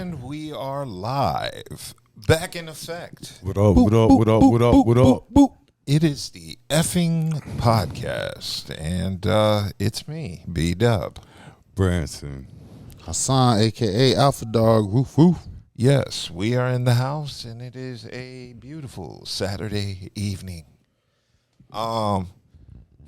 And we are live. Back in effect. What up, what up, what up, what up, what up? Boop. It is the effing podcast. And it's me, B-Dub. Branson. Hassan, a.k.a. Alpha Dog, Roof Roof. Yes, we are in the house, and it is a beautiful Saturday evening.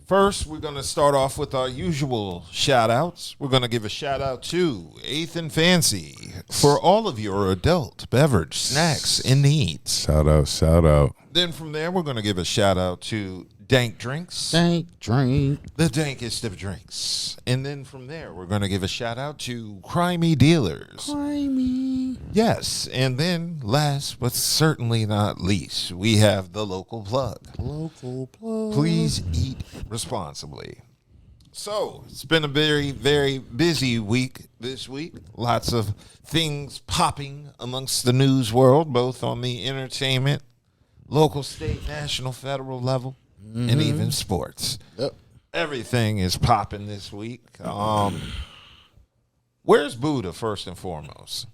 First, we're going to start off with our usual shout-outs. We're going to give a shout-out to 8th and Fancy for all of your adult beverage snacks and needs. Shout out, shout out. Then from there, we're going to give a shout-out to Dank Drinks. Dank Drink. The dankest of drinks. And then from there, we're going to give a shout-out to Crimey Dealers. Crimey. Yes, and then last but certainly not least, we have the local plug. Local plug. Please eat responsibly. So, it's been a very, very busy week this week. Lots of things popping amongst the news world, both on the entertainment, local, state, national, federal level, and even sports. Yep. Everything is popping this week. Where's Buddha, first and foremost?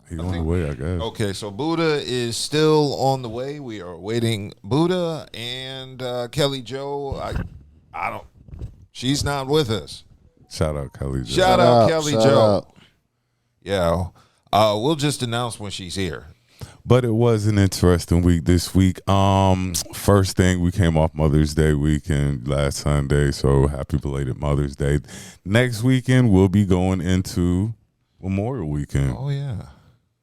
He's on the way, I guess. Okay, so Buddha is still on the way. We are awaiting Buddha and Kelly Joe. I don't. She's not with us. Shout out, Kelly. Shout out Kelly shout Joe. out. Yeah, we'll just announce when she's here. But it was an interesting week this week. First thing, we came off Mother's Day weekend last Sunday, so happy belated Mother's Day. Next weekend, we'll be going into Memorial Weekend. Oh yeah.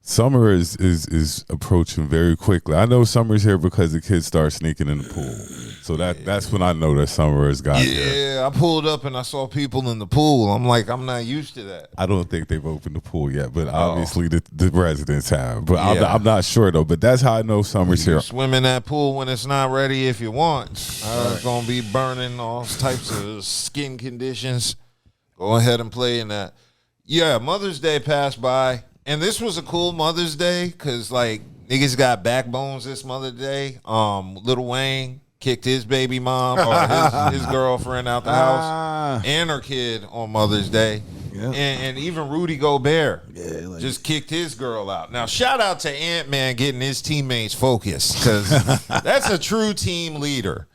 Summer is approaching very quickly. I know summer's here because the kids start sneaking in the pool. So that's when I know that summer has got here. Yeah, I pulled up and I saw people in the pool. I'm like, I'm not used to that. I don't think they've opened the pool yet, but obviously the residents have. But Yeah. I'm not sure, though. But that's how I know summer's You here. swim in that pool when it's not ready if you want. It's going to be burning all types of skin conditions. Go ahead and play in that. Yeah, Mother's Day passed by. And this was a cool Mother's Day because, like, niggas got backbones this Mother's Day. Lil Wayne kicked his baby mom or his girlfriend out the house and her kid on Mother's Day. Yeah. And even Rudy Gobert just kicked his girl out. Now, shout out to Ant-Man getting his teammates focused because that's a true team leader.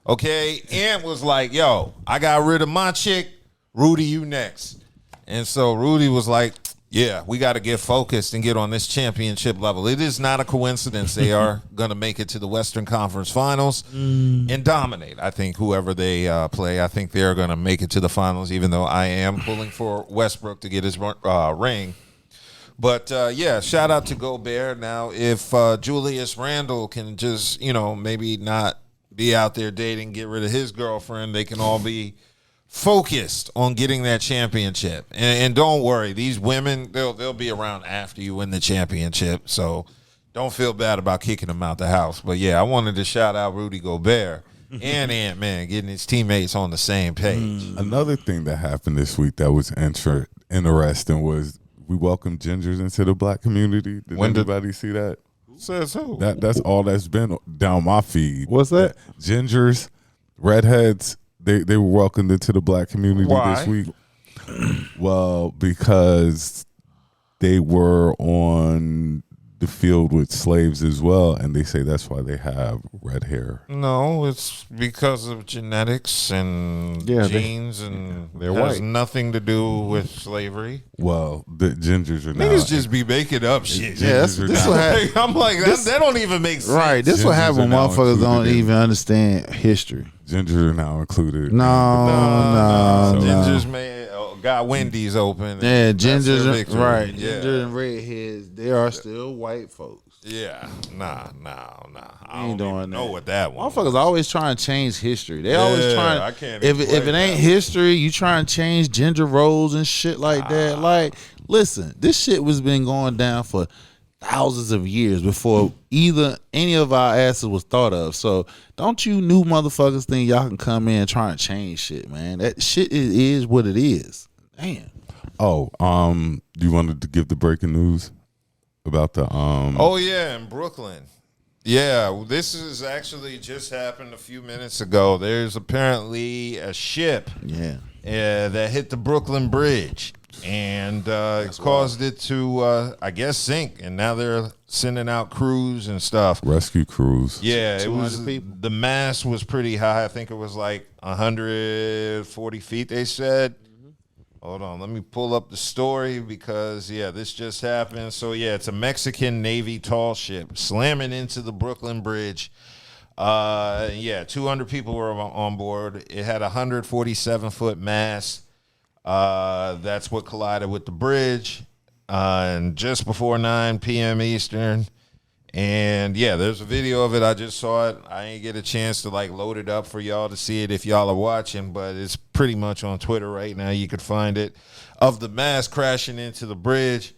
Okay? Ant was like, yo, I got rid of my chick. Rudy, you next. And so Rudy was like, yeah, we got to get focused and get on this championship level. It is not a coincidence they are going to make it to the Western Conference Finals and dominate. I think whoever they play, I think they're going to make it to the finals, even though I am pulling for Westbrook to get his ring. But, yeah, shout out to Gobert. Now, if Julius Randle can just, maybe not be out there dating, get rid of his girlfriend, they can all be focused on getting that championship. And don't worry, these women, they'll be around after you win the championship. So don't feel bad about kicking them out the house. But, yeah, I wanted to shout out Rudy Gobert and Ant-Man getting his teammates on the same page. Another thing that happened this week that was interesting was we welcomed gingers into the black community. Did anybody see that? Who says so? That's all that's been down my feed. What's that? Gingers, redheads. They were welcomed into the black community this week. Well, because they were on the field with slaves as well, and they say that's why they have red hair. No, it's because of genetics and genes, and they're has white. nothing to do with slavery. Well, the gingers are now. Niggas just be making up shit. Yeah, this what happened. I'm like, that don't even make sense. Right, this what happened when now motherfuckers don't included in- even understand history. Gingers are now included. No. Gingers got Wendy's open. Yeah, That's their gingers, victory. right. Yeah. Ginger and redheads, they are still white folks. Yeah. Nah. I ain't don't doing even know that. what that one Motherfuckers was. always trying to change history. They always Yeah, trying. I can't If even it play ain't that. history, you trying to change gender roles and shit like that. Like, listen, this shit was been going down for thousands of years before either any of our asses was thought of. So don't you new motherfuckers think y'all can come in and try and change shit, man? That shit is what it is. Damn. Oh, you wanted to give the breaking news about the Oh yeah, in Brooklyn. Yeah, this is actually just happened a few minutes ago. There's apparently a ship Yeah. that hit the Brooklyn Bridge and caused it to, I guess, sink. And now they're sending out crews and stuff. Rescue crews. Yeah, it was. people. The mass was pretty high. I think it was like 140 feet, they said. Hold on, let me pull up the story because, this just happened. So, it's a Mexican Navy tall ship slamming into the Brooklyn Bridge. 200 people were on board. It had a 147-foot mast. That's what collided with the bridge and just before 9 p.m. Eastern. And, there's a video of it. I just saw it. I ain't get a chance to, load it up for y'all to see it if y'all are watching, but it's pretty much on Twitter right now. You could find it, of the mast crashing into the bridge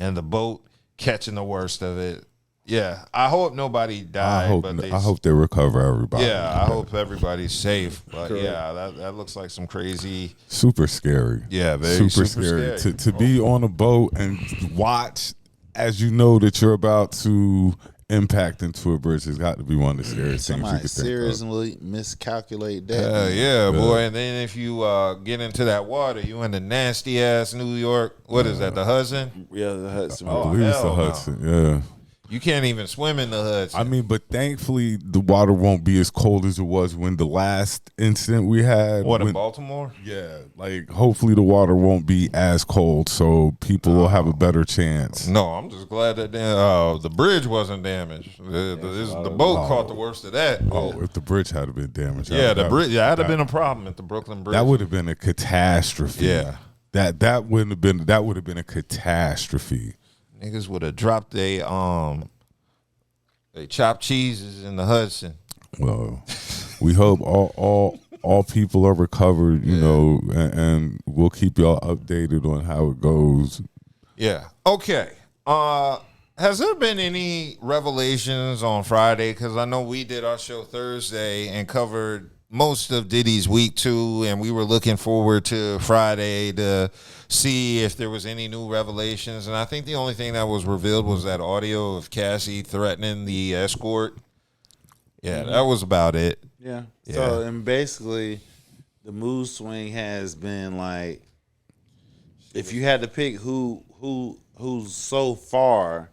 and the boat catching the worst of it. Yeah, I hope nobody died. I hope they recover everybody. Yeah, I hope everybody's safe. But, that looks like some crazy. Super scary. Yeah, very super scary. To be on a boat and watch as you know that you're about to impact into a bridge has got to be one of the scariest things you could think of. Seriously miscalculate that. Yeah, boy. And then if you get into that water, you in the nasty ass New York. What is that? The Hudson? Yeah, the Hudson. I believe it's the Hudson. Yeah. You can't even swim in the Hudson. I mean, but thankfully the water won't be as cold as it was when the last incident we had. In Baltimore? Yeah, hopefully the water won't be as cold, so people will have a better chance. No, I'm just glad that the bridge wasn't damaged. The boat caught the worst of that. Oh, if the bridge had been damaged, the bridge, that'd have been a problem at the Brooklyn Bridge. That would have been a catastrophe. Yeah, that would have been a catastrophe. Niggas would have dropped they chopped cheeses in the Hudson. Well, we hope all people are recovered, you know, and we'll keep y'all updated on how it goes. Yeah. Okay. Has there been any revelations on Friday? Because I know we did our show Thursday and covered most of Diddy's week 2, and we were looking forward to Friday to see if there was any new revelations. And I think the only thing that was revealed was that audio of Cassie threatening the escort. Yeah, that was about it. Yeah. So, and basically, the mood swing has been like, if you had to pick who's so far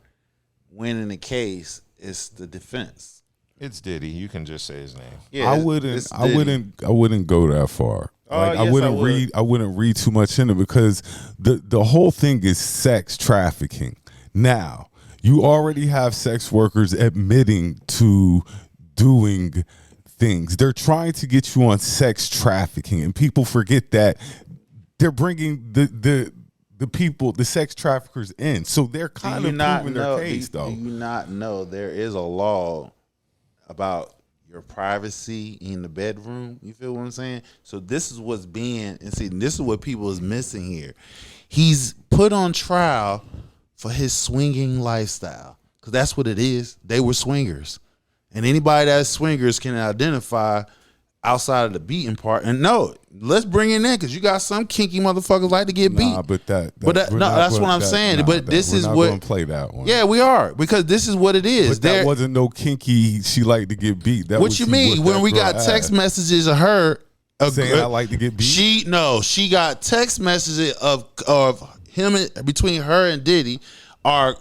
winning the case, it's the defense. It's Diddy. You can just say his name. Yeah, I wouldn't go that far. I wouldn't read too much in it because the whole thing is sex trafficking. Now, you already have sex workers admitting to doing things. They're trying to get you on sex trafficking, and people forget that they're bringing the people, the sex traffickers in. So they're kind of proving their case, though. Do you not know there is a law about your privacy in the bedroom? You feel what I'm saying? So this is what's being, and see, this is what people is missing here. He's put on trial for his swinging lifestyle, because that's what it is. They were swingers, and anybody that's swingers can identify outside of the beating part. And no, let's bring it in, because you got some kinky motherfuckers like to get beat. But that's what I'm saying. But this is what we're not gonna play that one. Yeah, we are, because this is what it is. But that wasn't no kinky. She liked to get beat. That what you mean? When we got text messages of her saying I like to get beat. She got text messages of him between her and Diddy are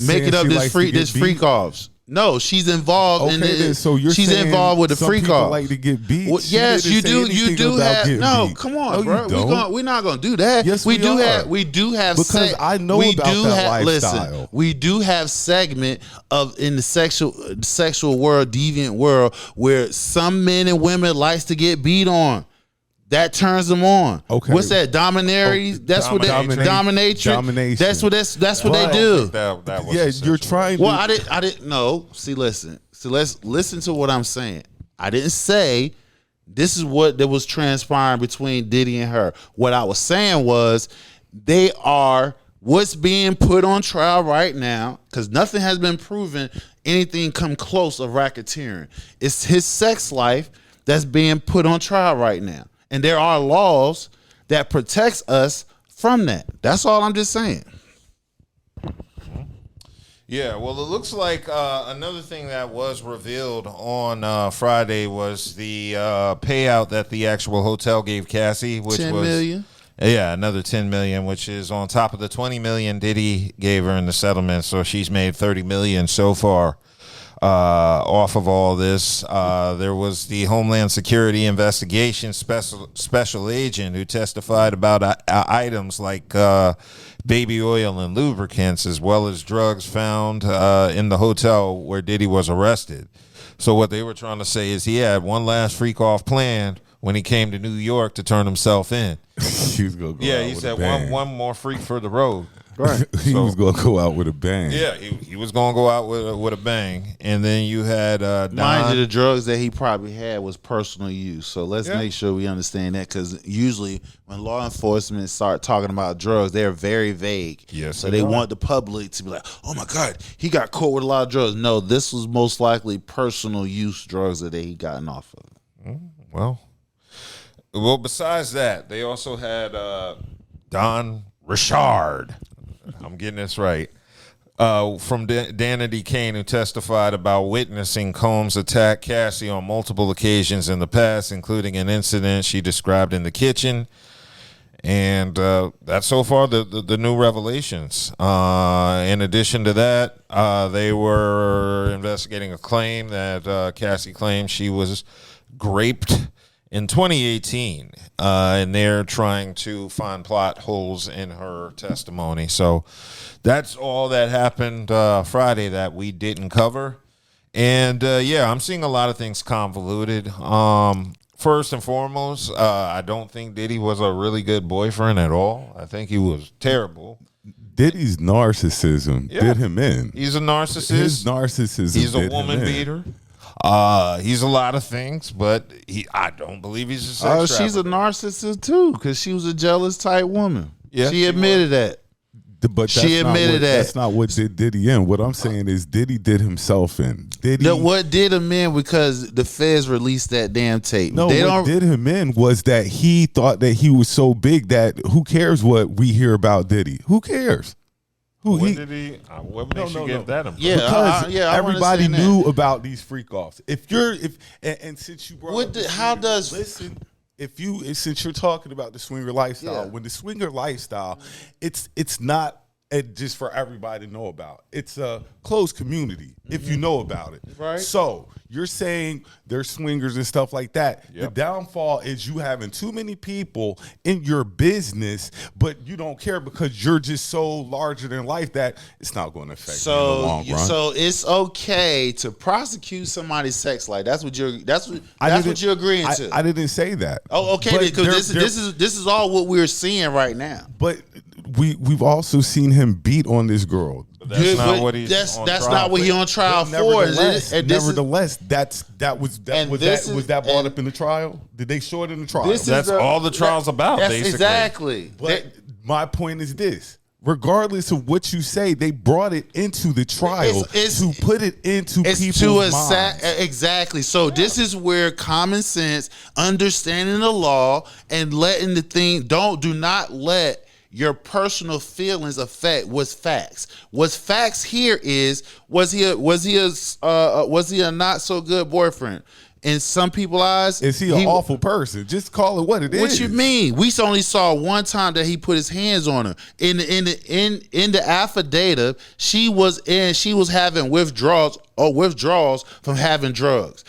making up this freak offs. No, she's involved in it. So she's involved with the freak off. Like to get beat. Well, yes, you do. You do have. No, beat. Come on, bro. We're not gonna do that. Yes, we do have. We do have because I know about that lifestyle. Listen, we do have segment of in the sexual world, deviant world, where some men and women likes to get beat on. That turns them on. Okay. What's that? Dominaries? That's what they dominatrix. That's what they do. That you're trying. Well, I didn't know. See, listen. So let's listen to what I'm saying. I didn't say this is what that was transpiring between Diddy and her. What I was saying was they are what's being put on trial right now, because nothing has been proven anything come close of racketeering. It's his sex life that's being put on trial right now. And there are laws that protects us from that. That's all I'm just saying. Yeah, well, it looks like another thing that was revealed on Friday was the payout that the actual hotel gave Cassie, which $10 was million. Yeah, another $10 million, which is on top of the $20 million Diddy gave her in the settlement. So she's made $30 million so far off of all this. There was the Homeland Security Investigation special agent who testified about items like baby oil and lubricants, as well as drugs found in the hotel where Diddy was arrested. So what they were trying to say is he had one last freak off plan when he came to New York to turn himself in. He was gonna go Yeah, out he with said a bang. one more freak for the road. Right. He was gonna go out with a bang. Yeah, he was going to go out with a bang. And then you had Mind you, Don. the drugs that he probably had was personal use. So let's make sure we understand that, because usually when law enforcement start talking about drugs, they're very vague. Yes, so they they are. want the public to be like, oh my God, he got caught with a lot of drugs. No, this was most likely personal use drugs that he gotten off of. Well, besides that, they also had Don Richard. I'm getting this right. From Danity Kane, who testified about witnessing Combs attack Cassie on multiple occasions in the past, including an incident she described in the kitchen. And that's so far the new revelations. In addition to that, they were investigating a claim that Cassie claimed she was raped in 2018, and they're trying to find plot holes in her testimony. So that's all that happened Friday that we didn't cover. And I'm seeing a lot of things convoluted. First and foremost, I don't think Diddy was a really good boyfriend at all. I think he was terrible. Diddy's narcissism did him in. He's a narcissist. His narcissism. He's a did woman him in. beater. He's a lot of things, but I don't believe he's a sex She's a trafficker. narcissist too, because she was a jealous type woman. Yeah, she she admitted that. But She admitted that. That's not what did Diddy in. What I'm saying is Diddy did himself in. Diddy. What did him in, because the feds released that damn tape. No, they what don't. did him in was that he thought that he was so big that who cares what we hear about Diddy? Who cares? What makes you give that impression? Yeah, Because I everybody understand that. knew about these freak offs. And since you brought What up the- the how swinger- does- listen? Since you're talking about the swinger lifestyle, Yeah. when the swinger lifestyle, it's not just for everybody to know about. It's a closed community if you know about it. Right. So you're saying there's swingers and stuff like that. Yep. The downfall is you having too many people in your business, but you don't care because you're just so larger than life that it's not going to affect you in the long run. So it's okay to prosecute somebody's sex life. That's what you're agreeing to. I didn't say that. Oh, okay. But Because there- this is all what we're seeing right now. But we've also seen him beat on this girl. That's not what he's That's on that's trial not what he for. on trial for. Nevertheless, And this is- nevertheless, was that brought and- up in the trial? Did they show it in the trial? This is That's all the trial's about, That's basically. exactly. But my point is this. Regardless of what you say, they brought it into the trial to put it into people's minds. Exactly. So this is where common sense, understanding the law, and letting the thing do not let your personal feelings affect what's facts. What's facts here is was he a not so good boyfriend? In some people's eyes, Is he an awful person? Just call it what it is. What you mean? We only saw one time that he put his hands on her. In the affidavit, she was having withdrawals from having drugs.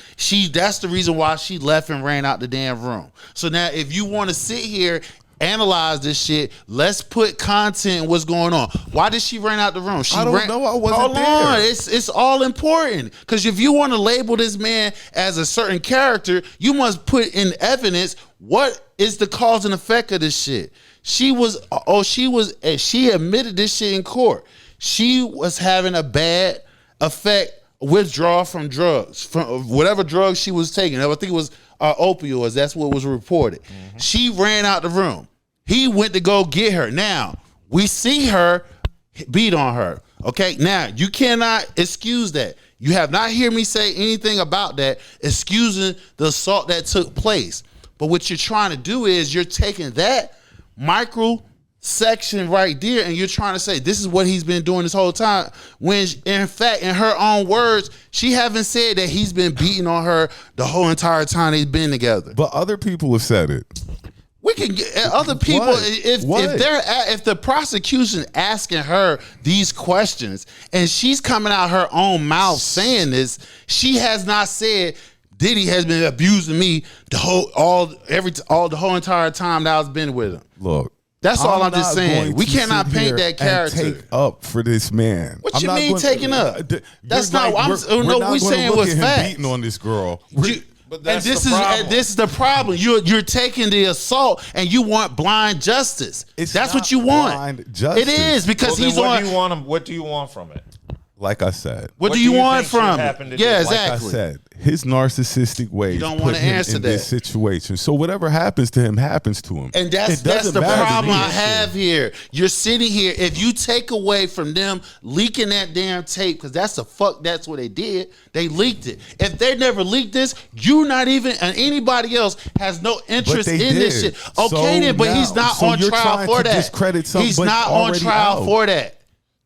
That's the reason why she left and ran out the damn room. So now, if you want to sit here, analyze this shit, let's put content in what's going on. Why did she run out the room? I don't know. I wasn't there. Hold on. It's all important. Because if you want to label this man as a certain character, you must put in evidence what is the cause and effect of this shit. She admitted this shit in court. She was having a bad effect, withdrawal from drugs, from whatever drugs she was taking. I think it was opioids. That's what was reported. Mm-hmm. She ran out the room. He went to go get her. Now, we see her beat on her. Okay? Now, you cannot excuse that. You have not heard me say anything about that, excusing the assault that took place. But what you're trying to do is you're taking that section right there, and you're trying to say this is what he's been doing this whole time, when in fact, in her own words, she haven't said that he's been beating on her the whole entire time they've been together. But other people have said it. We can get other people if the prosecution asking her these questions and she's coming out her own mouth saying this, she has not said Diddy has been abusing me the whole entire time that I've been with him. Look, that's all I'm just saying. We cannot paint that character. Take up for this man. What you mean taking up? That's not. We saying was facts. Beating on this girl. But that's this is the problem. You're taking the assault and you want blind justice. That's what you want. Blind justice. It is because he's what on. Do you want him? What do you want from it? Like I said, what do you want from it? Yeah, exactly. Like I said, his narcissistic ways. You don't want to answer that. This situation. So whatever happens to him happens to him. And that's the problem I have here. You're sitting here. If you take away from them leaking that damn tape, because that's what they did. They leaked it. If they never leaked this, you not even and anybody else has no interest in this shit. Okay, then, but he's not on trial for that. He's not on trial for that.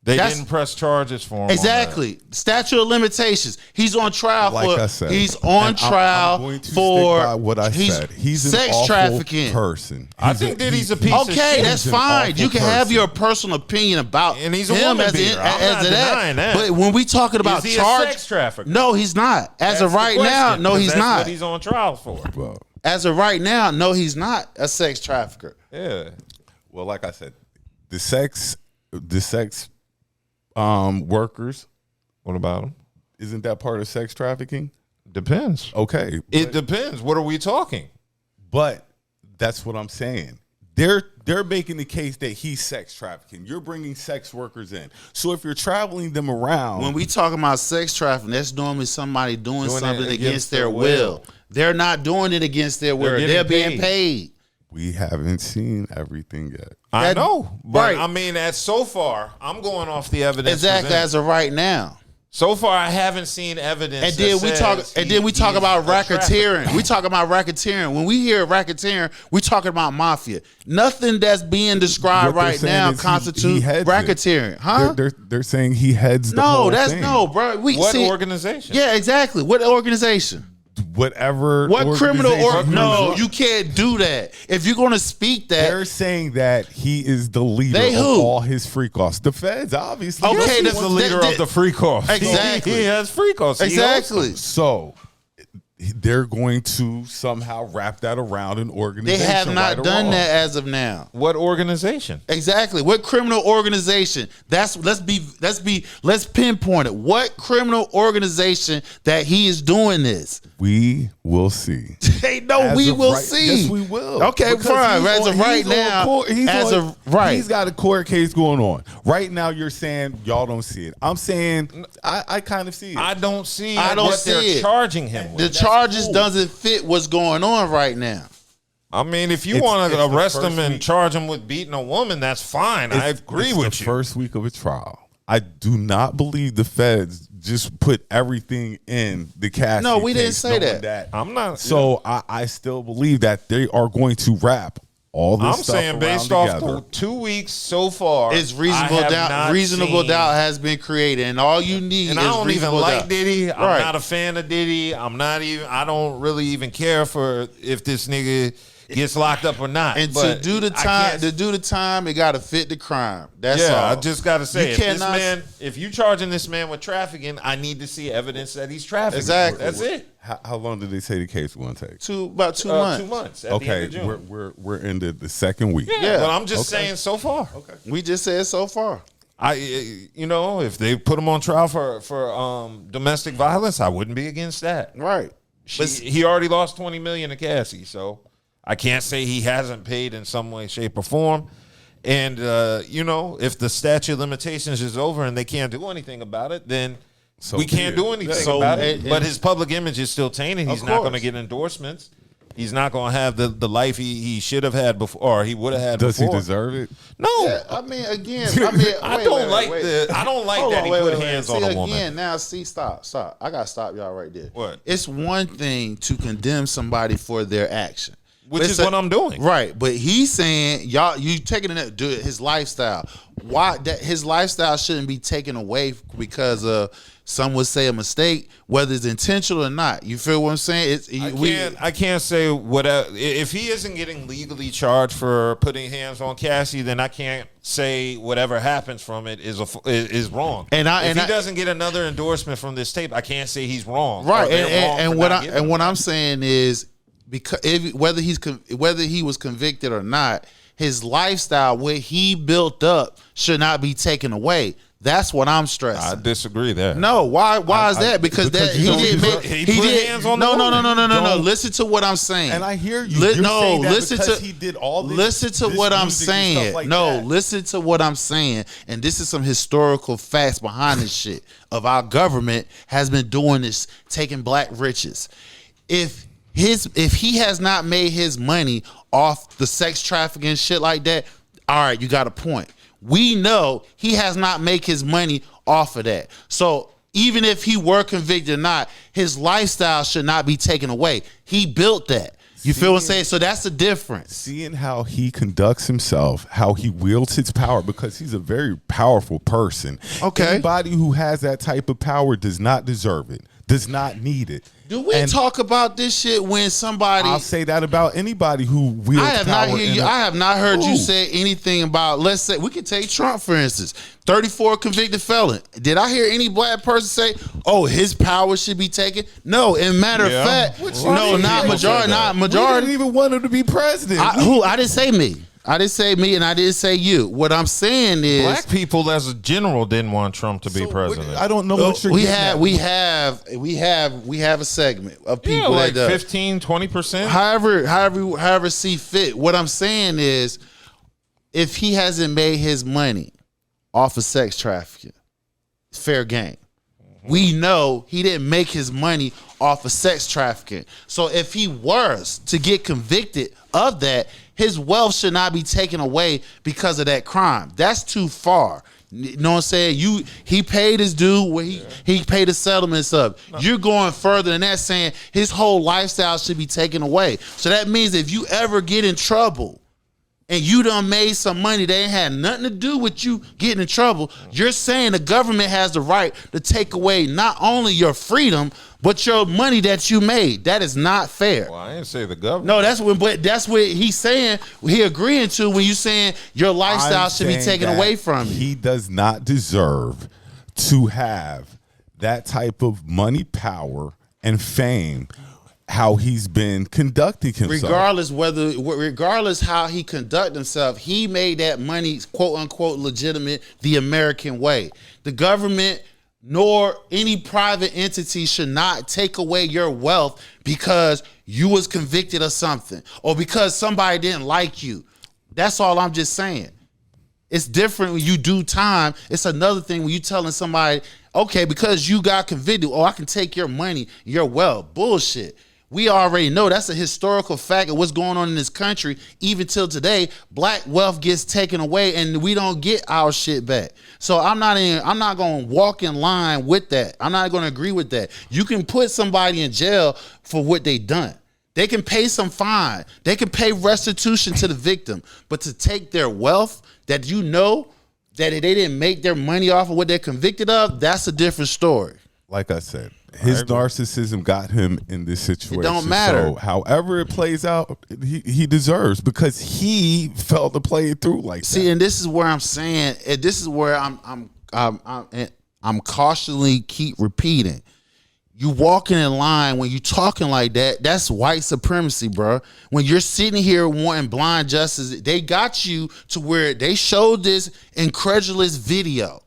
They didn't press charges for him. Exactly. Statute of limitations. He's on trial I said, he's on trial I'm going to for stick by what I said. He's an sex awful trafficking Person. person. I think Diddy's a piece of shit. Okay, that's fine. You can have your personal opinion about and he's a him woman as beater. I'm not denying that. But when we talking about is he charge, a sex trafficker? No, he's not. As of right now, no, he's not. What he's on trial for. Well, as of right now, no, he's not a sex trafficker. Yeah. Well, like I said, the sex workers. What about them? Isn't that part of sex trafficking? Depends. Okay. It depends. What are we talking? But that's what I'm saying. They're making the case that he's sex trafficking. You're bringing sex workers in. So if you're traveling them around. When we talk about sex trafficking, that's normally somebody doing something against their will. They're not doing it against their will. They're being paid. We haven't seen everything yet. I know. But I mean, so far, I'm going off the evidence. Exactly, as of right now. So far, I haven't seen evidence. And then we talk about racketeering. We talk about racketeering. When we hear racketeering, we talking about mafia. Nothing that's being described right now constitutes racketeering, huh? They're saying he heads the whole thing. Bro. What organization? Yeah, exactly. What organization? Whatever. What criminal no, you can't do that. If you're going to speak that, they're saying that he is the leader of all his freak offs. The feds, obviously. Okay, he's the leader of the freak offs. Exactly. He has freak offs. Exactly. So they're going to somehow wrap that around an organization. They have not done that as of now. What organization? Exactly. What criminal organization? Let's pinpoint it. What criminal organization that he is doing this? We will see. Hey, no, we will see. Yes, we will. Okay, fine. As of right now, he's got a court case going on. Right now, you're saying y'all don't see it. I'm saying I kind of see it. I don't see what they're charging him with. The charges doesn't fit what's going on right now. I mean, if you want to arrest him and charge him with beating a woman, that's fine. I agree with you. First week of a trial. I do not believe the feds just put everything in the case. No, we didn't say that. I'm not. So I still believe that they are going to wrap all this stuff I'm saying based off the 2 weeks so far, it's reasonable doubt. Reasonable doubt has been created, and all you need. And is I don't even like Diddy. I'm not a fan of Diddy. I don't really even care for if this nigga gets locked up or not. And to do the time, it got to fit the crime. That's all. I just got to say, if you charging this man with trafficking, I need to see evidence that he's trafficking. Exactly. That's it. How long did they say the case will take? About 2 months. 2 months. At Okay, the end of June. we're into the second week. Yeah, but I'm just saying so far. Okay, we just said so far. If they put him on trial for domestic violence, I wouldn't be against that. Right. He already lost $20 million to Cassie, so I can't say he hasn't paid in some way, shape, or form. And if the statute of limitations is over and they can't do anything about it, then we can't do anything about it. But his public image is still tainted. He's not going to get endorsements. He's not going to have the life he should have had before, or he would have had Does before. he deserve it? No. Yeah, I mean, again, I don't like that he put hands on a woman. Again, now, stop. I got to stop y'all right there. What? It's one thing to condemn somebody for their action. Which is what I'm doing. Right. But he's saying, y'all, you taking it, do it, his lifestyle. Why that his lifestyle shouldn't be taken away because of some would say a mistake, whether it's intentional or not. You feel what I'm saying? I can't say whatever. If he isn't getting legally charged for putting hands on Cassie, then I can't say whatever happens from it is wrong. And if he doesn't get another endorsement from this tape, I can't say he's wrong. Right. And what I'm saying is, because whether he was convicted or not, his lifestyle, what he built up, should not be taken away. That's what I'm stressing. I disagree there. No, why is that? Because that he didn't make he did hands on no. Listen to what I'm saying. And I hear you. Listen to he did all this. Listen to what I'm saying. Listen to what I'm saying. And this is some historical facts behind this shit. Of our government has been doing this, taking black riches. If he has not made his money off the sex trafficking shit like that, all right, you got a point. We know he has not made his money off of that. So even if he were convicted or not, his lifestyle should not be taken away. He built that. You feel what I'm saying? So that's the difference. Seeing how he conducts himself, how he wields his power, because he's a very powerful person. Okay. Anybody who has that type of power does not deserve it, does not need it. Do we talk about this shit when somebody? I'll say that about anybody who wields power. I have not heard you say anything about. Let's say we could take Trump for instance, 34 convicted felon. Did I hear any black person say, "Oh, his power should be taken"? No. In matter of fact, not majority. Not majority. We didn't even want him to be president. I didn't say me. I didn't say me, and I didn't say you. What I'm saying is, black people as a general didn't want Trump to be president. I don't know what you're getting at. We have a segment of people like 15-20%. However see fit. What I'm saying is, if he hasn't made his money off of sex trafficking, fair game. We know he didn't make his money off of sex trafficking. So if he was to get convicted of that, his wealth should not be taken away because of that crime. That's too far. You know what I'm saying? He paid his due where he paid the settlements up. No. You're going further than that, saying his whole lifestyle should be taken away. So that means if you ever get in trouble and you done made some money that ain't had nothing to do with you getting in trouble, you're saying the government has the right to take away not only your freedom, but your money that you made. That is not fair. Well, I didn't say the government. No, that's what he's saying. He agreeing to when you saying your lifestyle should be taken away from you. He does not deserve to have that type of money, power, and fame. How he's been conducting himself. Regardless how he conduct himself, he made that money, quote unquote, legitimate the American way. The government nor any private entity should not take away your wealth because you was convicted of something or because somebody didn't like you. That's all I'm just saying. It's different when you do time. It's another thing when you telling somebody, okay, because you got convicted, I can take your money, your wealth. Bullshit. We already know that's a historical fact of what's going on in this country. Even till today, black wealth gets taken away and we don't get our shit back. So I'm not going to walk in line with that. I'm not going to agree with that. You can put somebody in jail for what they done. They can pay some fine. They can pay restitution to the victim. But to take their wealth that you know that they didn't make their money off of what they're convicted of, that's a different story. Like I said, his narcissism got him in this situation. It don't matter. So however it plays out, he deserves because he felt to play it through like that. See, and this is where I'm saying, and this is where I'm cautiously keep repeating. You walking in line when you talking like that, that's white supremacy, bro. When you're sitting here wanting blind justice, they got you to where they showed this incredulous video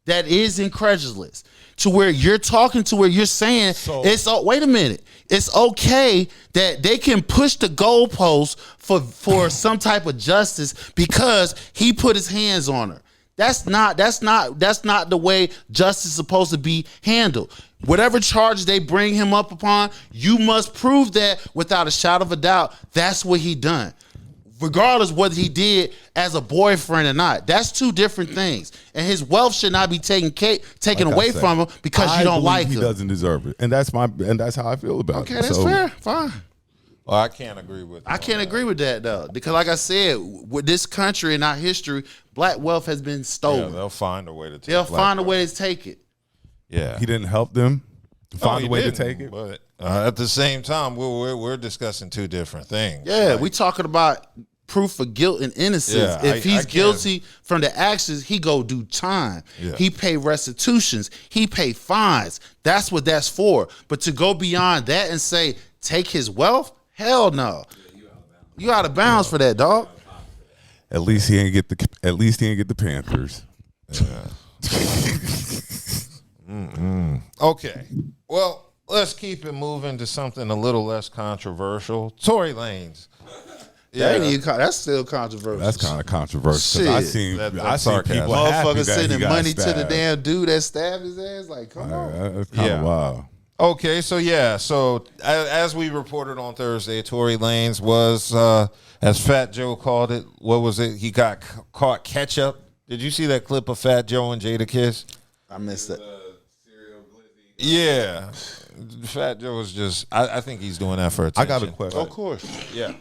that is incredulous. To where you're talking to where you're saying wait a minute. It's okay that they can push the goalpost for some type of justice because he put his hands on her. That's not the way justice is supposed to be handled. Whatever charge they bring him up upon, you must prove that without a shadow of a doubt. That's what he done. Regardless whether he did as a boyfriend or not. That's two different things. And his wealth should not be taken away from him because you don't like him. He doesn't deserve it. And that's how I feel about it. Okay, that's fair. Fine. Well, I can't agree with. I can't agree with that though, because like I said, with this country and our history, black wealth has been stolen. Yeah, they'll find a way to take. They'll find a way to take it. Yeah, he didn't help them find a way to take it. But at the same time, we're discussing two different things. Yeah, we talking about proof of guilt and innocence. Yeah, if he's guilty from the actions, he go do time. Yeah. He pay restitutions. He pay fines. That's what that's for. But to go beyond that and say take his wealth, hell no. You out of bounds for that, dog. At least he ain't get the Panthers. Yeah. Okay. Well, let's keep it moving to something a little less controversial. Tory Lanez. Yeah. That's still controversial. That's kind of controversial. Shit. I seen people motherfuckers sending money to the damn dude that stabbed his ass. Like, come on. That's kind of wild. Okay, so as we reported on Thursday, Tory Lanez was, as Fat Joe called it, what was it? He got caught ketchup. Did you see that clip of Fat Joe and Jadakiss? I missed it. Yeah. Fat Joe was just, I think he's doing that for attention. I got a question. Of course. Yeah.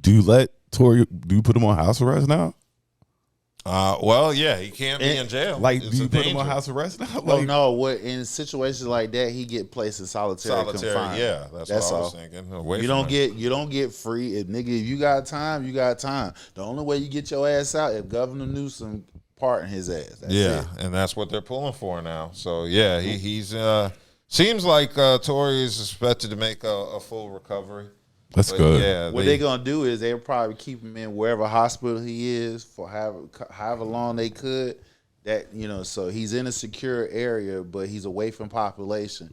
Do you put him on house arrest now? Well, yeah, he can't be in jail. Like, It's do you a put him danger. on house arrest now? Well, no, in situations like that, he get placed in solitary confinement. Yeah, that's what I was thinking. You don't get free. If you got time, you got time. The only way you get your ass out if Governor Newsom pardon his ass. That's it. And that's what they're pulling for now. So yeah, he's seems like Tory is expected to make a full recovery. That's good. Yeah, what they're gonna do is they'll probably keep him in wherever hospital he is for however long they could. That so he's in a secure area, but he's away from population,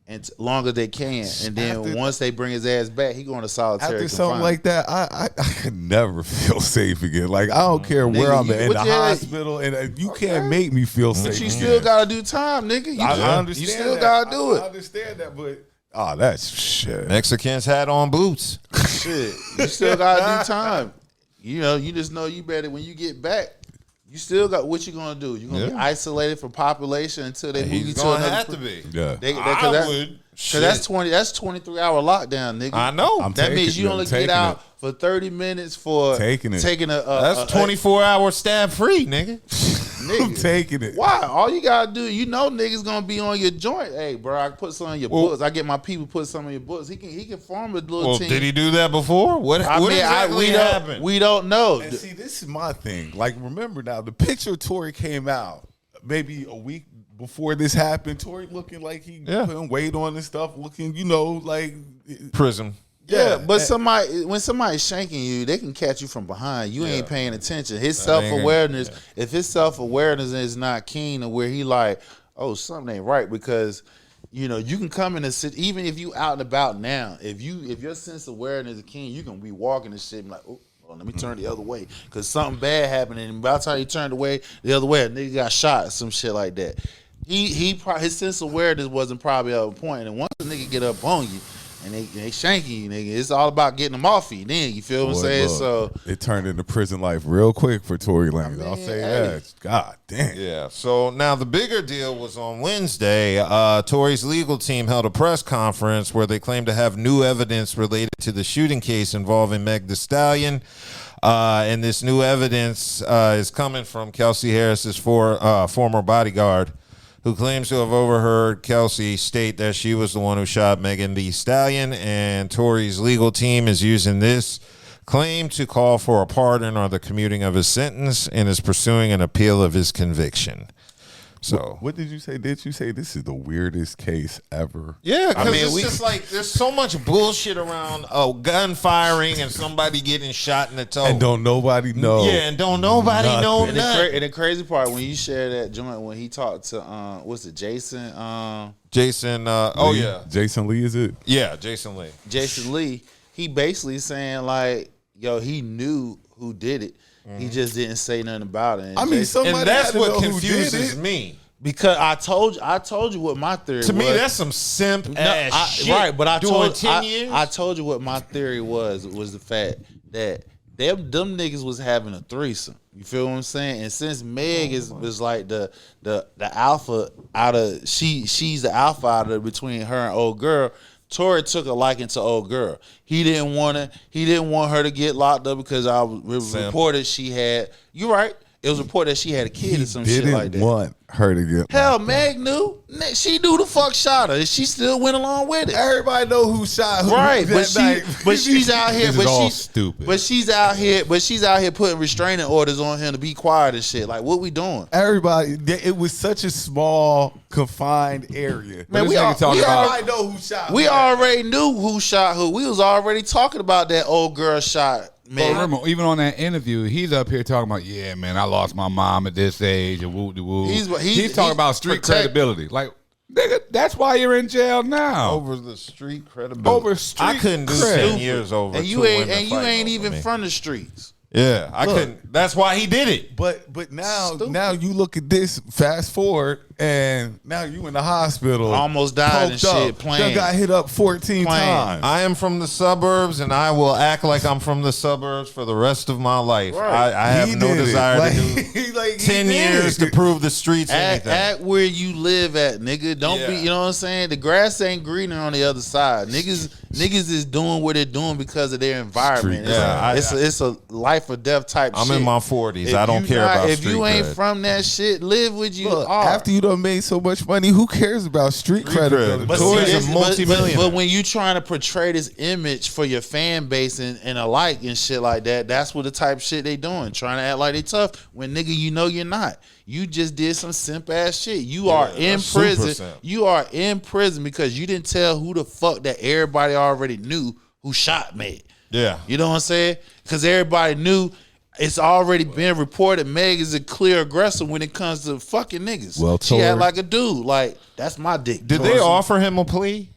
and long as they can. And then once they bring his ass back, he going to solitary after confinement. something like that, I could never feel safe again. Like, I don't care where I'm at, in the hospital, and you can't make me feel safe. But you still gotta do time, nigga. I understand. You still gotta do it. I understand that, but that's shit. Mexicans had on boots. Shit, you still gotta do time. You just know you better when you get back. You still got what you gonna do. You're gonna be isolated from population until they move you to another. Have to be. Yeah, I would. Because that's 23-hour lockdown, nigga. I know. That means you only get out for 30 minutes for taking a. That's 24-hour stab free, nigga. I'm taking it. Why? All you gotta do, niggas gonna be on your joint. Hey, bro, I put some on your books. I get my people put some on your books. He can form a little team. Did he do that before? What exactly happened? We don't know. And see, this is my thing. Like, remember now, the picture of Tory came out maybe a week before this happened. Tory looking like he putting weight on and stuff, looking, like prison. Yeah, but when somebody's shanking you, they can catch you from behind. You ain't paying attention. His self-awareness, if his self-awareness is not keen to where he like, oh, something ain't right, because you can come in a city, even if you out and about now, if your sense of awareness is keen, you can be walking and shit and like, oh, let me turn the other way because something bad happened, and by the time he turned the other way, a nigga got shot or some shit like that. His sense of awareness wasn't probably at a point, and once a nigga get up on you, and they shanking you, nigga. It's all about getting them off you. Then you feel what I'm saying? So it turned into prison life real quick for Tory Lanez. I'll say that. God damn. Yeah. So now the bigger deal was on Wednesday. Tory's legal team held a press conference where they claimed to have new evidence related to the shooting case involving Meg Thee Stallion. And this new evidence is coming from Kelsey Harris's former bodyguard, who claims to have overheard Kelsey state that she was the one who shot Megan Thee Stallion, and Tory's legal team is using this claim to call for a pardon or the commuting of his sentence and is pursuing an appeal of his conviction. So what did you say? Did you say this is the weirdest case ever? Yeah, because it's just like there's so much bullshit around gun firing and somebody getting shot in the toe. And don't nobody know. Yeah, and don't nobody know nothing. And the crazy part, when you share that joint, when he talked to, what's it, Jason? Jason, Jason Lee, is it? Yeah, Jason Lee. Jason Lee, he basically saying like, he knew who did it. He just didn't say nothing about it. And that's what confuses me. Because I told you what my theory was. To me, that's some simp ass shit. Right, but I told you what my theory was the fact that them niggas was having a threesome. You feel what I'm saying? And since Meg was like the alpha out of she's the alpha out of between her and old girl, Tory took a liking to old girl. He didn't want her to get locked up because it was reported she had. You right. It was reported that she had a kid or some shit like that. Didn't want her to get. Hell, Meg knew. She knew the fuck shot her. She still went along with it. Everybody know who shot who. Right, but she's out here. This is all stupid. But she's out here putting restraining orders on him to be quiet and shit. Like, what we doing? Everybody, it was such a small, confined area. Man, we already know who shot who. We already knew who shot who. We was already talking about that old girl shot. Man. But remember, even on that interview, he's up here talking about, yeah, man, I lost my mom at this age, and woo-de-woo. He's talking about street credibility. Like, nigga, that's why you're in jail now. Over the street credibility. I couldn't do 10 years over. And you ain't even from the streets. Yeah, I couldn't. That's why he did it. But now you look at this, fast forward, and now you in the hospital. Almost died and shit playing. Got hit up 14 times. I am from the suburbs, and I will act like I'm from the suburbs for the rest of my life. Right. I have no desire to do 10 years to prove the streets anything. Act where you live at, nigga. Don't be, you know what I'm saying? The grass ain't greener on the other side. Niggas is doing what they're doing because of their environment. It's a life or death type shit. I'm in my 40s. I don't care about street If you ain't from that shit, live with you. After you done made so much money, who cares about street credit? But Tory's a multi-millionaire. But when you trying to portray this image for your fan base and alike and shit like that, that's what the type of shit they doing. Trying to act like they tough when, nigga, you know you're not. You just did some simp ass shit. You are in prison. You are in prison because you didn't tell who the fuck that everybody already knew who shot Meg. Yeah. You know what I'm saying? Because everybody knew. It's already been reported Meg is a clear aggressor when it comes to fucking niggas. Well, she act like a dude. Like, that's my dick. Did they offer him a plea?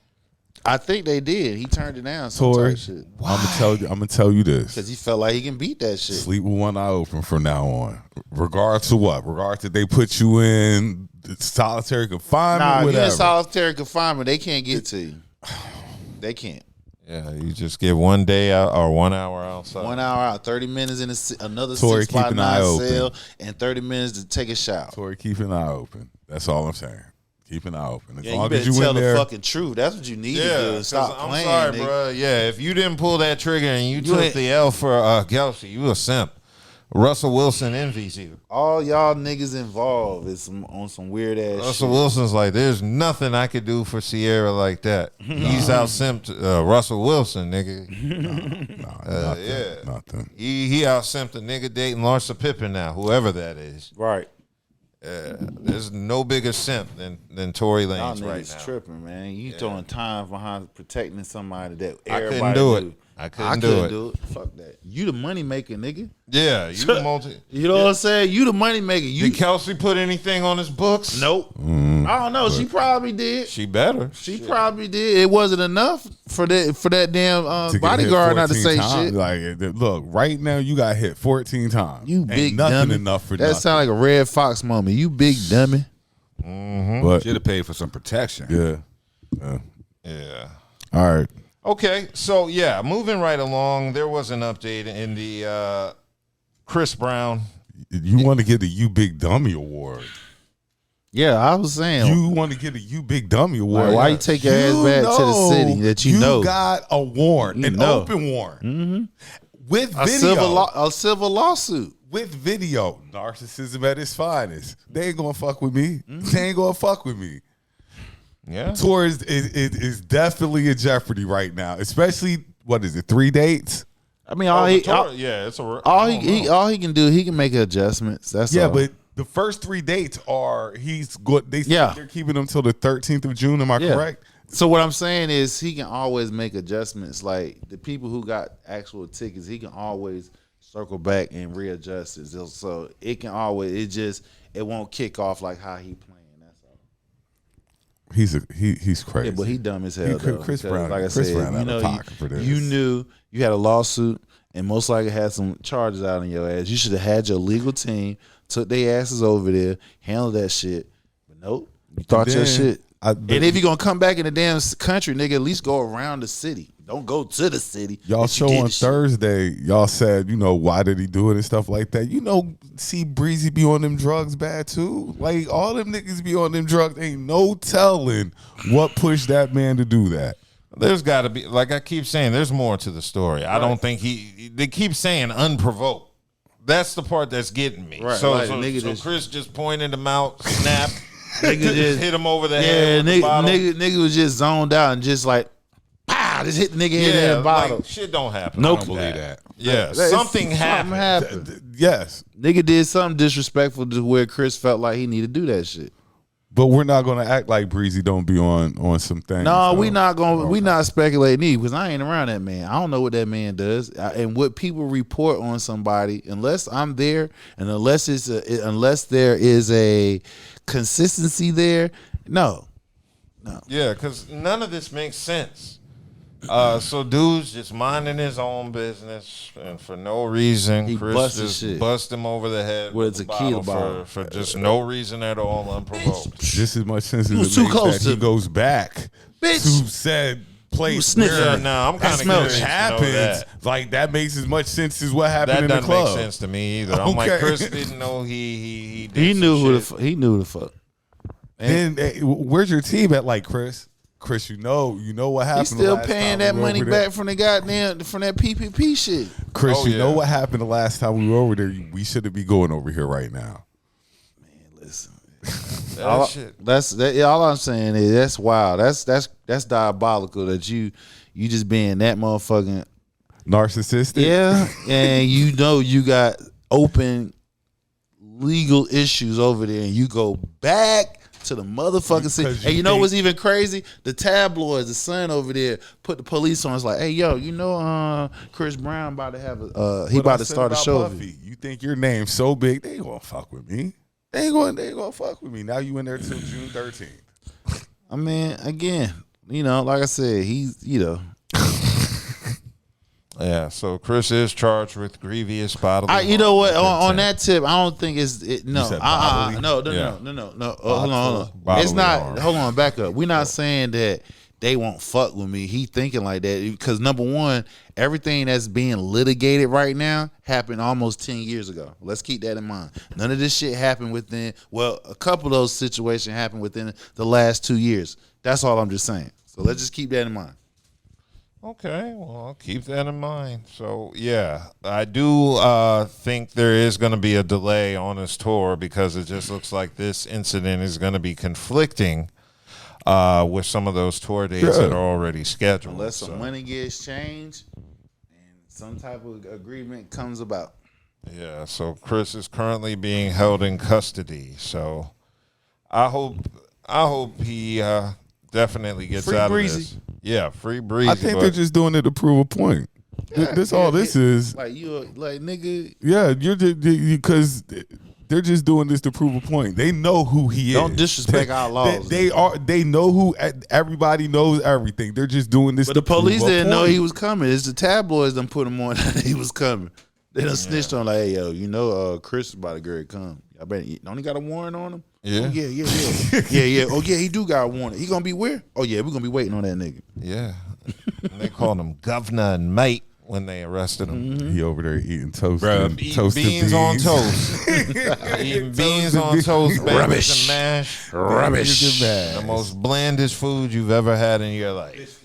I think they did. He turned it down. Tory, shit. I'm gonna tell you this. Because he felt like he can beat that shit. Sleep with one eye open from now on. Regardless to what? Regardless that they put you in solitary confinement, whatever. You in solitary confinement, they can't get to you. They can't. Yeah, you just get 1 day out or 1 hour outside. 1 hour out, 30 minutes in another Tory, 6 by 9 cell, open. and 30 minutes to take a shower. Tory, keep an eye open. That's all I'm saying. Keep an eye open. As yeah, long you better as you tell in there, the fucking truth. That's what you need to do. Stop playing. I'm sorry, bro. Yeah, if you didn't pull that trigger and you took the L for Kelsey, you a simp. Russell Wilson envies you. All y'all niggas involved is on some weird ass shit. Russell Wilson's like, there's nothing I could do for Sierra like that. He's out simped Russell Wilson, nigga. nothing. He out simped a nigga dating Larsa Pippen now, whoever that is. Right. There's no bigger simp than Tory Lanez right now. Tripping, man. You throwing time behind protecting somebody that everybody couldn't do knew. it. I couldn't do it. Fuck that. You the money maker, nigga. Yeah, you the multi. You know what I'm saying? You the money maker. Did Kelsey put anything on his books? Nope. I don't know. She probably did. She better. She probably did. It wasn't enough for that damn bodyguard not to say shit. Like, look, right now you got hit 14 times. You big nothing dummy. Enough for that nothing. sound like a Red Fox moment. You big dummy. But should have paid for some protection. Yeah. All right. Okay, so yeah, moving right along, there was an update in the Chris Brown. You want to get the You Big Dummy Award. Yeah, I was saying. You want to get a You Big Dummy Award. Like, why you take your ass back to the city that you know? You got a warrant, an open warrant. With video. A civil lawsuit. With video. Narcissism at its finest. They ain't going to fuck with me. They ain't going to fuck with me. Yeah, Tour is definitely in jeopardy right now, especially 3 dates? I mean, all he can do, he can make adjustments. That's all. But the first 3 dates are they're keeping them till the 13th of June. Am I correct? So what I'm saying is he can always make adjustments. Like the people who got actual tickets, he can always circle back and readjust it. So it can always it won't kick off like how he playing. He's crazy. Yeah, but he dumb as hell. Chris Brown, like I Chris said, Brown out of pocket for this. You knew you had a lawsuit and most likely had some charges out on your ass. You should have had your legal team, took their asses over there, handled that shit. But nope, you thought your shit. And if you're gonna come back in the damn country, nigga, at least go around the city. Don't go to the city. Y'all show on Thursday, y'all said, why did he do it and stuff like that. See Breezy be on them drugs bad too. Like, all them niggas be on them drugs. Ain't no telling what pushed that man to do that. There's got to be, like I keep saying, there's more to the story. Right. I don't think they keep saying unprovoked. That's the part that's getting me. Right. So Chris just pointed him out, snap, nigga just hit him over the head. Yeah, nigga was just zoned out and just like, just hit the nigga head in the bottle. Like, shit don't happen. Nope. I don't believe that. Yeah, something happened. Yes. Nigga did something disrespectful to where Chris felt like he needed to do that shit. But we're not gonna act like Breezy don't be on some things. No, we not speculating either because I ain't around that man. I don't know what that man does and what people report on somebody unless I'm there and unless there is a consistency there. No. Yeah, because none of this makes sense. So dude's just minding his own business, and for no reason, he Chris just bust him over the head with a tequila bottle for just no reason at all, unprovoked. Just as much sense as it makes that he goes back to said place where I'm kind of curious happens. Like that makes as much sense as what happened in the club. That doesn't make sense to me either. I'm like, Chris didn't know he did he knew who the fuck. And where's your team at? Like Chris, you know what happened. He's still paying that money back from the goddamn from that PPP shit. Chris, you know what happened the last time we were over there. We shouldn't be going over here right now. Man, listen. All I'm saying is that's wild. That's diabolical that you just being that motherfucking narcissistic. Yeah, and you got open legal issues over there, and you go back to the motherfucking city. And you know what's even crazy? The tabloids, the Sun over there, put the police on. It's like, hey, yo, Chris Brown about to have he about to start a show. Buffy, you think your name's so big, they ain't gonna fuck with me. They ain't gonna fuck with me. Now you in there till June 13th. I mean, again, like I said, he's, Yeah, so Chris is charged with grievous bodily. You know what? On that tip, I don't think no. Hold on. It's not. Harm. Hold on, back up. We're not saying that they won't fuck with me. He thinking like that because number one, everything that's being litigated right now happened almost 10 years ago. Let's keep that in mind. None of this shit happened within. Well, a couple of those situations happened within the last 2 years. That's all I'm just saying. So let's just keep that in mind. Okay, well, I'll keep that in mind. So, yeah, I do think there is going to be a delay on his tour because it just looks like this incident is going to be conflicting with some of those tour dates that are already scheduled. Unless some money gets changed and some type of agreement comes about. Yeah, so Chris is currently being held in custody. So I hope he definitely gets out of this. Yeah, free Breezy. I think they're just doing it to prove a point. Yeah, this is. Like nigga. Yeah, you're because they're just doing this to prove a point. They know who he is. Don't disrespect our laws. They know who. Everybody knows everything. They're just doing this. But the police didn't know he was coming. It's the tabloids done put him on that he was coming. They done snitched on like, hey yo, Chris is about to get come. I bet don't he got a warrant on him? Yeah. Oh, yeah. Oh yeah, he do got a warrant. He gonna be where? Oh yeah, we're gonna be waiting on that nigga. Yeah. And they called him governor and mate when they arrested him. Mm-hmm. He over there eating toast. Eating beans on toast. Eating beans on toast, rubbish and mash. Rubbish. The most blandest food you've ever had in your life.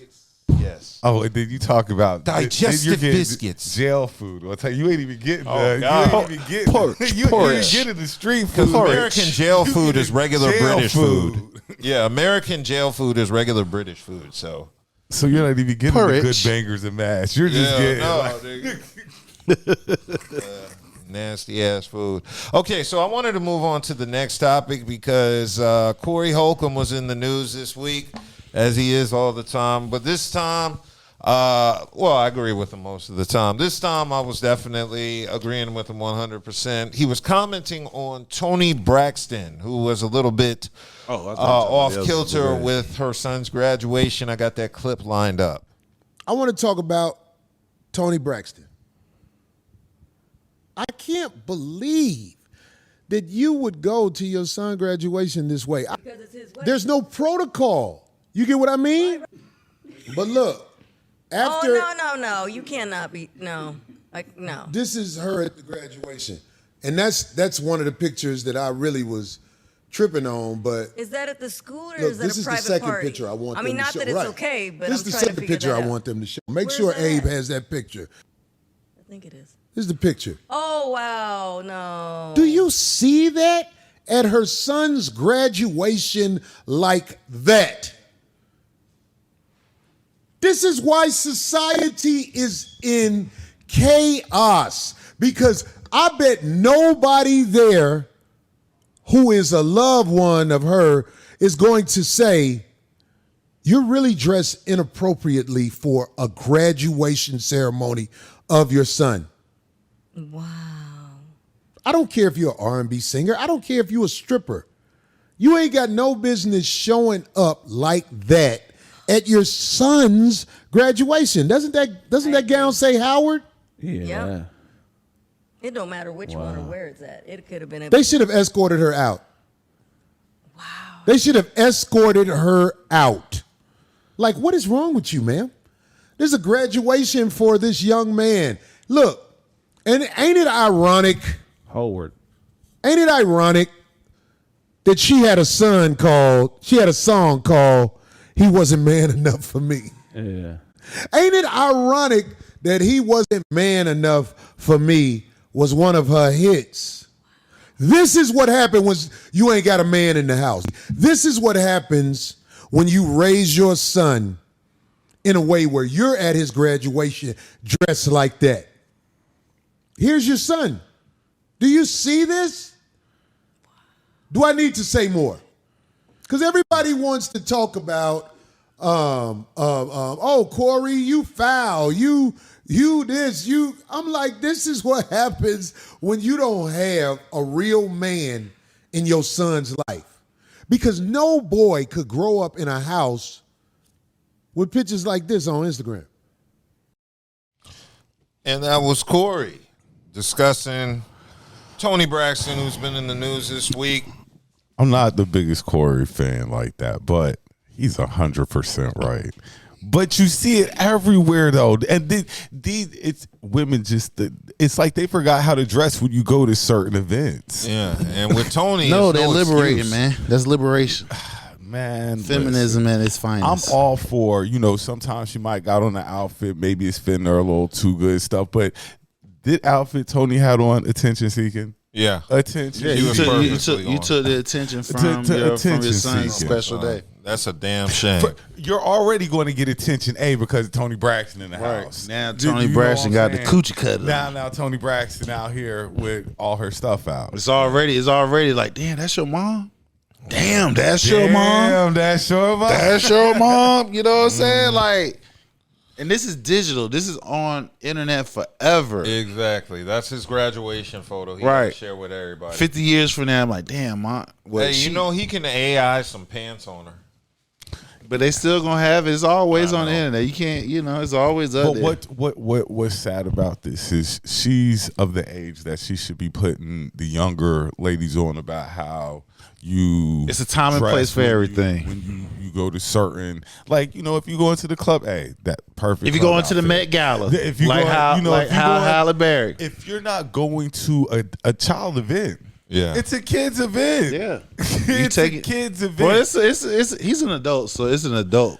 Yes. Oh, and then you talk about digestive biscuits, jail food. I'll tell you, you ain't even getting God. You ain't even getting you ain't getting the street food. Because American jail food is regular British food. Yeah, American jail food is regular British food. So you're not even getting the good bangers and mash. You're just getting nasty ass food. Okay, so I wanted to move on to the next topic because Corey Holcomb was in the news this week, as he is all the time. But this time, I agree with him most of the time. This time, I was definitely agreeing with him 100%. He was commenting on Toni Braxton, who was a little bit off kilter with her son's graduation. I got that clip lined up. I want to talk about Toni Braxton. I can't believe that you would go to your son's graduation this way. Because it's his way. There's no protocol. You get what I mean? But look, after... Oh, no. You cannot be... No. No. This is her at the graduation. And that's one of the pictures that I really was tripping on, but Is that at the school or look, is that this a is the private second party? picture I want I them mean, to not show. that it's Right. okay, but this I'm is the trying to second figure picture that I out. want them to show. Make Where's sure that Abe at? has that picture. I think it is. This is the picture. Oh, wow. No. Do you see that at her son's graduation like that? This is why society is in chaos, because I bet nobody there who is a loved one of her is going to say, you're really dressed inappropriately for a graduation ceremony of your son. Wow. I don't care if you're an R&B singer. I don't care if you're a stripper. You ain't got no business showing up like that at your son's graduation. Doesn't that gown say Howard? Yeah. Yep. It don't matter which one or where it's at. It could have been. They should have escorted her out. Wow. They should have escorted her out. Like, what is wrong with you, ma'am? There's a graduation for this young man. Look, and ain't it ironic? Howard. Ain't it ironic that she had a song called He Wasn't Man Enough for Me? Yeah. Ain't it ironic that He Wasn't Man Enough for Me was one of her hits? This is what happened when you ain't got a man in the house. This is what happens when you raise your son in a way where you're at his graduation dressed like that. Here's your son. Do you see this? Do I need to say more? Because everybody wants to talk about, oh, Corey, you foul, you this, you. I'm like, this is what happens when you don't have a real man in your son's life. Because no boy could grow up in a house with pictures like this on Instagram. And that was Corey discussing Toni Braxton, who's been in the news this week. I'm not the biggest Corey fan like that, but he's 100% right. But you see it everywhere, though, and it's women it's like they forgot how to dress when you go to certain events. Yeah, and with Toni, No, it's they're liberating, excuse. man. That's liberation. Man, Feminism at its I'm finest. all for, sometimes she might got on the outfit, maybe it's fitting her a little too good stuff, but did outfit Toni had on attention seeking? Yeah, Attention. Yeah, He you was took, purposely you on. took the attention from, To your attention son's seeking. special day. That's a damn shame. You're already going to get attention, because of Toni Braxton in the house. Now You Toni know Braxton what I'm got the saying? coochie cutter. Now Toni Braxton out here with all her stuff out. It's already like, damn, that's your mom? Damn, that's your mom? Damn, that's your mom. That's your mom? You know what I'm saying? Like, and this is digital. This is on internet forever. Exactly. That's his graduation photo. He Right. share with everybody. 50 years from now, I'm like, damn, mom. Well, Hey, he can AI some pants on her. but they still gonna have it. It's always on the internet. You can't, it's always up there. But what's sad about this is she's of the age that she should be putting the younger ladies on about how you. It's a time and dress place for when everything. when you go to certain, if you go into the club, that perfect. If you club go into the outfit. Met Gala, If you like go, how, if you how go- Halle Berry. if you're not going to a child event, Yeah. it's a kid's event. Yeah. It's take a it- kid's event. Well, he's an adult, so it's an adult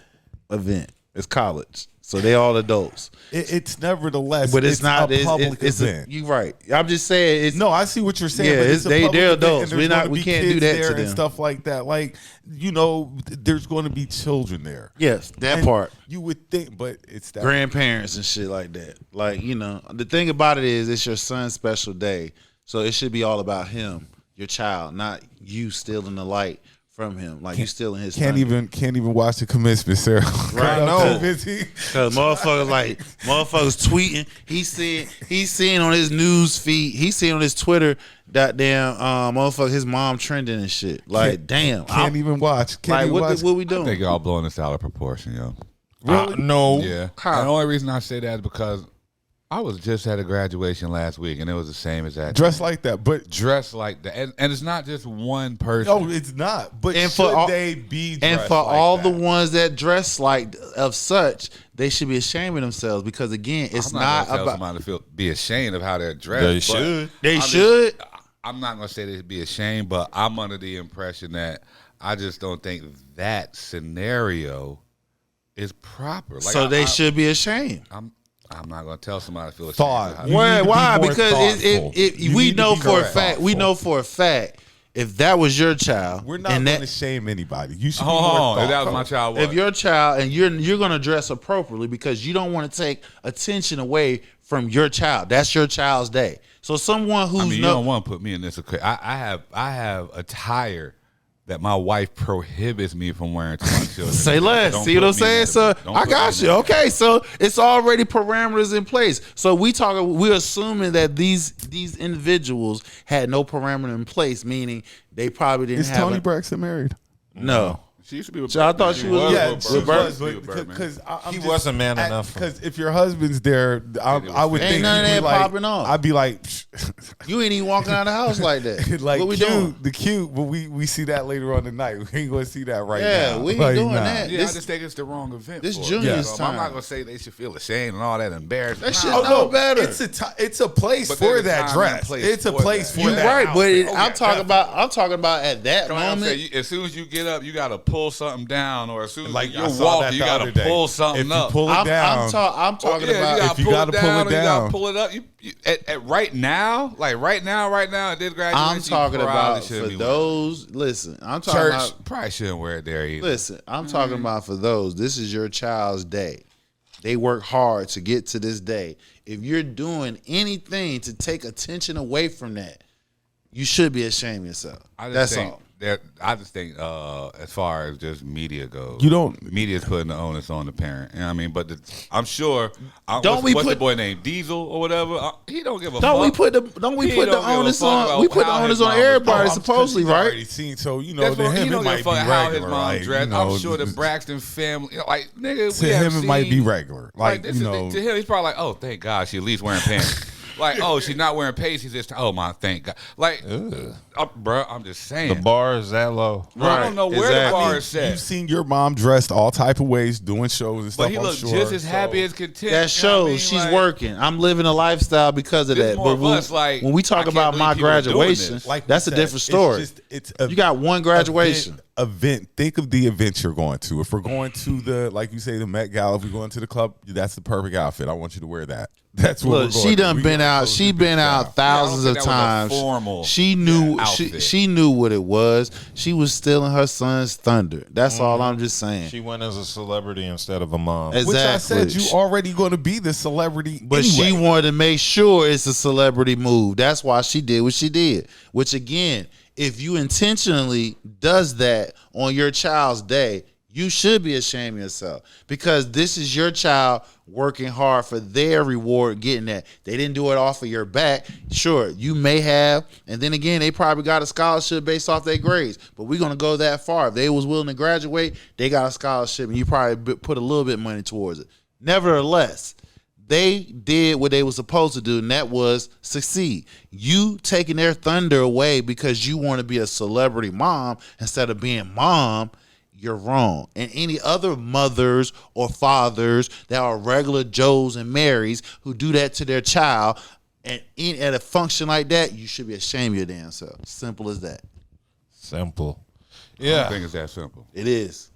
event. It's college, so they all adults. It's nevertheless, But it's not a public it's event. You right. I'm just saying. It's No, I see what you're saying. Yeah, but it's- it's a they're public event, adults. and there's gonna We be can't do kids that there to and them. stuff like that. There's going to be children there. Yes, that And part. you would think, but it's that. Grandparents and shit like that. The thing about it is, it's your son's special day, so it should be all about him, your child, not you stealing the light from him. Like you stealing his. Can't thunder. even watch the commencement ceremony. Right, No. no. Cause motherfuckers tweeting. He's seeing on his news feed. He's seeing on his Twitter that damn motherfucker, his mom trending and shit. Like damn, Can't even watch. Can't like even watch. what we I doing? think y'all blowing this out of proportion, yo. No. Yeah. How? And the only reason I say that is because I was just at a graduation last week, and it was the same as that. Dressed like that, but Dressed like that, and it's not just one person. no, it's not. But And should for all- they be? And dressed for like all that? the ones that dress like of such, they should be ashamed of themselves because again, it's I'm not, not gonna tell about. somebody to be ashamed of how they're dressed. They but should. They I'm should. I'm not gonna say they'd be ashamed, but I'm under the impression that I just don't think that scenario is proper. Like, so they should be ashamed. I'm not gonna tell somebody to feel ashamed. Thought. Why? Be Because we know for a fact. thoughtful. We know for a fact. If that was your child, We're not and going that, to shame anybody. You should be Hold more on, if that was thoughtful. my child. if your child and you're going to dress appropriately because you don't want to take attention away from your child. That's your child's day. So someone who's you don't want to put me in this. I have attire that my wife prohibits me from wearing to my children. Say less. Don't See what put I'm me in saying? that. So Don't I put me got in you. that. Okay, so it's already parameters in place. So we're assuming that these individuals had no parameter in place, meaning they probably didn't Is have Toni Braxton married? No. She used to be with So I thought she was Yeah, with because He wasn't man enough. Because if your husband's there, I would Ain't think none of you'd that be like, popping off. I'd be like, You ain't even walking out of the house like that. like what we cute, doing? the cute, but we see that later on tonight. We ain't gonna see that right now. Yeah, we ain't Like, doing nah. that. Yeah, This- I just think it's the wrong event. this for it. Junior's So I'm not time. gonna say they should feel ashamed and all that embarrassment. That shit Nah, no better. It's a place But for there's a that time and dress. place It's a for place that. for You're that. right, but outfit. I'm talking about at that Come on, I'm moment. saying, as soon as you get up, you got to pull something down, or as soon as Like you're I saw walking, that you the got other to day. pull something If you up. pull it down, I'm talking Yeah, about you gotta if you pull gotta it pull down, it or you gotta down. pull it up. You at right now, like right now, at this graduation, I'm talking you probably about shouldn't for be wearing it. those. Listen, I'm talking Church about. probably shouldn't wear it there either. Listen, I'm talking about for those. This is your child's day. They work hard to get to this day. If you're doing anything to take attention away from that, you should be ashamed of yourself. That's all. I just think, as far as just media goes, media's putting the onus on the parent. You know what I mean? But I'm sure. What's the boy named Diesel or whatever? He don't give a fuck. Don't we put the onus on? We put the onus on everybody, supposedly, right? Already seen, so you know, That's to what, him he it don't might give be a fuck how his regular. mom Like, dressed. you know, I'm sure the Braxton family, like nigga, to we have him it might be seen- regular. Like Like you know, to him, he's probably like, oh, thank God, she at least wearing pants. Like, oh, she's not wearing pasties this time. Oh my, thank God. Like, bro, I'm just saying. The bar is that low. I don't know where the bar is set. you've seen your mom dressed all type of ways, doing shows and stuff. But he looked just as happy as content. That you know what I mean? shows she's Like, working. I'm living a lifestyle because of It's that. more But of us, like, when we I talk can't about believe my people are doing graduation, this. Like that's a we said, different story. It's You got one graduation. Event. Think of the event you're going to. If we're going to the, like you say, the Met Gala, if we're going to the club, that's the perfect outfit. I want you to wear that. That's what Look, we're going she to. done been out. She been out thousands Yeah, I of don't think that was a times. formal She knew. outfit. She knew what it was. She was stealing her son's thunder. That's all I'm just saying. She went as a celebrity instead of a mom. Exactly. Which I said you already going to be the celebrity, But anyway. she wanted to make sure it's a celebrity move. That's why she did what she did. Which again, if you intentionally does that on your child's day, you should be ashamed of yourself because this is your child working hard for their reward, getting that. They didn't do it off of your back. Sure, you may have, and then again, they probably got a scholarship based off their grades. But we're gonna go that far. If they was willing to graduate, they got a scholarship, and you probably put a little bit of money towards it. Nevertheless, they did what they were supposed to do, and that was succeed. You taking their thunder away because you want to be a celebrity mom instead of being mom, you're wrong. And any other mothers or fathers that are regular Joes and Marys who do that to their child and at a function like that, you should be ashamed of your damn self. Simple as that. Simple. I don't think it's that simple. It is.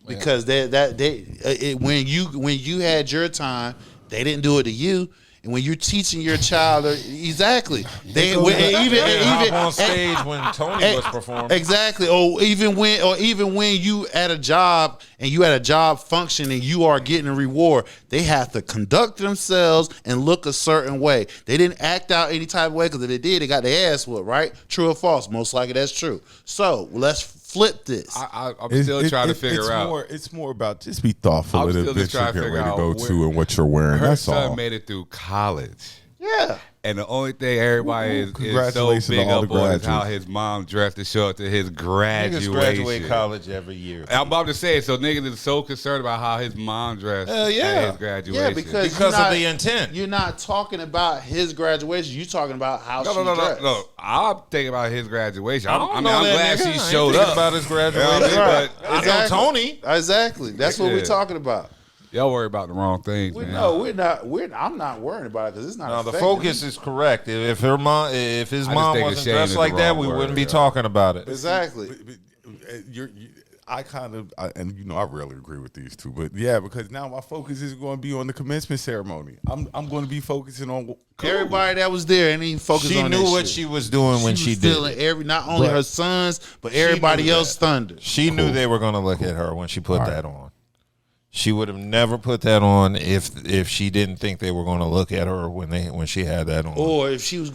Because when you had your time, they didn't do it to you. And when you're teaching your child, exactly, Even on stage when Toni was performing. exactly, or even when you at a job and you at a job function and you are getting a reward, they have to conduct themselves and look a certain way. They didn't act out any type of way because if they did, they got their ass whooped. Right? True or false? Most likely that's true. So let's flip this. I'm still trying to figure out. It's more about just be thoughtful I'm of the still just event you're trying to getting figure ready to go out to and what you're wearing. Her That's son all. made it through college. Yeah. And the only thing everybody is so Congratulations to big all up the on is how graduates. his mom dressed to show up to his Niggas graduation. graduate college every year. I'm about to say, so niggas is so concerned about how his mom dressed Hell yeah. at his graduation. Yeah, because Because of the intent. You're not talking about his graduation. You're talking about how she No. dressed. I'm thinking about his graduation. I I'm don't know I'm that glad nigga. I she ain't showed thinking up. about his graduation. Yeah, I mean, Right. but I know Toni. Exactly. That's what we're Yeah. talking about. Y'all worry about the wrong things, man. No, we're not. I'm not worrying about it because it's not. No, the focus is correct. If his mom wasn't dressed like that, we wouldn't be talking about it. Exactly. I rarely agree with these two, but yeah, because now my focus is going to be on the commencement ceremony. I'm going to be focusing on everybody that was there, and he focused on. She knew what she was doing when she did it. Not only her sons, but everybody else thunder. She knew they were going to look at her when she put that on. She would have never put that on if she didn't think they were going to look at her when she had that on. Or if she was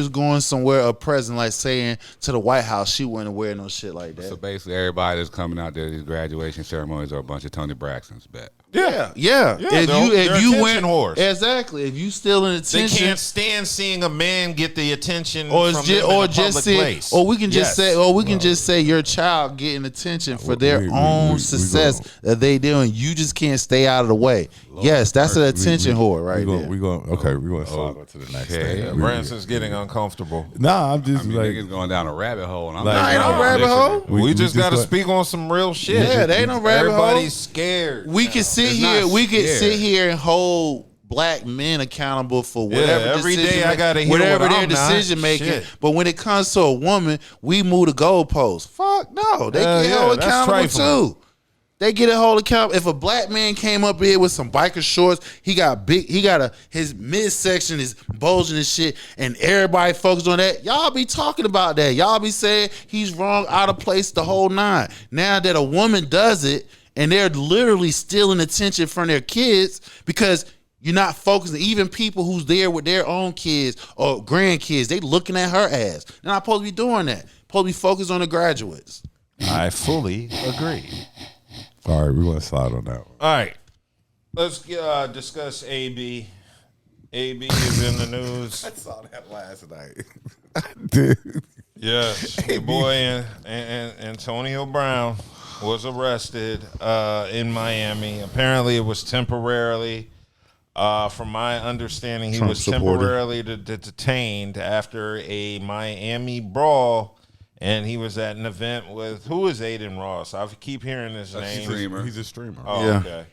going somewhere, a present like saying to the White House, she wouldn't wear no shit like that. So basically, everybody that's coming out there, these graduation ceremonies are a bunch of Toni Braxtons. Bet. Yeah. If you went horse, exactly. If you still in attention, they can't stand seeing a man get the attention. Or from just, them in or a just say, place. or we can just say, your child getting attention for their own success that they doing. You just can't stay out of the way. Yes, that's an attention whore right there. We're going to slide on to the next thing. Yeah, Branson's getting uncomfortable. Nah, I'm just niggas going down a rabbit hole. And I'm ain't no rabbit hole. We just got to speak on some real shit. Yeah, they ain't no rabbit hole. Everybody's scared. We can sit here. We could sit here and hold black men accountable for whatever every day I gotta hear whatever what their I'm decision not. making. Shit. But when it comes to a woman, we move the goalposts. Fuck no, they get held accountable too. They get a hold account. If a black man came up here with some biker shorts, his midsection is bulging and shit, and everybody focused on that. Y'all be talking about that. Y'all be saying he's wrong, out of place, the whole nine. Now that a woman does it, and they're literally stealing attention from their kids because you're not focusing. Even people who's there with their own kids or grandkids, they looking at her ass. They're not supposed to be doing that. Supposed to be focused on the graduates. I fully agree. All right, we're going to slide on that one. All right. Let's discuss AB. AB is in the news. I saw that last night. I did. Yes. Your boy Antonio Brown was arrested in Miami. Apparently it was temporarily. From my understanding, he was temporarily detained after a Miami brawl. And he was at an event with, who is Aiden Ross? I keep hearing his name. He's a streamer. Oh, yeah. Okay.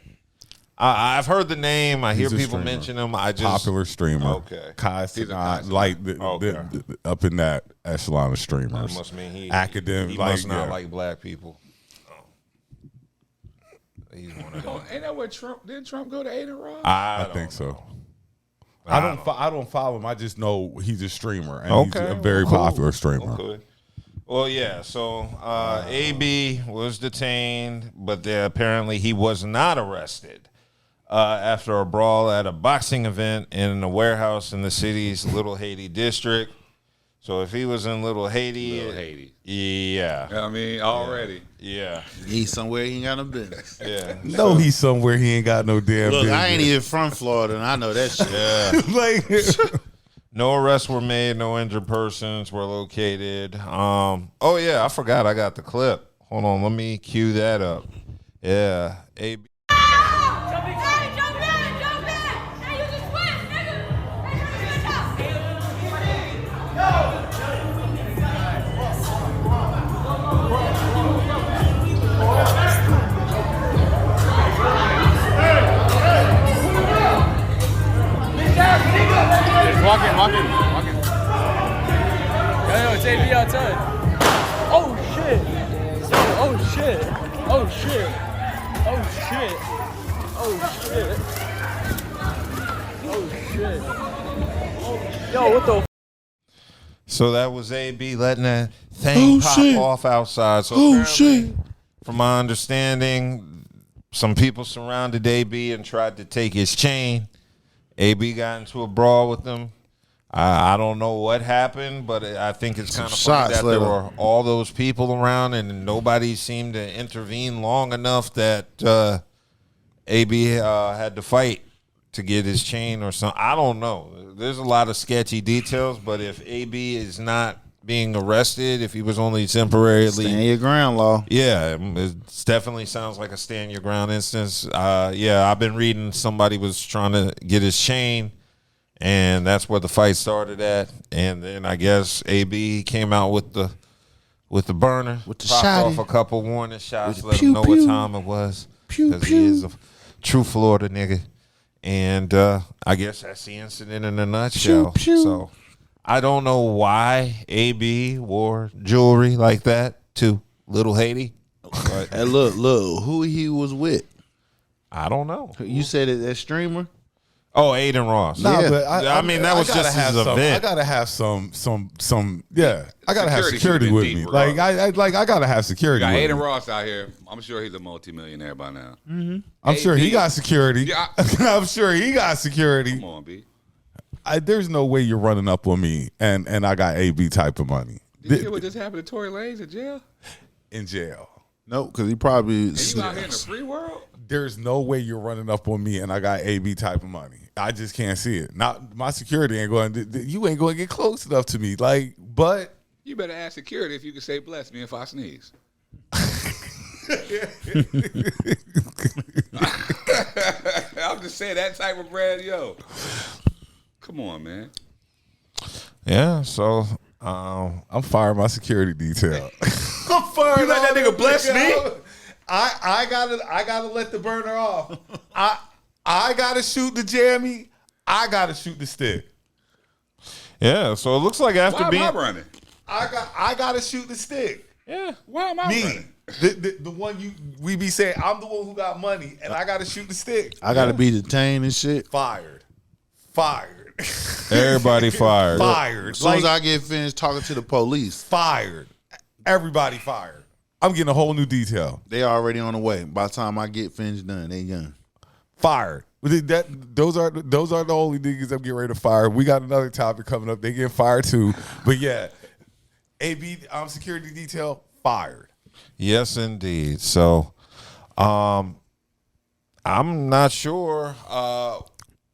I've heard the name. I hear people mention him. Popular streamer. Okay. Up in that echelon of streamers. That must mean he must not like black people. He's one of them. Ain't that where Trump? Didn't Trump go to Aiden Ross? I think so. I don't follow him. I just know he's a streamer and he's a very popular streamer. Okay. Well, yeah. So AB was detained, but apparently he was not arrested after a brawl at a boxing event in a warehouse in the city's Little Haiti district. So if he was in Little Haiti, yeah. I mean, already. Yeah. He's somewhere he ain't got no business. Yeah. No, he's somewhere he ain't got no damn business. I ain't even from Florida, and I know that shit. Yeah. No arrests were made. No injured persons were located. Oh, yeah. I forgot I got the clip. Hold on. Let me cue that up. Yeah. AB. Walk in. Yo, it's AB outside. Oh shit. Yo, what the? So that was AB letting that thing pop off outside. So from my understanding, some people surrounded AB and tried to take his chain. AB got into a brawl with them. I don't know what happened, but I think it's kind of funny that there were all those people around and nobody seemed to intervene long enough that AB had to fight to get his chain or something. I don't know. There's a lot of sketchy details, but if AB is not being arrested, if he was only temporarily... Stand your ground law. Yeah, it definitely sounds like a stand your ground instance. Yeah, I've been reading somebody was trying to get his chain, and that's where the fight started at. And then I guess AB came out with the burner, with the popped shot off a couple warning shots, let him know what time it was. Because he is True Florida nigga. And I guess that's the incident in a nutshell. Pew, pew. So I don't know why AB wore jewelry like that to Little Haiti. But Hey, look, who he was with? I don't know. You said it, that streamer? Oh, Aiden Ross. Nah, Yeah. but I mean, that was just his event. I gotta have some. Yeah, I gotta have Security security should've with been me. deep, Like I gotta have security. You got with Aiden me. Ross out here. I'm sure he's a multimillionaire by now. I'm sure he AB. got security. Yeah. I'm sure he got security. Come on, B. There's no way you're running up on me, and I got AB type of money Did you hear what just happened to Tory Lanez in jail? in jail. No, because he probably. And you out here in the free world? There's no way you're running up on me, and I got AB type of money. I just can't see it. Not my security ain't going. You ain't going to get close enough to me. Like, but You better ask security if you can say bless me if I sneeze. I'm just saying that type of bread, yo. Come on, man. Yeah, so I'm firing my security detail. I'm fired. You let that nigga bless me? I gotta let the burner off. I gotta shoot the jammy. I gotta shoot the stick. yeah, so it looks like after Why being am I running? I gotta shoot the stick. yeah. Why am I Me, running? the one we be saying I'm the one who got money, and I gotta shoot the stick. I got to be detained and shit. Fired. Everybody fired. Fired. As soon as Like, I get finished talking to the police, fired. Everybody fired. I'm getting a whole new detail. they already on the way. By the time I get finished done, they gone. Fired. Those are the only niggas I'm getting ready to fire. We got another topic coming up. They get fired too. But yeah, AB security detail fired. Yes, indeed. So, I'm not sure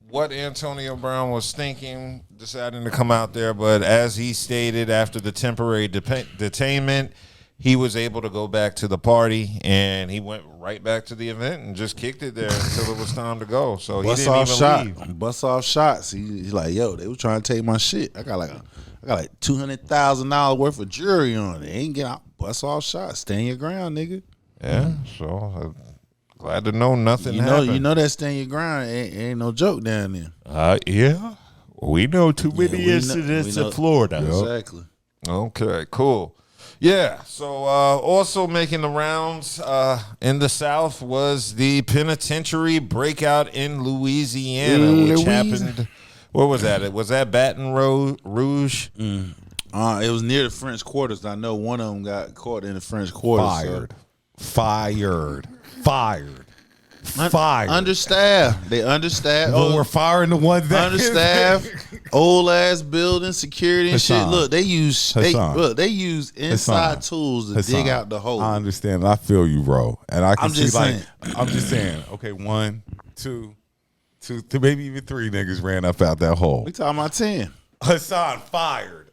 what Antonio Brown was thinking, deciding to come out there, but as he stated, after the temporary detainment, he was able to go back to the party, and he went right back to the event and just kicked it there until it was time to go. So he Bust didn't off even shot. leave. Bust off shots. He's like, yo, they was trying to take my shit. I got like $200,000 worth of jewelry on it. Ain't get out. Bust off shots. Stand your ground, nigga. Yeah, so glad to know nothing You know, happened. that stand your ground ain't no joke down there. Yeah, we know too many we know- incidents we know- in Florida. Exactly. Okay, cool. Yeah, so also making the rounds in the South was the penitentiary breakout in Louisiana, which happened. Where was that? Was that Baton Rouge? It was near the French Quarters. I know one of them got caught in the French Quarters. Fired. Understaffed. They understaffed. But we're firing the ones that Understaffed, old ass building, security and shit. Hassan. Look, they use inside Hassan. tools to Hassan, dig out the hole. I understand. I feel you, bro. And I can I'm see just like saying. I'm just saying. Okay, 1, 2, maybe even 3 niggas ran up out that hole. We talking about 10. Hassan fired.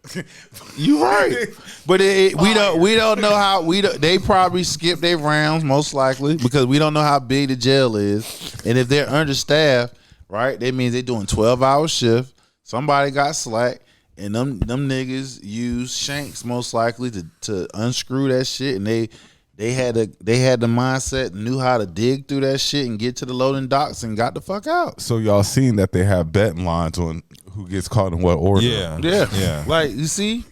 You right, but we don't know how they probably skipped their rounds most likely because we don't know how big the jail is, and if they're understaffed, right, that means they're doing 12-hour shift. Somebody got slack, and them niggas use shanks most likely to unscrew that shit, and they had the mindset, knew how to dig through that shit and get to the loading docks and got the fuck out. So y'all seen that they have betting lines on who gets caught in what order? Yeah. Like you see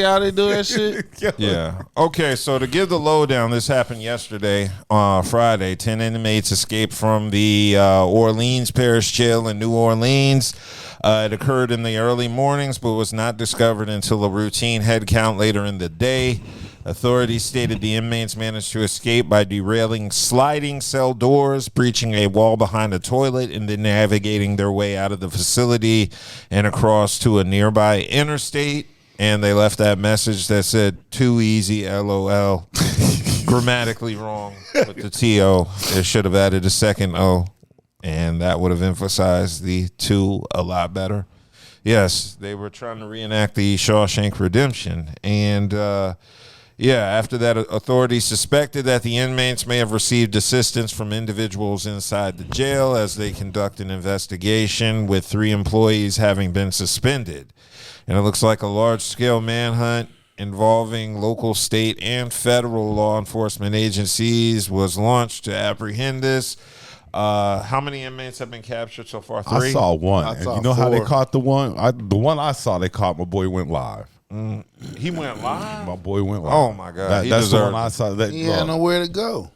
how they do that shit. Yeah. Okay, so to give the lowdown, this happened yesterday, Friday. 10 inmates escaped from the Orleans Parish Jail in New Orleans. It occurred in the early mornings, but was not discovered until a routine head count later in the day. Authorities stated the inmates managed to escape by derailing sliding cell doors, breaching a wall behind a toilet, and then navigating their way out of the facility and across to a nearby interstate. And they left that message that said, "Too easy, LOL." Grammatically wrong with the TO. It should have added a second O, and that would have emphasized the two a lot better. Yes, they were trying to reenact the Shawshank Redemption. And, after that, authorities suspected that the inmates may have received assistance from individuals inside the jail as they conduct an investigation, with 3 employees having been suspended. And it looks like a large-scale manhunt involving local, state, and federal law enforcement agencies was launched to apprehend this. How many inmates have been captured so far? 3? I saw one. I And saw you know how they 4. caught the one? The one I saw, they caught. My boy went live. He went live. My boy went live. Oh my God, That's the one deserved I it. saw. That He had nowhere to go.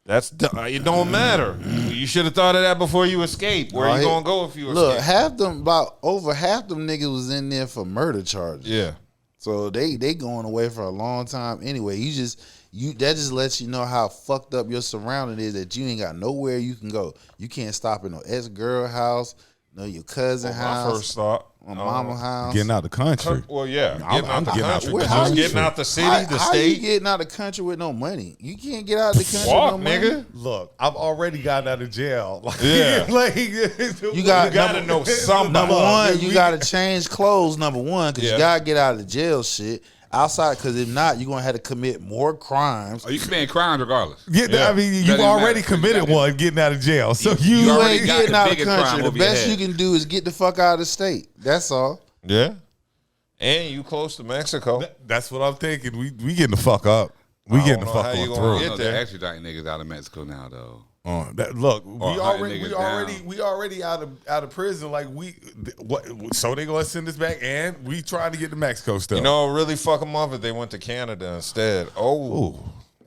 It don't matter. You should have thought of that before you escaped. Where you gonna go if you Look, escape? over half them niggas was in there for murder charges. Yeah. So they going away for a long time anyway. That just lets you know how fucked up your surrounding is, that you ain't got nowhere you can go. You can't stop at no ex-girl house, no your cousin house. My first thought. Mama house. getting out the country. Well, yeah. I'm getting out the Where- country. how you- Getting out the city, the How you state. getting out of the country with no money? You can't get out of the country Walk, with no money. nigga. Look, I've already gotten out of jail. Like, Yeah. You gotta know somebody. Number one, you gotta change clothes. Number one, because Yeah. you gotta get out of the jail shit. Outside, because if not, you're gonna have to commit more crimes. Oh, you committing crimes regardless. I mean, you've Doesn't already matter. committed one getting out of jail. So You you already ain't got getting the out of the biggest crime country. The over your best head. you can do is get the fuck out of the state. That's all. Yeah. And you close to Mexico. That's what I'm thinking. We getting the fuck up. We I getting the don't know fuck how you on gonna through. get They're there. extraditing niggas out of Mexico now, though. Look, hunting niggas we already out of prison. Like so they gonna send us back, and we trying to get to Mexico still. You know, really fuck them up if they went to Canada instead. Oh,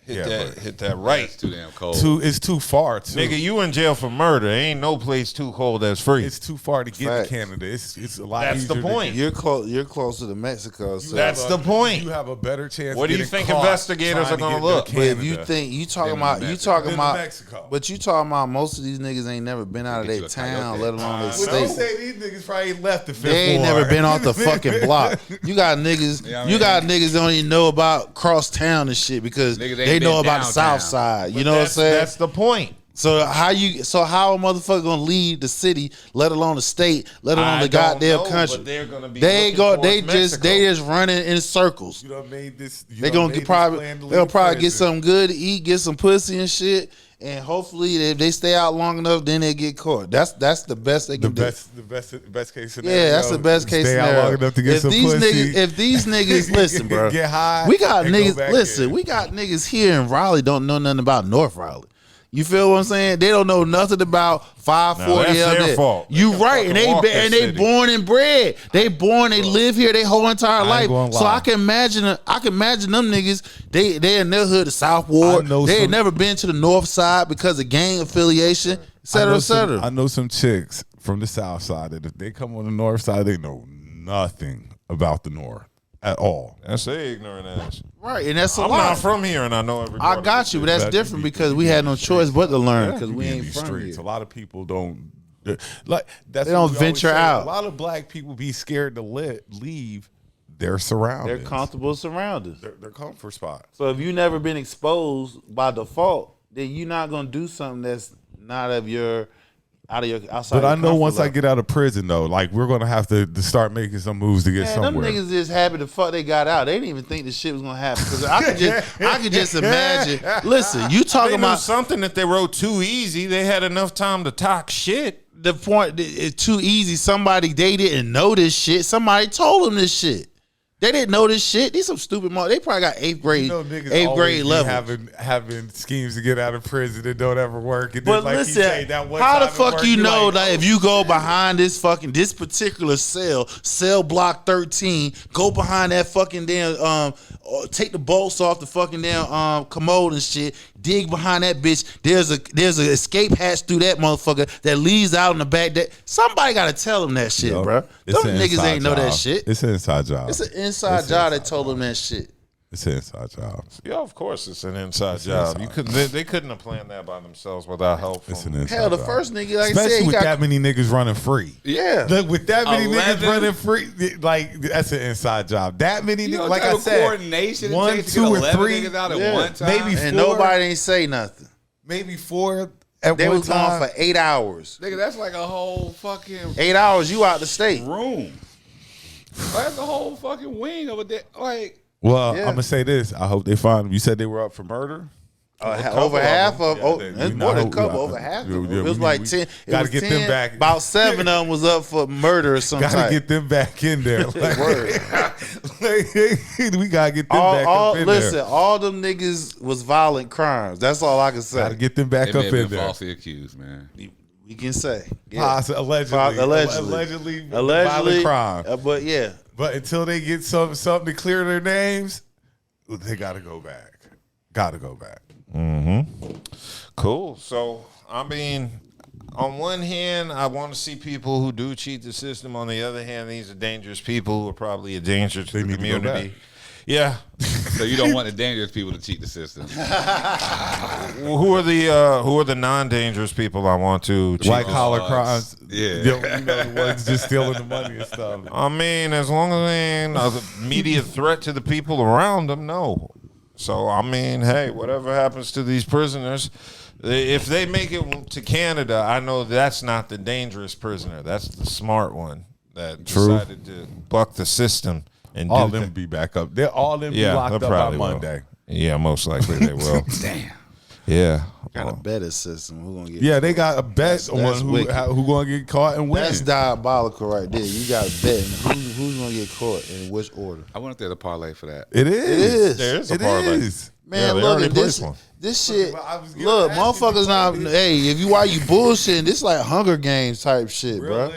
hit that right. It's too damn cold. It's too far. Nigga, you in jail for murder. Ain't no place too cold that's free. It's too far to get Facts. to Canada. It's a lot. That's easier the to point. You're closer to Mexico. So That's the point. You have a better chance. What do you getting think caught investigators trying are to gonna get to look? But if you Canada. think you talking Than about Mexico. but you talking about most of these niggas ain't never been out of Get their you a town, coyote. let alone their Well, don't state. say these niggas probably ain't left the fifth They ain't ward. never been off the fucking block. You got niggas. Yeah, I You mean- got niggas that don't even know about cross town and shit because Niggas ain't they know been about the south downtown. side. You know what I'm saying? That's the point. So how a motherfucker gonna leave the city, let alone the state, let alone I the don't goddamn know, country? but they're gonna be They looking go. towards They Mexico. just running in circles. You done made this. They gonna get they'll probably get something good to eat, get some pussy and shit, and hopefully if they stay out long enough, then they get caught. That's the best they can do. The best case scenario. Yeah, that's the best case Stay scenario. out long enough to get if some these pussy. if these niggas listen, bro, Get high we got and go niggas. back Listen, in. we got niggas here in Raleigh don't know nothing about North Raleigh. You feel what I'm saying? They don't know nothing about 540. that's their fault. You They can right, and fucking walk that they city. born and bred. They live here. They whole entire ain't life. gonna So lie. I can imagine them niggas. They in their hood, the South Ward. I know They ain't some- never been to the North Side because of gang affiliation, et cetera, et cetera. I know some chicks from the south side that if they come on the north side, they know nothing about the north at all. That's their ignorant ass. Right, and that's a I'm lot. not from here, and I know every. I part got of you, it. but that's That different be- because you we be had in no the choice but to learn You because we be in ain't these from streets. here. A lot of people don't like. That's They what don't we always venture say. out. A lot of black people be scared to leave their surroundings. They're comfortable surroundings. Their comfort spot. So if you never been exposed by default, then you're not gonna do something that's not of your outside. But I your know comfort once I level. get out of prison though, like we're gonna have to start making some moves to get Man, them somewhere. niggas just happy the fuck they got out. They didn't even think this shit was gonna happen. Because I could just imagine. Listen, you They talking knew about something that they wrote too easy. They had enough time to talk shit. the point. It's too easy. Somebody they didn't know this shit. Somebody told them this shit. They didn't know this shit. These some stupid mother. They probably got eighth grade, You know, niggas eighth always grade be level. having schemes to get out of prison that don't ever work. And But then, like listen, he say, that one how the time it fuck worked, you you're know like, that oh, if you go behind this particular cell block 13, go behind that fucking damn take the bolts off the fucking damn commode and shit, dig behind that bitch. There's a escape hatch through that motherfucker that leads out in the back. That somebody gotta tell them that shit, yo, bro. it's Them an niggas inside ain't know that job. shit. It's an inside job. It's an inside It's job inside that told them that shit. It's an inside job. Yeah, of course it's an inside job. You couldn't. They couldn't have planned that by themselves without help It's from. an inside Hell, the job. first nigga, like I Especially said, he with got that many niggas running free. yeah. Look, with that many 11? niggas running free, like that's an inside job. That many You know niggas, what like type I of said, coordination it 1, takes to 2, get or 11 3, niggas out at Yeah. one time? maybe And 4, nobody ain't say nothing. maybe 4 at They one was time. gone for 8 hours. Nigga, that's like a whole fucking 8 hours, you out the state. room. That's a whole fucking wing of a day. Like, Well, Yeah. I'm gonna say this. I hope they find them. You said they were up for murder. Over half of it's more than a couple. Over half of them. It was like 10. Gotta get 10, them back. About 7 of them was up for murder or something. Gotta get them back in there. We gotta get them back up in listen, there. all them niggas was violent crimes. That's all I can say. Gotta get them back up in there. Falsely accused, man. We can say. Yeah. Allegedly violent crime. But yeah. But until they get something to clear their names, they gotta go back. Cool. So, I mean, on one hand, I want to see people who do cheat the system. On the other hand, these are dangerous people who are probably a danger to the community. Yeah. So you don't want the dangerous people to cheat the system. Who are the non-dangerous people I want to cheat? White collar crimes. Yeah. The ones just stealing the money and stuff. I mean, as long as they ain't a immediate threat to the people around them, no. So, I mean, hey, whatever happens to these prisoners, if they make it to Canada, I know that's not the dangerous prisoner. That's the smart one that decided to buck the system. And all them be back up. They're all them be locked up by Monday. Yeah, most likely they will. Damn. Yeah. Got a better system. Who gonna get they got a bet on who gonna get caught and win. That's diabolical right there. You got a bet. Who's gonna get caught in which order? I wonder if there's a parlay for that. It is. There is a parlay. Man, look at this. This shit. Look, motherfuckers not. Hey, why you bullshitting? This like Hunger Games type shit, bro.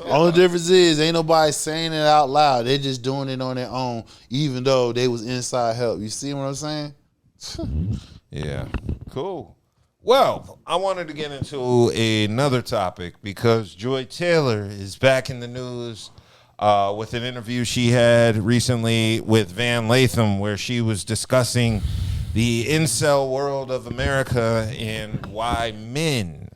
Only difference is ain't nobody saying it out loud. They just doing it on their own, even though they was inside help. You see what I'm saying? Yeah. Cool. Well, I wanted to get into another topic because Joy Taylor is back in the news with an interview she had recently with Van Latham where she was discussing the incel world of America and why men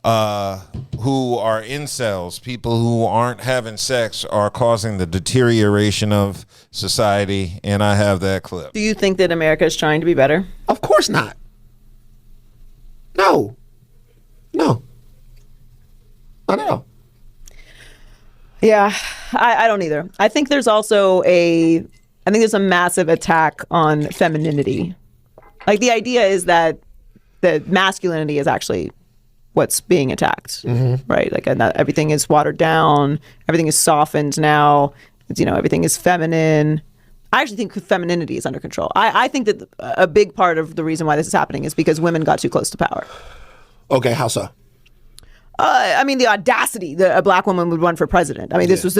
who are incels, people who aren't having sex, are causing the deterioration of society. And I have that clip. Do you think that America is trying to be better? Of course not. No. Not at all. Yeah, I don't either. I think there's also a massive attack on femininity. Like the idea is that masculinity is actually what's being attacked, right? Like everything is watered down, everything is softened now. Everything is feminine. I actually think femininity is under control. I think that a big part of the reason why this is happening is because women got too close to power. Okay, how so? I mean, the audacity that a black woman would run for president. I mean, this was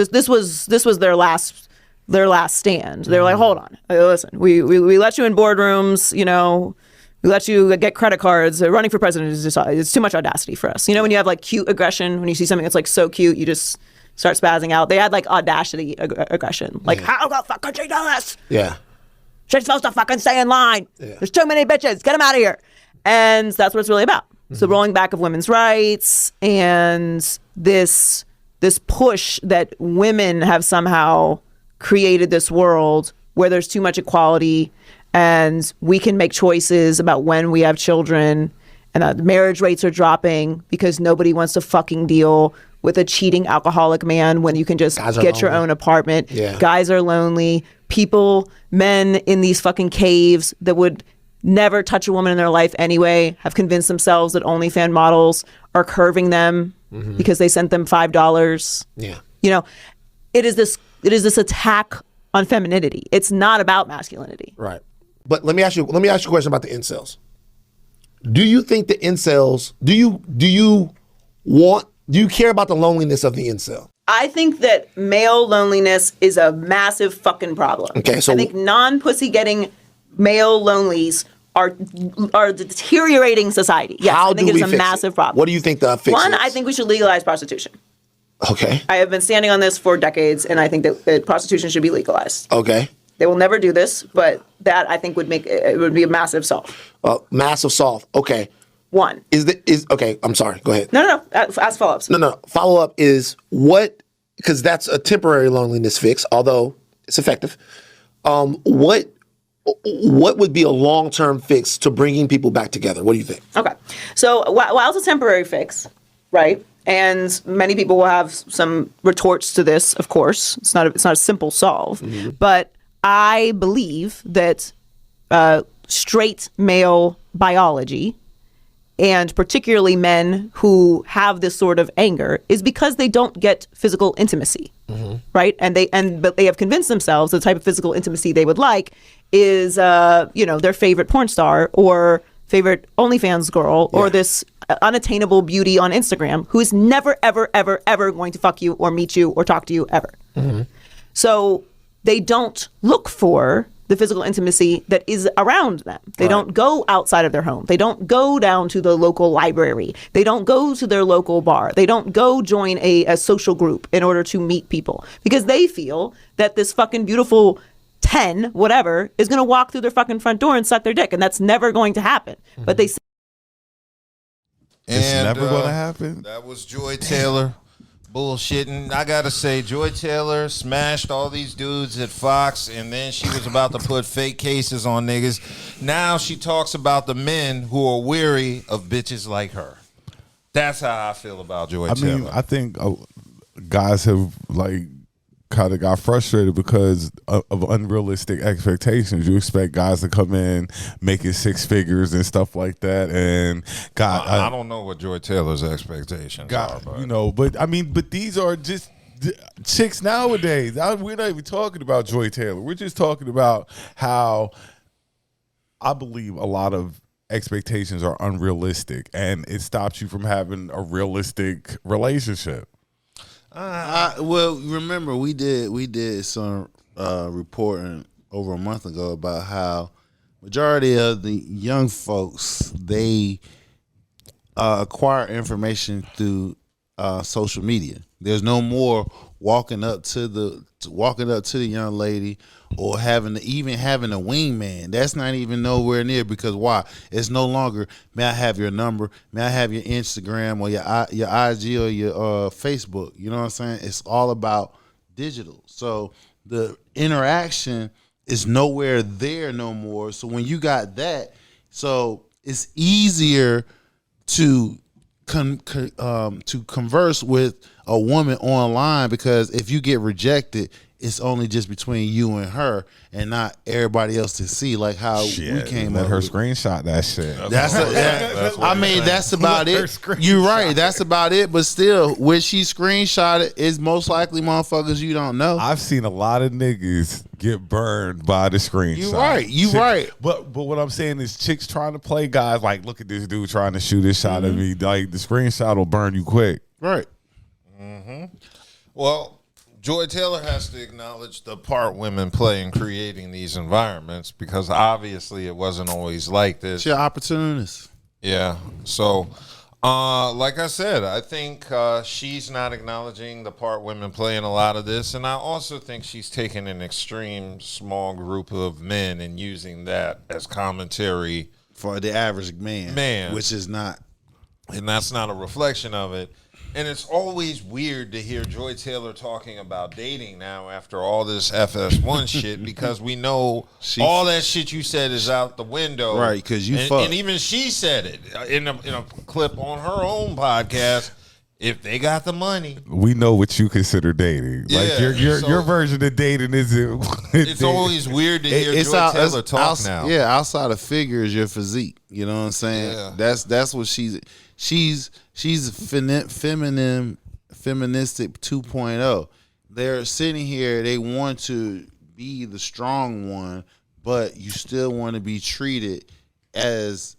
their last stand. They were like, hold on, listen, we let you in boardrooms, we let you get credit cards. Running for president it's too much audacity for us. When you have like cute aggression, when you see something that's like so cute, you just start spazzing out. They had like audacity aggression. Like, how the fuck could she do this? Yeah. She's supposed to fucking stay in line. Yeah. There's too many bitches. Get them out of here. And that's what it's really about. So rolling back of women's rights and this push that women have somehow created this world where there's too much equality and we can make choices about when we have children and that marriage rates are dropping because nobody wants to fucking deal with a cheating alcoholic man when you can just get your own apartment. Yeah. Guys are lonely. Men in these fucking caves that would never touch a woman in their life anyway have convinced themselves that OnlyFans models are curving them because they sent them $5. Yeah. It is this attack on femininity. It's not about masculinity. Right. But let me ask you a question about the incels. Do you think the incels, do you care about the loneliness of the incel? I think that male loneliness is a massive fucking problem. Okay, so I think non-pussy getting male lonelies are deteriorating society. Yes, I think it is a massive problem. What do you think the fix is? One, I think we should legalize prostitution. Okay. I have been standing on this for decades, and I think that prostitution should be legalized. Okay. They will never do this, but that I think would be a massive solve. Massive solve. Okay. One. Okay, I'm sorry. Go ahead. No. Ask follow-ups. No. Follow-up is what, because that's a temporary loneliness fix, although it's effective. What would be a long-term fix to bringing people back together? What do you think? Okay. So while it's a temporary fix, right? And many people will have some retorts to this, of course. It's not a simple solve. But I believe that straight male biology, and particularly men who have this sort of anger, is because they don't get physical intimacy, right? But they have convinced themselves the type of physical intimacy they would like is, their favorite porn star or favorite OnlyFans girl or this unattainable beauty on Instagram who is never, ever, ever, ever going to fuck you or meet you or talk to you ever. So they don't look for the physical intimacy that is around them. They don't go outside of their home. They don't go down to the local library. They don't go to their local bar. They don't go join a social group in order to meet people because they feel that this fucking beautiful 10, whatever, is going to walk through their fucking front door and suck their dick. And that's never going to happen. But they say it's never going to happen. That was Joy Taylor. Bullshitting. I gotta say, Joy Taylor smashed all these dudes at Fox, and then she was about to put fake cases on niggas. Now she talks about the men who are weary of bitches like her. That's how I feel about Joy Taylor. I mean, I think guys have kind of got frustrated because of unrealistic expectations. You expect guys to come in making six figures and stuff like that, and I don't know what Joy Taylor's expectations are, but these are just chicks nowadays. We're not even talking about Joy Taylor. We're just talking about how I believe a lot of expectations are unrealistic, and it stops you from having a realistic relationship. Well, remember we did some reporting over a month ago about how majority of the young folks, they acquire information through social media. There's no more walking up to the young lady or having a wingman. That's not even nowhere near, because why? It's no longer, may I have your number? May I have your Instagram or your IG or your Facebook? You know what I'm saying? It's all about digital. So the interaction is nowhere there no more. So when you got that, so it's easier to converse with a woman online, because if you get rejected, it's only just between you and her, and not everybody else to see. Like how we came let up her with. screenshot that shit. That's about it. You're right. That's about it. But still, when she screenshotted, it's most likely motherfuckers you don't know. I've seen a lot of niggas get burned by the screenshot. You right. But what I'm saying is, chicks trying to play guys like, look at this dude trying to shoot this shot at me. Like, the screenshot will burn you quick. Right. Well, Joy Taylor has to acknowledge the part women play in creating these environments, because obviously it wasn't always like this. She's an opportunist. Yeah. So, like I said, I think she's not acknowledging the part women play in a lot of this. And I also think she's taking an extreme small group of men and using that as commentary For the average man. Which is not. And that's not a reflection of it. And it's always weird to hear Joy Taylor talking about dating now after all this FS1 shit, because we know all that shit you said is out the window. Right, because and even she said it in a clip on her own podcast. If they got the money, we know what you consider dating. Yeah, like your version of dating isn't. It's always weird to hear Joy Taylor talk now. Yeah, outside of figure is your physique. You know what I'm saying? Yeah. That's what she's feministic 2.0. They're sitting here, they want to be the strong one, but you still want to be treated as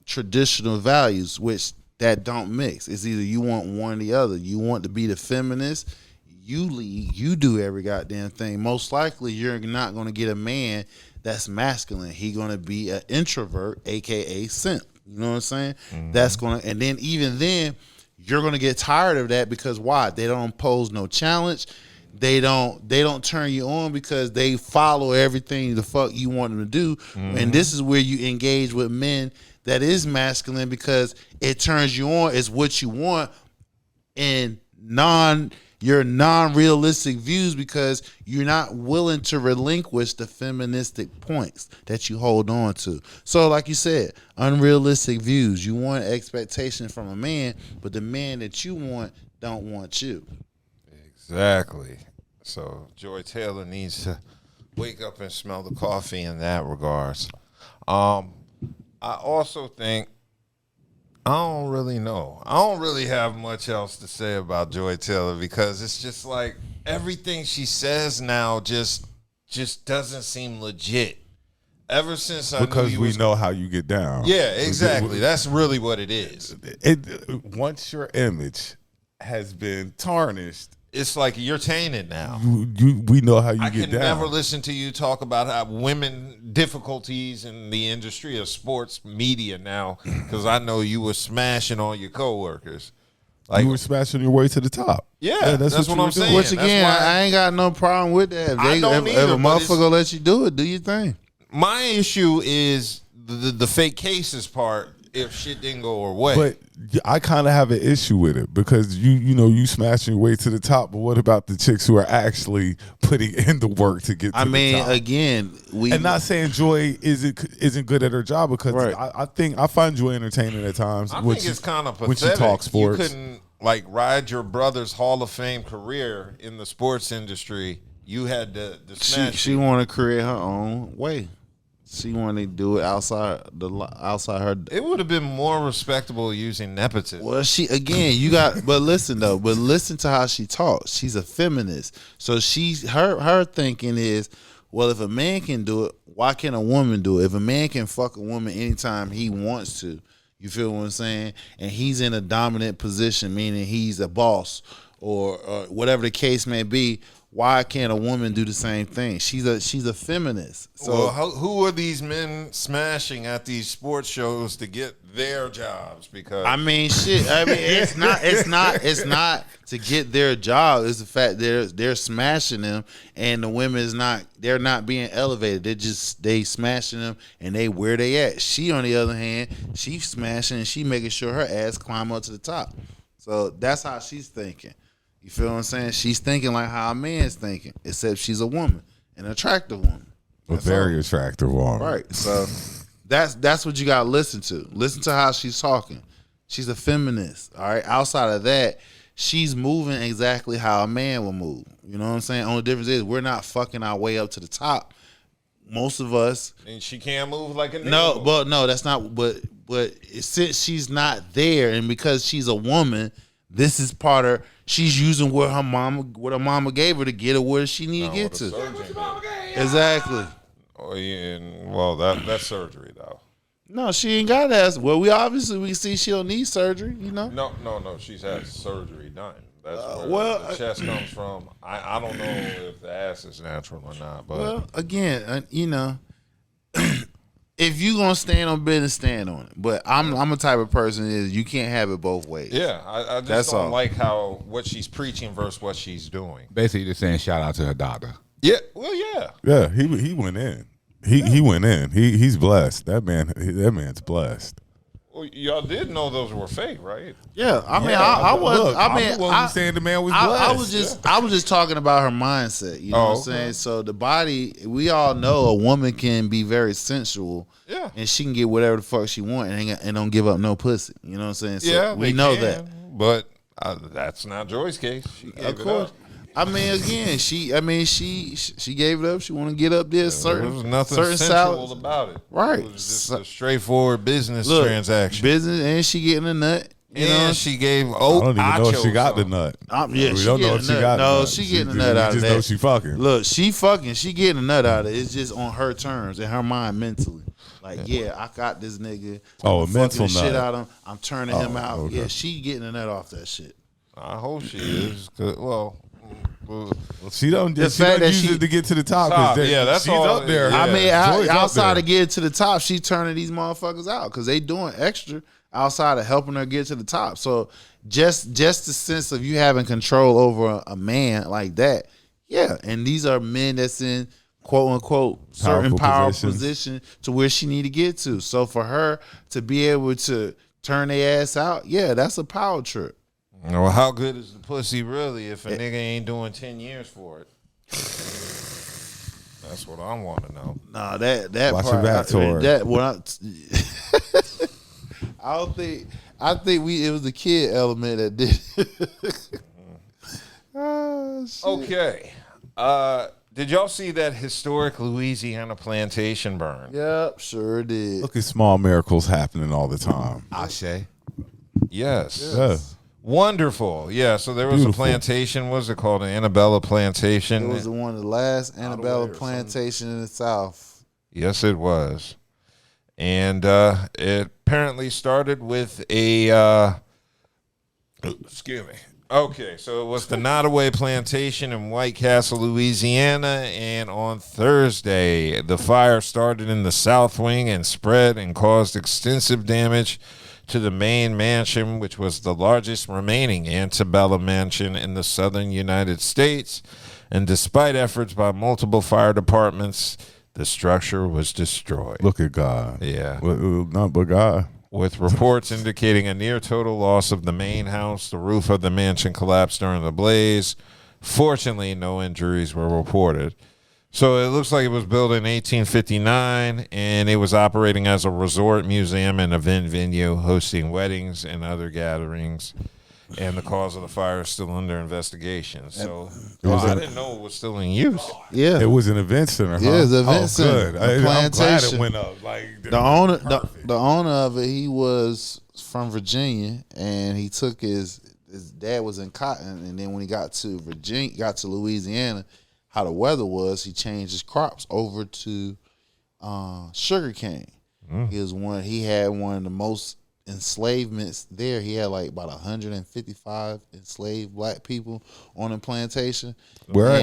traditional values, which that don't mix. It's either you want one or the other. You want to be the feminist, you lead, you do every goddamn thing. Most likely you're not going to get a man that's masculine. He's going to be an introvert, aka simp. You know what I'm saying? That's going to, and then even then, you're going to get tired of that, because why? They don't pose no challenge. They don't turn you on, because they follow everything the fuck you want them to do. And this is where you engage with men that is masculine, because it turns you on. It's what you want, and your non-realistic views, because you're not willing to relinquish the feministic points that you hold on to. So like you said, unrealistic views. You want expectation from a man, but the man that you want don't want you. Exactly. So Joy Taylor needs to wake up and smell the coffee in that regards. I also think I don't really know. I don't really have much else to say about Joy Taylor because it's just like everything she says now just doesn't seem legit. Ever since because we know how you get down. Yeah, exactly. That's really what it is. Once your image has been tarnished, it's like you're tainted now. We know how you get down. I can never listen to you talk about how women difficulties in the industry of sports media now because I know you were smashing on your coworkers. Like, you were smashing your way to the top. Yeah, that's what I'm saying. Which again, I ain't got no problem with that. If a motherfucker let you do it, do your thing. My issue is the fake cases part. If shit didn't go our way, but I kind of have an issue with it because you smashing your way to the top. But what about the chicks who are actually putting in the work to get to the top? Again, and not saying Joy isn't good at her job because I find Joy entertaining at times. I think it's kind of pathetic when she talks sports. You couldn't ride your brother's Hall of Fame career in the sports industry. You had to smash. She wanted to create her own way. She wanted to do it outside her. It would have been more respectable using nepotism. Well, but listen to how she talks. She's a feminist, so her thinking is, well, if a man can do it, why can't a woman do it? If a man can fuck a woman anytime he wants to, you feel what I'm saying? And he's in a dominant position, meaning he's a boss or whatever the case may be. Why can't a woman do the same thing? She's a feminist. So who are these men smashing at these sports shows to get their jobs? Because it's not to get their job. It's the fact they're smashing them, and the women they're not being elevated. They smashing them, and they where they at. She on the other hand, she's smashing and she making sure her ass climb up to the top. So that's how she's thinking. You feel what I'm saying? She's thinking like how a man's thinking, except she's a woman, an attractive woman. A very attractive woman. Right. So that's what you gotta listen to. Listen to how she's talking. She's a feminist. All right. Outside of that, she's moving exactly how a man will move. You know what I'm saying? Only difference is we're not fucking our way up to the top. Most of us. And she can't move like a nigga. No, but no, that's not. But since she's not there, and because she's a woman, this is part of. She's using what her mama gave her to get her where she need to get to. Exactly. Oh yeah, well that's surgery though. No, she ain't got that. Well, we see she don't need surgery. You know. No. She's had surgery done. That's where the chest comes from. I don't know if the ass is natural or not. But again, if you gonna stand on business, stand on it. But I'm a type of person is you can't have it both ways. Yeah, I just don't like what she's preaching versus what she's doing. Basically, just saying shout out to her doctor. Yeah, well, yeah. Yeah, he went in. He went in. He's blessed. That man's blessed. Well, y'all did know those were fake, right? Yeah, I wasn't saying the man was blessed. I was just talking about her mindset. You know what I'm saying? So the body, we all know a woman can be very sensual. Yeah, and she can get whatever the fuck she want and don't give up no pussy. You know what I'm saying? So yeah, we know that. But that's not Joy's case. She gave of course. I mean, again, she gave it up. She want to get up there. There was nothing sensual about it. Right. It was just a straightforward business transaction. Business, and she getting a nut. You know? She gave. I don't even know if she got the nut. We don't know if she got. No, she getting a nut out of that. We just know she fucking. Look, she fucking. She getting a nut out of it. It's just on her terms in her mind mentally. Like, I got this nigga. Oh, a mental nut. Shit out of him. I'm turning him out. Okay. Yeah, she getting a nut off that shit. I hope she is. Well, she don't use it to get to the top. That's she's all up there. I mean, outside of getting to the top, she turning these motherfuckers out because they doing extra outside of helping her get to the top. So just the sense of you having control over a man like that, and these are men that's in quote unquote certain powerful position to where she need to get to. So for her to be able to turn their ass out, that's a power trip. Well, how good is the pussy really if a nigga ain't doing 10 years for it? That's what I want to know. Nah, that watch part. Your back, Tory. I think it was the kid element that did. Oh, shit. Okay. Did y'all see that historic Louisiana plantation burn? Yep, sure did. Look at small miracles happening all the time. Ashe. Yes. Yeah. Wonderful. Yeah, so there was Beautiful. a plantation. What was it called? An Annabella plantation. It was one of the last Annabella plantation in the South. Yes, it was. And it apparently started with a excuse me. Okay, so it was the Nottoway Plantation in White Castle, Louisiana, and on Thursday, the fire started in the south wing and spread and caused extensive damage to the main mansion, which was the largest remaining antebellum mansion in the southern United States. And despite efforts by multiple fire departments, the structure was destroyed. Look at God. Yeah. Not but God. With reports indicating a near total loss of the main house. The roof of the mansion collapsed during the blaze. Fortunately, no injuries were reported. So it looks like it was built in 1859, and it was operating as a resort, museum, and event venue, hosting weddings and other gatherings. And the cause of the fire is still under investigation. So I didn't know it was still in use. Yeah, it was an event center. Huh? Yeah, it was an event center. Good. I'm glad it went up. Like the owner of it, he was from Virginia, and he took his dad was in cotton, and then when he got to Louisiana, how the weather was, he changed his crops over to sugar cane. He had one of the most enslavements there. He had like about 155 enslaved black people on the plantation. Where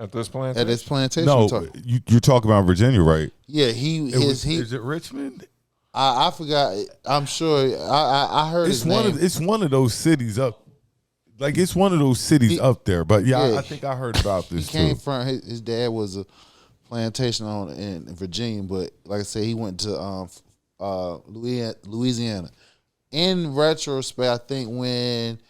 at this plantation? At this plantation. No, you're talking about Virginia, right? Yeah, is it Richmond? I forgot. I'm sure. I heard it's his name. It's one of those cities up. Like it's one of those cities up there. But yeah, I think I heard about this. He came from his dad was a plantation owner in Virginia, but like I said, he went to Louisiana. In retrospect, I think when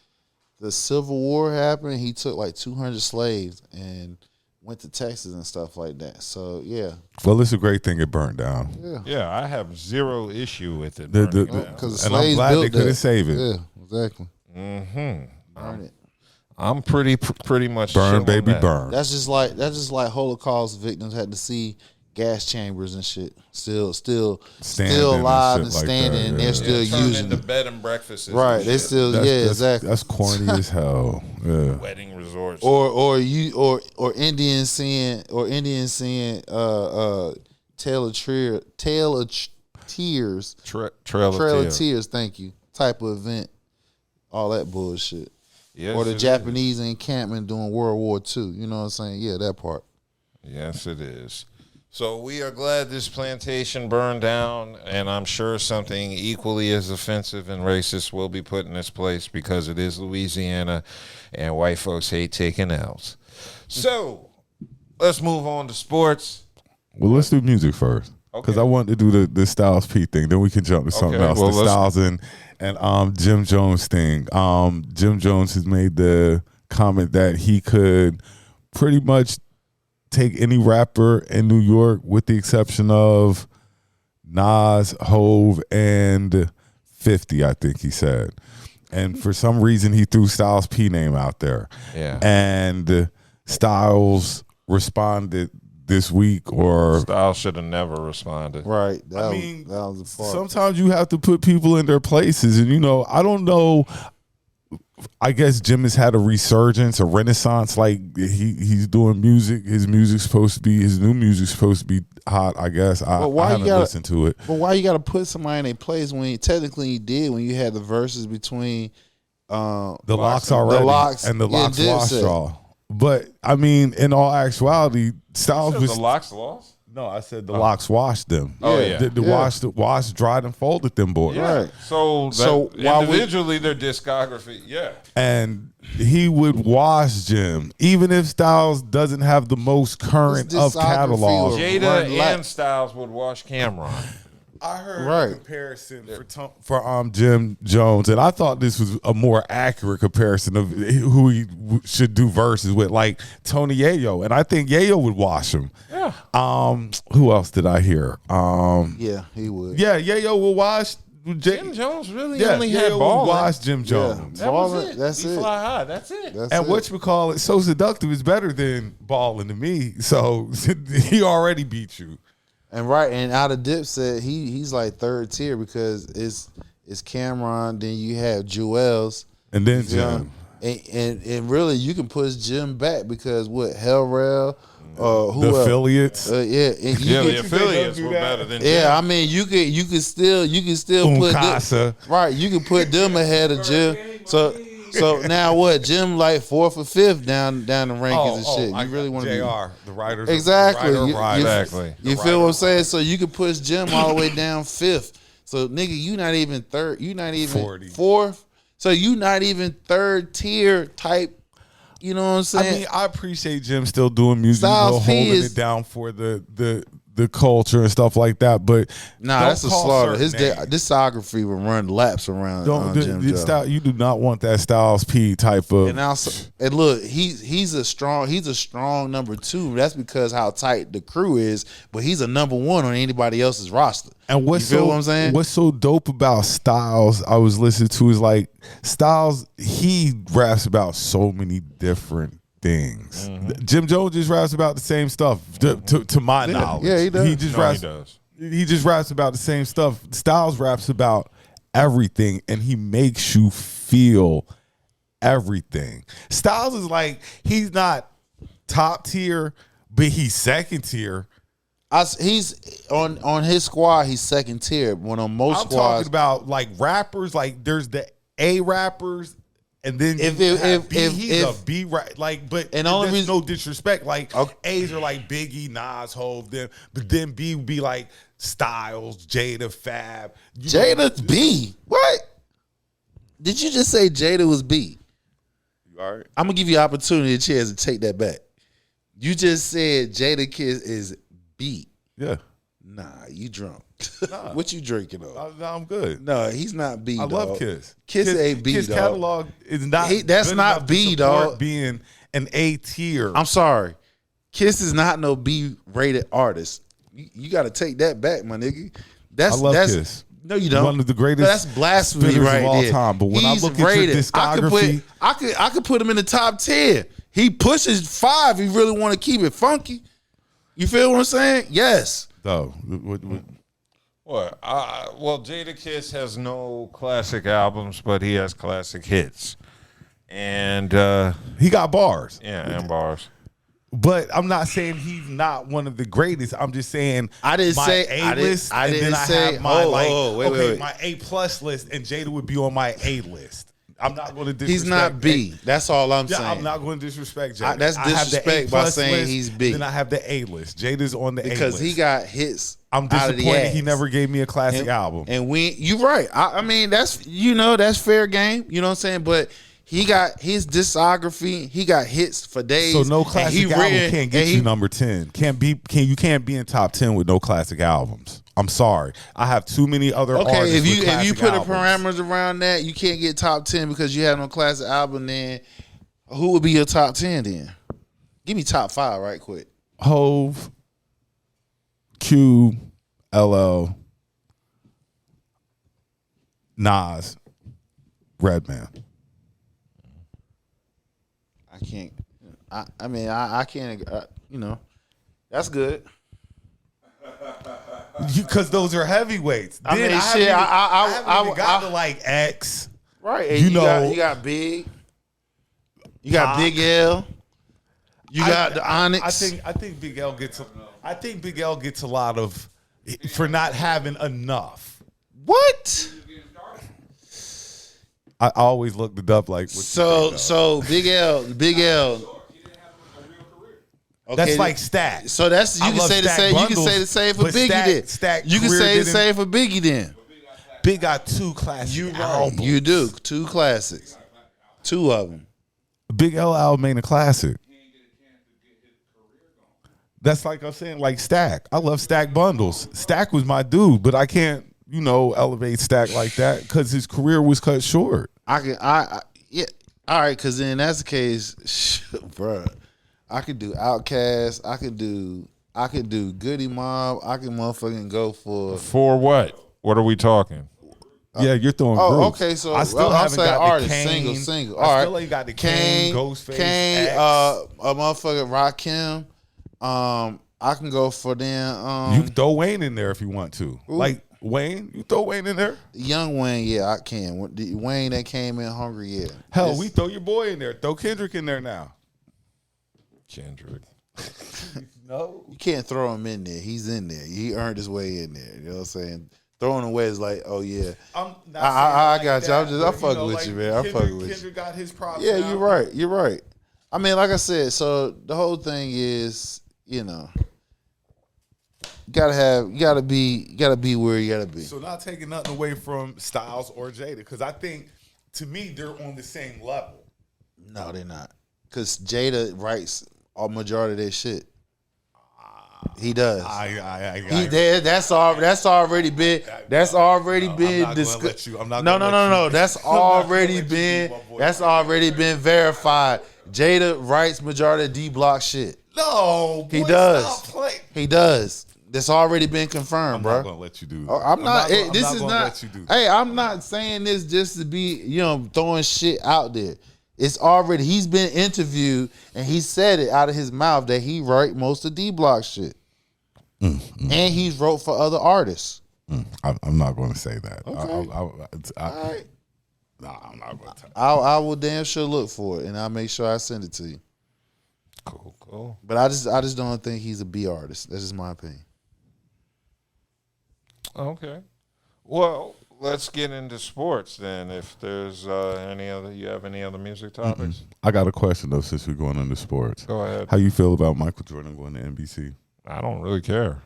the Civil War happened, he took like 200 slaves and went to Texas and stuff like that. So yeah. Well, it's a great thing it burned down. Yeah, I have zero issue with it. Because and I'm glad they couldn't save it. Yeah, exactly. Burn it. I'm pretty much burn, baby, burn. That's just like Holocaust victims had to see gas chambers and shit. Still alive and standing, and they're still using the bed and breakfasts. Right, they still exactly. That's corny as hell. Yeah. Wedding resorts. Or Indians seeing Trail of Tears. Thank you. Type of event. All that bullshit. Yes, or the Japanese encampment during World War II. You know what I'm saying? Yeah, that part. Yes, it is. So we are glad this plantation burned down, and I'm sure something equally as offensive and racist will be put in its place because it is Louisiana, and white folks hate taking L's. So let's move on to sports. Well, let's do music first. Because I wanted to do the Styles P thing. Then we can jump to something else. Well, the Styles and Jim Jones thing. Jim Jones has made the comment that he could pretty much take any rapper in New York with the exception of Nas, Hove, and 50, I think he said. And for some reason, he threw Styles P name out there. Yeah. And Styles responded this week, or Styles should have never responded. Right. That was the part. Sometimes you have to put people in their places, and I don't know. I guess Jim has had a resurgence, a renaissance. Like he's doing music. His new music's supposed to be hot. I guess I haven't listened to it. But why you got to put somebody in a place when technically you did when you had the verses between the Locks already and the Locks lost y'all. But I mean, in all actuality, Styles was the Locks lost. No, I said the Locks washed them. Oh yeah, the wash dried and folded them boys. Yeah. Right. So individually, their discography, and he would wash Jim, even if Styles doesn't have the most current of catalog. Jada and Styles would wash Cameron. I heard a comparison for Jim Jones, and I thought this was a more accurate comparison of who he should do verses with, like Tony Yayo, and I think Yayo would wash him. Yeah. Who else did I hear? Yeah, he would. Yeah, Yayo will wash Jim Jones really only had balling. Watch Jim Jones. That was it. That's he it. Fly high. That's it. And whatchamacallit, So Seductive is better than balling to me. So he already beat you. And out of Dipset, he's like third tier because it's Cameron, then you have Jewels, and then Jim. And really you can push Jim back because what Hell Rail, the affiliates, the affiliates were better than Jim. Yeah, I mean you can still put them, right. You can put them ahead of Jim. So now what? Jim like fourth or fifth down the rankings and shit. You really want to JR, the writers, exactly. Exactly. You feel what I'm saying? So you can push Jim all the way down fifth. So nigga, you not even third. You not even 40. Fourth. So you not even third tier type. You know what I'm saying? I mean, I appreciate Jim still doing music, Styles P holding it down for the culture and stuff like that. But that's a slaughter. His discography will run laps around Jim Jones. You do not want that Styles P type of. And look, he's a strong number two. That's because how tight the crew is. But he's a number one on anybody else's roster. And what I'm saying? What's so dope about Styles? I was listening to is like Styles. He raps about so many different things. Mm-hmm. Jim Jones just raps about the same stuff to my knowledge. Yeah, he does. He just raps about the same stuff. Styles raps about everything and he makes you feel everything. Styles is like, he's not top tier, but he's second tier. He's on his squad, he's second tier. When on most squads, I'm talking about like rappers, like there's the A rappers. And then he's a B, right? Like, but and only there's no disrespect. Like A's are like Biggie, Nas, Hov, them, but then B would be like Styles, Jada, Fab. Jada's B. What? Did you just say Jada was B? You all right? I'm gonna give you an opportunity, a chance to take that back. You just said Jada Kiss is B. Yeah. Nah, you drunk. Nah. What you drinking on? I'm good. No, he's not B. I love Kiss. Kiss ain't B. His catalog is not. That's not B, dog. Being an A tier. I'm sorry. Kiss is not no B rated artist. You got to take that back, my nigga. I love Kiss. No, you don't. One of the greatest. That's blasphemy right of all there. time. But when He's I look at rated. your discography, I could put him in the top 10. He pushes 5. If you really want to keep it funky. You feel what I'm saying? Yes. Oh, What? Well, Jadakiss has no classic albums, but he has classic hits, and he got bars. Yeah, and bars. But I'm not saying he's not one of the greatest. I'm just saying I didn't say A-list, I didn't say have my wait. my A+ list, and Jada would be on my A list. I'm not going to disrespect. He's not B. That's all I'm saying. I'm not going to disrespect Jada. That's disrespect by saying list, he's B. Then I have the A list. Jada's on the A list because he got hits. I'm disappointed he never gave me a classic album. And you're right. I mean, that's fair game. You know what I'm saying? But he got his discography. He got hits for days. So no classic album can't get you number 10. You can't be in top 10 with no classic albums. I'm sorry. I have too many other artists. Okay, if you put albums. the parameters around that, you can't get top 10 because you have no classic album. Then who would be your top 10 then? Give me top 5 right quick. Hov, Q, LL, Nas, Redman. I can't. I can't. That's good. Because those are heavyweights. I haven't even got to like X. Right. And you got Big. You got Big L. You got the Onyx. I think Big L gets a lot of for not having enough. What? I always looked it up like so Big L. Okay, that's like Stack. So that's you can say the same. You can say the same for Biggie. Then you can say the same for Biggie. Then Big got 2 classic albums. You do 2 classics, 2 of them. Big L album ain't a classic. That's like I'm saying, like Stack. I love Stack bundles. Stack was my dude, but I can't, elevate Stack like that because his career was cut short. Yeah. All right, because then that's the case, bro. I could do Outkast. I could do Goody Mob. I can motherfucking go for what? What are we talking? Yeah, you're throwing groups. Okay, so I still haven't got artist, the Kane. single. I still ain't got the Kane, Ghostface, X. A motherfucking Rakim. I can go for them. You can throw Wayne in there if you want to. Ooh. Like Wayne, you throw Wayne in there. Young Wayne, yeah, I can. Wayne that came in hungry, yeah. Hell, we throw your boy in there. Throw Kendrick in there now. Kendrick. No, you can't throw him in there. He's in there. He earned his way in there. You know what I'm saying? Throwing away is like, oh yeah. I got you. I fuck with you, man. I fuck with you. Kendrick got his props. Yeah, you're right. You're right. I mean, like I said, so the whole thing is, you gotta be where you gotta be. So not taking nothing away from Styles or Jada, because I think to me they're on the same level. No, they're not. Because Jada writes a majority of their shit. He does. That's already been discussed. No. That's already been verified. Jada writes majority of D Block shit. No, boy, he does. He does. That's already been confirmed, bro. I'm not gonna let you do that. I'm not. Hey, I'm not saying this just to be, throwing shit out there. It's already, he's been interviewed and he said it out of his mouth that he write most of D Block shit. And he's wrote for other artists. I'm not going to say that. Okay. All right. Nah, I'm not going to. I will damn sure look for it and I'll make sure I send it to you. Cool. But I just don't think he's a B artist. That's just my opinion. Okay. Well, let's get into sports then. If there's you have any other music topics? I got a question though, since we're going into sports. Go ahead. How you feel about Michael Jordan going to NBC? I don't really care.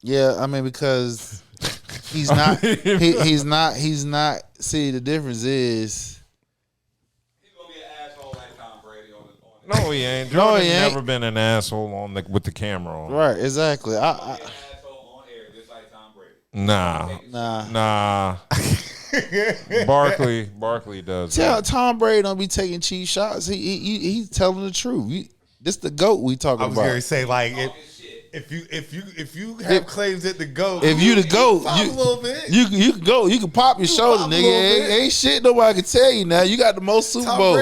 Yeah, I mean, because he's not. He's not. See, the difference is he's gonna be an asshole like Tom Brady on the. No, he ain't. Jordan's never been an asshole with the camera on. Right, exactly. Nah. Barkley does. Tom Brady don't be taking cheap shots. He's telling the truth. This the GOAT we talking about. I was gonna say, like, if you have claims at the GOAT, if you the GOAT, a little bit. You can go. You can pop your shoulder, nigga. Ain't shit nobody can tell you now. You got the most Super Bowl.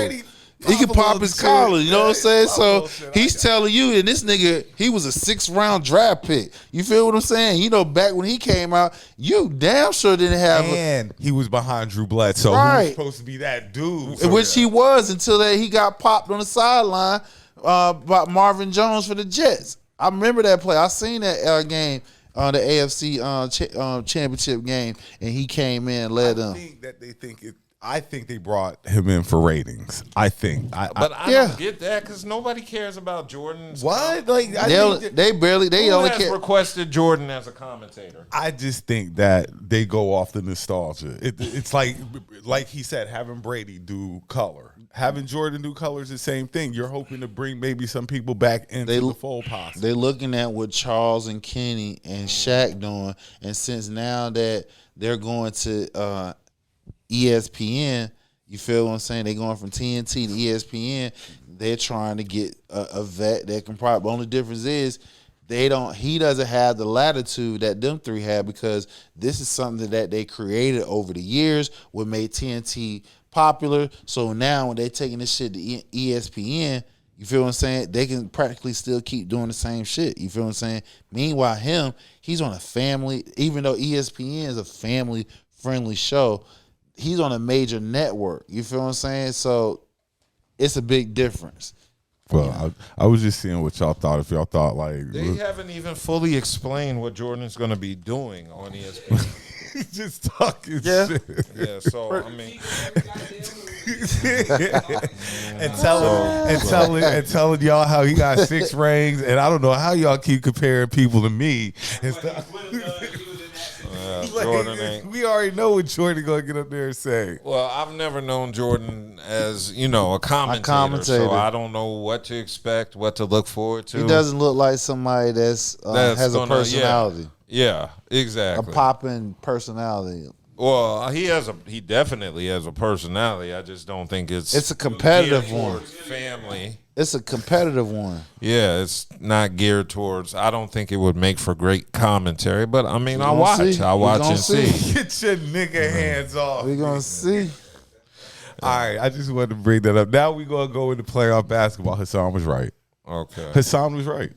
He can pop his collar, you know what I'm saying? So he's telling you, and this nigga, he was a 6th round draft pick. You feel what I'm saying? Back when he came out, you damn sure didn't have. And he was behind Drew Bledsoe, right. Who was supposed to be that dude, which he was until he got popped on the sideline by Marvin Jones for the Jets. I remember that play. I seen that game on the AFC championship game, and he came in and led them. I think they brought him in for ratings. I think. I don't get that because nobody cares about Jordan's. What? Like they only requested Jordan as a commentator. I just think that they go off the nostalgia. It's like he said, having Brady do color. Having Jordan do color is the same thing. You're hoping to bring maybe some people back into the fold possibly. They're looking at what Charles and Kenny and Shaq doing. And since now that they're going to ESPN, you feel what I'm saying? They're going from TNT to ESPN. They're trying to get a vet that can probably. The only difference is he doesn't have the latitude that them three have because this is something that they created over the years, what made TNT popular. So now when they're taking this shit to ESPN, you feel what I'm saying? They can practically still keep doing the same shit. You feel what I'm saying? Meanwhile, he's on a family, even though ESPN is a family-friendly show, he's on a major network. You feel what I'm saying? So it's a big difference. Well, I was just seeing what y'all thought. If y'all thought they haven't even fully explained what Jordan's going to be doing on ESPN. He's just talking shit. Yeah, so I mean, and telling y'all how he got 6 rings, and I don't know how y'all keep comparing people to me and stuff. Jordan ain't. We already know what Jordan gonna get up there and say. Well, I've never known Jordan as a commentator, so I don't know what to expect, what to look forward to. He doesn't look like somebody that's has a personality. Yeah, exactly. A popping personality. Well, he definitely has a personality. I just don't think it's a competitive geared one. towards family. It's a competitive one. Yeah, it's not geared towards. I don't think it would make for great commentary, but I mean, I'll gonna watch. see. I'll We watch gonna and see. see. Get your nigga hands off. We gonna see. All right, I just wanted to bring that up. Now we gonna go into playoff basketball. Hassan was right. Okay. Hassan was right.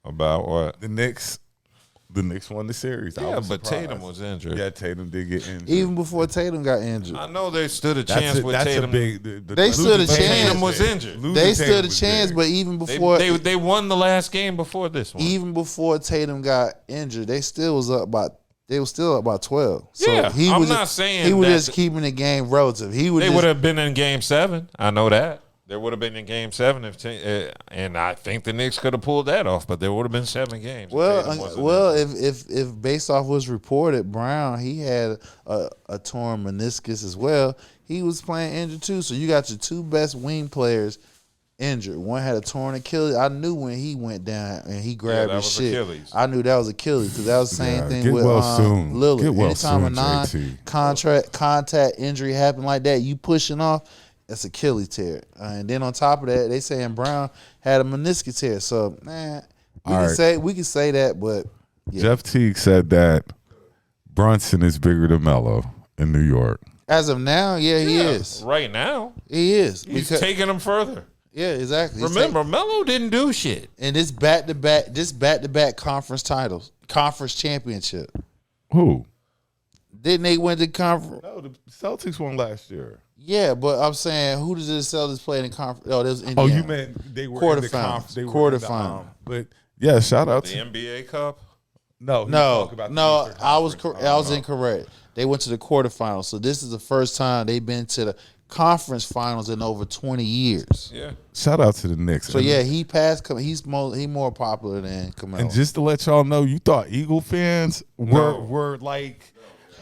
About what? The Knicks won the series. Yeah, but Tatum was injured. Yeah, Tatum did get injured. Even before Tatum got injured. I know they stood a chance with Tatum. They stood a chance. Tatum was injured. They stood a chance, but even before they won the last game before this one. even before Tatum got injured, they still was up by 12. So Yeah, he I'm was not saying he was that- just keeping the game relative. They They would have been in Game 7. I know that. They would have been in Game 7 and I think the Knicks could have pulled that off. But there would have been 7 games. if based off what's reported, Brown he had a torn meniscus as well. He was playing injured too. So you got your two best wing players injured. One had a torn Achilles. I knew when he went down and he grabbed that his was shit. Achilles. I knew that was Achilles because that was the same thing get with well soon. Lillard. Get well Anytime soon, a JT. contact injury happen like that, you pushing off. That's Achilles tear, and then on top of that, they saying Brown had a meniscus tear. So, we can say that, but yeah. Jeff Teague said that Brunson is bigger than Melo in New York. As of now, he is. Right now. He is. He's taking them further. Yeah, exactly. Remember, Melo didn't do shit. And this back-to-back conference titles, conference championship. Who? Didn't they win the conference? No, the Celtics won last year. Yeah, but I'm saying, who does the Celtics play in the conference? Oh, there's Indiana. Oh, you meant they were in the conference. They were in the, quarterfinal. but yeah, shout out The to NBA Cup. No, I was incorrect. They went to the quarterfinals. So this is the first time they've been to the conference finals in over 20 years. Yeah. Shout out to the Knicks. So yeah, he passed. He's more popular than Carmelo. And just to let y'all know, you thought Eagle fans were like.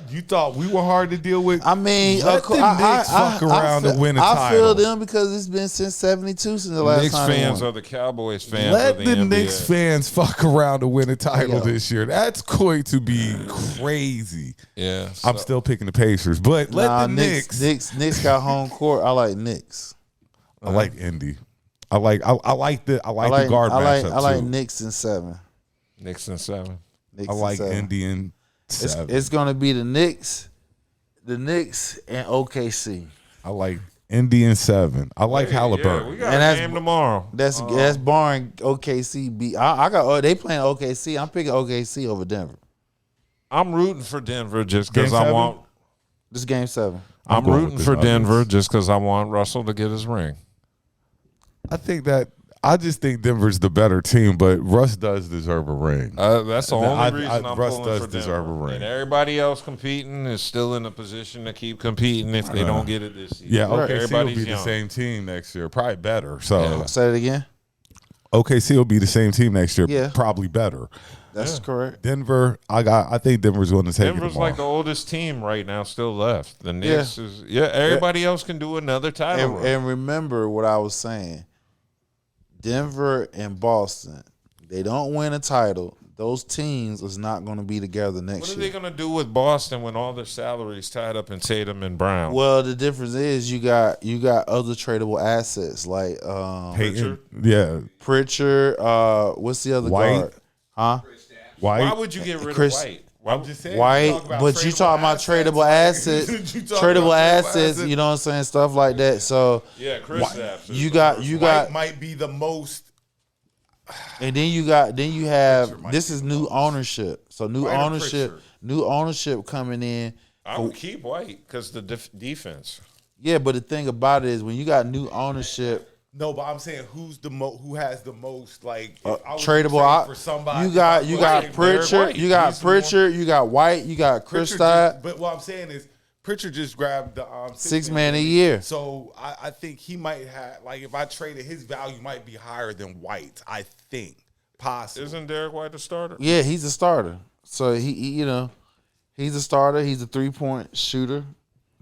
You thought we were hard to deal with? I mean, let the Knicks fuck around to win a title. I feel them because it's been since '72 since the last Knicks time. fans are the Cowboys fans. Let of the NBA. Knicks fans fuck around to win a title this year. That's going to be crazy. Yeah, I'm still picking the Pacers, but let the Knicks got home court. I like Knicks. I like Indy. I like the guard matchup I like too. Knicks in 7. Knicks in 7. Knicks I like in 7. Indy in 7. It's gonna be the Knicks and OKC. I like Indy in 7. I like Halliburton. Yeah, we got a game tomorrow. That's barring OKC beat. I got they playing OKC. I'm picking OKC over Denver. I'm rooting for Denver just because I want. This is game 7. I'm rooting for Denver just because I want Russell to get his ring. I just think Denver's the better team, but Russ does deserve a ring. That's the only reason I'm Russ pulling does for deserve Denver. a ring. And everybody else competing is still in a position to keep competing if they don't get it this season. Yeah, OKC will Everybody's be young. the same team next year, probably better. So Say it again. OKC will be the same team next year, Yeah. probably better. That's correct. Denver, I think Denver's going to take it Denver's tomorrow. like the oldest team right now still left. The Knicks is everybody else can do another title run. And remember what I was saying. Denver and Boston, they don't win a title. Those teams is not going to be together next What are year. they going to do with Boston when all their salaries tied up in Tatum and Brown? Well, the difference is you got other tradable assets like Payton, yeah, Pritchard. What's the other White. guard? Huh? White. Why would you get rid Chris- of White? I'm just saying. White, but you talking about tradable assets, tradable assets. You know what I'm saying? Stuff like that. So Yeah, Chris you got White might be the most. and then you have this is new ownership. So new White or ownership coming in. I would keep White because the defense. Yeah, but the thing about it is when you got new ownership. No, but I'm saying who has the most like if I was Tradable. trading for somebody. You got White, Pritchard. White. You got He's Pritchard. You got White. You got Pritchard Kristaps. but what I'm saying is Pritchard just grabbed the Six man a year. So I think he might have like if I traded his value might be higher than White. I think possibly. Isn't Derek White the starter? Yeah, he's a starter. So he he's a starter. He's a 3-point shooter.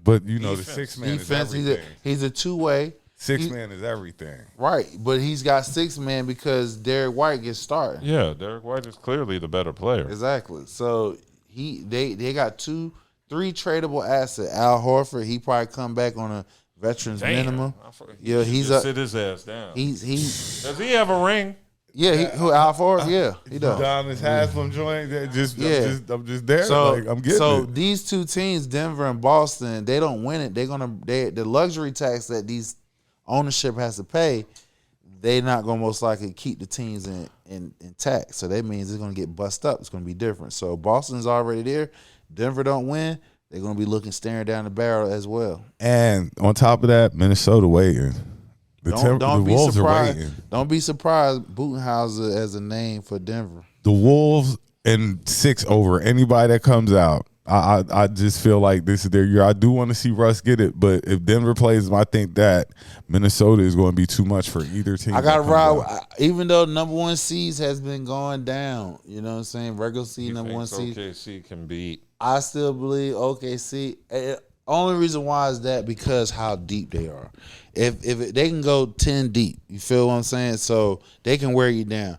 But the 6-man is Defense. everything. He's a 2-way. 6-man is everything. Right, but he's got 6-man because Derek White gets started. Yeah, Derek White is clearly the better player. Exactly. So they got two 3 tradable assets. Al Horford, he probably come back on a veterans minimum. Yeah, he's sit his ass down. He's does he have a ring? Yeah, who Al Horford? Yeah, he does. Down his Haslam joint. I'm just there. So, like, I'm getting so it. these two teams, Denver and Boston, they don't win it. The luxury tax that these ownership has to pay, they're not gonna most likely keep the teams intact. So that means it's gonna get bust up. It's gonna be different. So Boston's already there. Denver don't win. They're gonna be staring down the barrel as well. And on top of that, Minnesota waiting. Don't be Wolves surprised. are waiting. Don't be surprised. Budenhauser as a name for Denver. The Wolves and 6 over anybody that comes out. I just feel like this is their year. I do want to see Russ get it, but if Denver plays them, I think that Minnesota is going to be too much for either team. I got to ride, even though number 1 seeds has been going down. You know what I'm saying? Regular seed, number 1 seed. OKC can beat. I still believe OKC. Only reason why is that because how deep they are. If they can go 10 deep, you feel what I'm saying? So they can wear you down.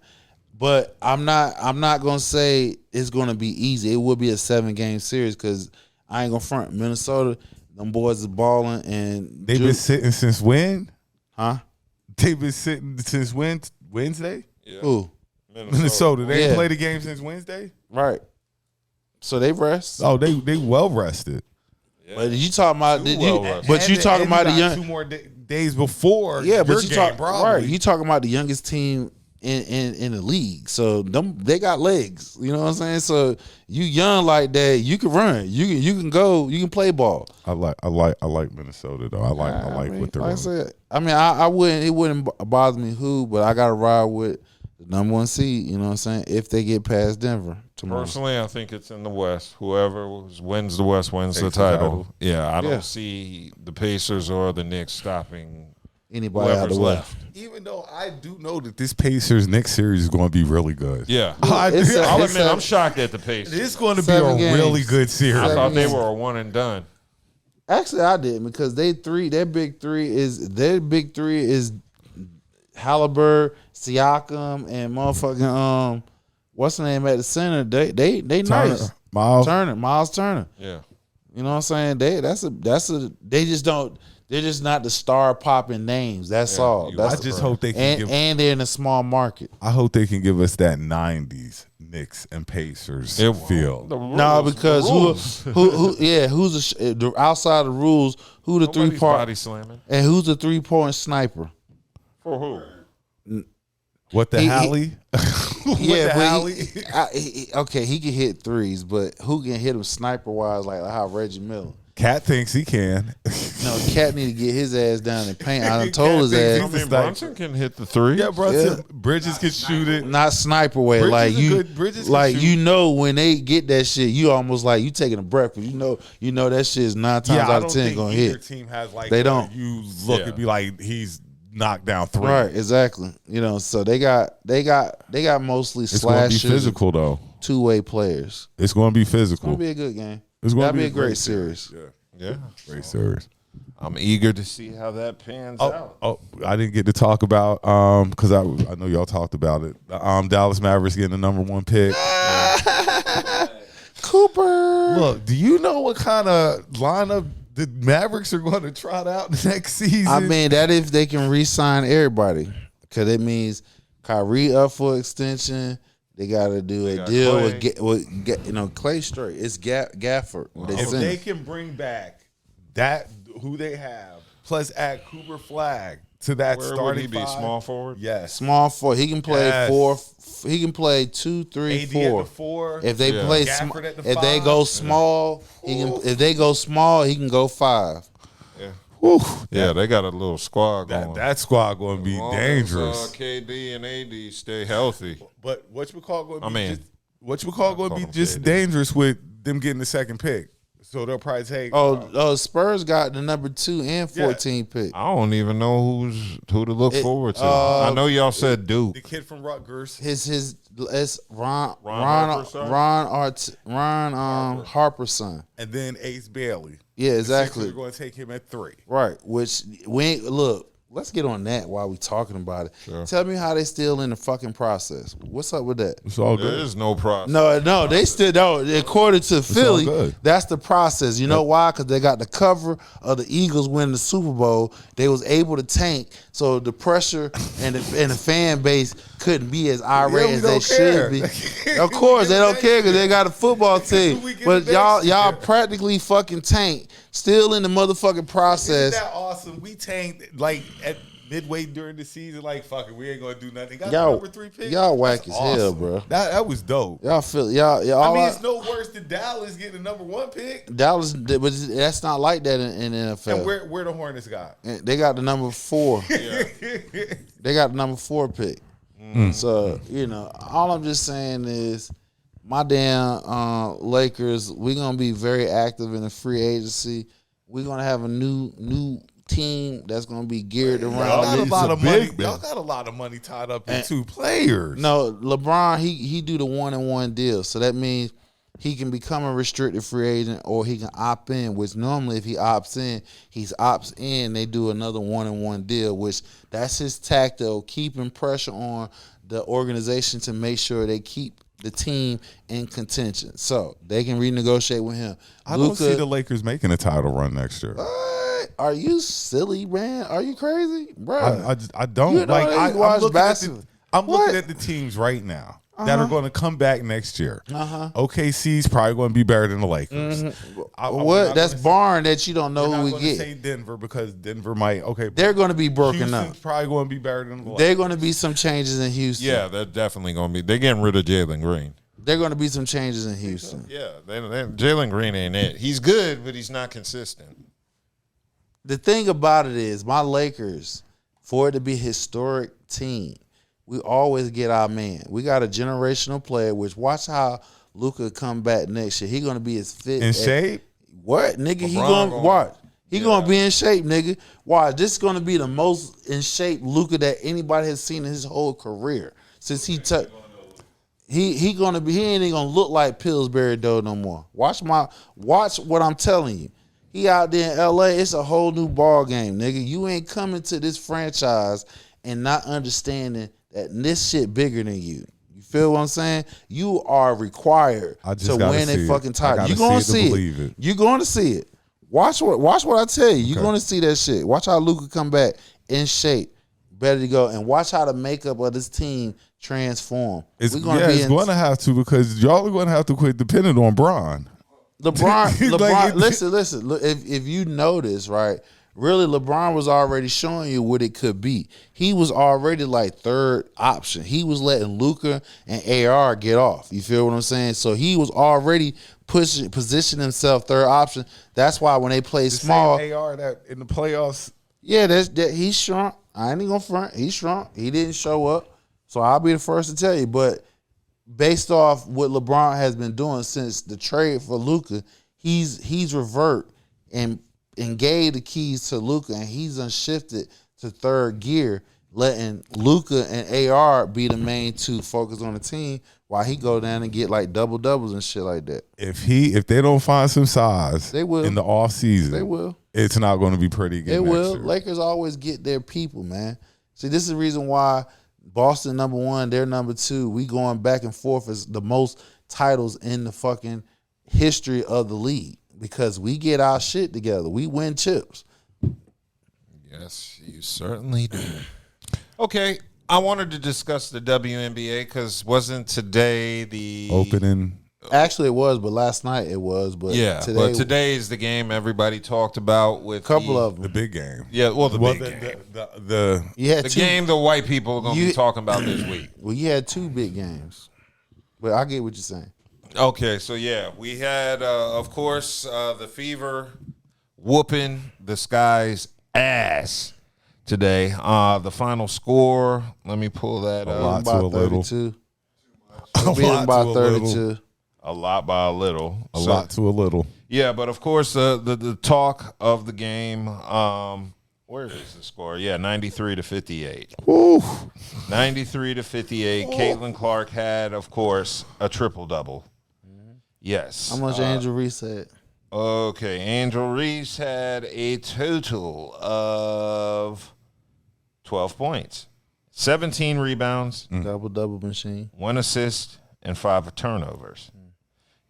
But I'm not gonna say it's gonna be easy. It will be a 7-game series because I ain't gonna front. Minnesota, them boys is balling, and they've been sitting since when? Huh? They've been sitting since when? Wednesday? Yeah. Who? Minnesota. They ain't played a game since Wednesday? Right. So they rest. Oh, they well rested. Yeah. But you talking about you talking about the young 2 more days before. Yeah, but you talking right. You talking about the youngest team in the league. So they got legs. You know what I'm saying? So you young like that, you can run. You can go. You can play ball. I like Minnesota though. I like what they're. Like I said, I wouldn't. It wouldn't bother me who, but I got to ride with the number 1 seed. You know what I'm saying? If they get past Denver tomorrow. Personally, I think it's in the West. Whoever wins the West wins the title. Yeah, I don't see the Pacers or the Knicks stopping anybody out of the West. Even though I do know that this Pacers Knicks series is going to be really good. Yeah, I'll admit I'm shocked at the Pacers. It's going to be a really good series. I thought they were a one and done. Actually, I didn't because their big three is Halliburton, Siakam, and motherfucking what's the name at the center? They Turner, nice. Miles Turner. Yeah, you know what I'm saying? They're just not the star popping names. That's all. I just hope they can and they're in a small market. I hope they can give us that 90s Knicks and Pacers feel. No, because who's outside the rules? Who the Nobody's 3-point body slamming? And who's the 3-point sniper? For who? What the Halle? He can hit threes, but who can hit him sniper wise like how Reggie Miller? Cat thinks he can. No, Cat need to get his ass down and paint. I done told his ass. I mean, Brunson can hit the 3. Yeah, Brunson. Yeah. Bridges can shoot it. Not sniper way. Bridges when they get that shit, you almost like you taking a breath because you know that shit is 9 times out of 10 gonna hit. Either team has like they don't. You look and be like he's knocked down 3. Right, exactly. You know, so they got mostly slashers. It's going to be physical though. 2-way players. It's going to be physical. It's going to be a good game. It's going to be a great series. Yeah. Great series. I'm eager to see how that pans out. Oh, I didn't get to talk about because I know y'all talked about it. Dallas Mavericks getting the number 1 pick. Cooper. Look, do you know what kind of lineup the Mavericks are going to trot out next season? I mean, that if they can re-sign everybody, because it means Kyrie up for extension. They got to do a deal with Clay straight. It's Gafford. If they can bring back who they have, plus add Cooper Flag to that Where starting would he be? 5? Small forward? Yes. Small forward. He can play 4. He can play 2, 3, AD 4. At the 4. If they play, if they go small, If they go small, he can go 5. Whew. Yeah, they got a little squad going. That squad going to be dangerous. KD and AD stay healthy. But whatchamacallit going to be just dangerous with them getting the 2nd pick. So they'll probably take. Spurs got the number 2 and 14 pick. I don't even know who to look forward to. I know y'all said Duke. The kid from Rutgers. It's Ron Harper's son. And then Ace Bailey. Yeah, exactly. They're going to take him at 3. Right. Which we ain't look. let's get on that while we talking about it. Sure. Tell me how they still in the fucking process. What's up with that? It's all There good. is no process. No, they still don't. According to Philly, good. that's the process. You know why? Because they got the cover of the Eagles winning the Super Bowl. They was able to tank, so the pressure and the fan base couldn't be as irate as they should be. Of course, they don't care because they got a football team. But y'all practically fucking tank, still in the motherfucking process. Isn't that awesome? We tanked like at midway during the season, like fuck it, we ain't gonna do nothing. Got Y'all, the number 3 pick. y'all whack That's as hell, awesome. bro. That was dope. Y'all feel y'all. I mean, it's no worse than Dallas getting the number 1 pick. Dallas, but that's not like that in the NFL. And where the Hornets got? They got the number 4. They got the number 4 pick. So, all I'm just saying is my damn Lakers, we're going to be very active in the free agency. We're going to have a new team that's going to be geared around. Y'all got a lot of money. big Y'all got a lot of money tied up in 2 players. No, LeBron, he do the 1-and-1 deal. So that means he can become a restricted free agent or he can opt in, which normally if he opts in, they do another 1-and-1 deal, which that's his tactic of keeping pressure on the organization to make sure they keep the team in contention. So they can renegotiate with him. I don't see the Lakers making a title run next year. Are you silly, man? Are you crazy? Bro. I don't. You know like they I'm watch looking basketball. I'm looking at the teams right now that are going to come back next year. OKC's probably going to be better than the Lakers. That's barn that you don't know who we get. Say Denver because Denver might. Okay, they're going to be broken Houston's up. Probably going to be better than the Lakers. They're going to be some changes in Houston. Yeah, they're definitely going to be. They're getting rid of Jalen Green. They're going to be some changes in Houston. Yeah, Jalen Green ain't it. He's good, but he's not consistent. The thing about it is, my Lakers, for it to be a historic team, we always get our man. We got a generational player, which watch how Luka come back next year. He going to be as fit. In shape? What, nigga? He going to watch. He going to be in shape, nigga. Watch. This is going to be the most in shape Luka that anybody has seen in his whole career. Since he took... He gonna be. He ain't even gonna look like Pillsbury Doe no more. Watch what I'm telling you. He out there in LA. It's a whole new ball game, nigga. You ain't coming to this franchise and not understanding that this shit bigger than you. You feel what I'm saying? You are required to win a fucking title. You gonna see it. You gonna see it. Watch what I tell you. You gonna see that shit. Watch how Luka come back in shape, ready to go, and watch how the makeup of this team transform. It's going to have to because y'all are going to have to quit depending on Bron. LeBron, listen. Look, if you notice, right, really LeBron was already showing you what it could be. He was already like third option. He was letting Luka and AR get off. You feel what I'm saying? So he was already positioning himself third option. That's why when they play small, AR that in the playoffs. Yeah, he's shrunk. I ain't gonna front. He shrunk. He didn't show up. So I'll be the first to tell you. But based off what LeBron has been doing since the trade for Luka, he's revert and gave the keys to Luka, and he's unshifted to third gear, letting Luka and AR be the main two focus on the team while he go down and get like double doubles and shit like that. If they don't find some size, they will in the off season. They will. It's not going to be pretty good. They will. Year. Lakers always get their people, man. See, this is the reason why Boston number 1, they're number 2. We going back and forth as the most titles in the fucking history of the league because we get our shit together. We win chips. Yes, you certainly do. Okay, I wanted to discuss the WNBA because wasn't today the opening? Actually, it was, but last night it was. But yeah, today is the game everybody talked about with a couple of them. The big game. Yeah, well, the big game. The game the white people are going to be talking about this week. Well, you had 2 big games. But I get what you're saying. Okay, so yeah, we had, of course, the Fever whooping the Sky's ass today. The final score, let me pull that up. A lot to a little. 32. A lot by to a 32. little. A lot by a little. A lot to a little. Yeah, but of course, the talk of the game, where is the score? Yeah, 93-58. Ooh. 93-58. Caitlin Clark had, of course, a triple-double. Yes. How much Angel Reese had? Okay, Angel Reese had a total of 12 points, 17 rebounds, double machine, 1 assist, and 5 turnovers.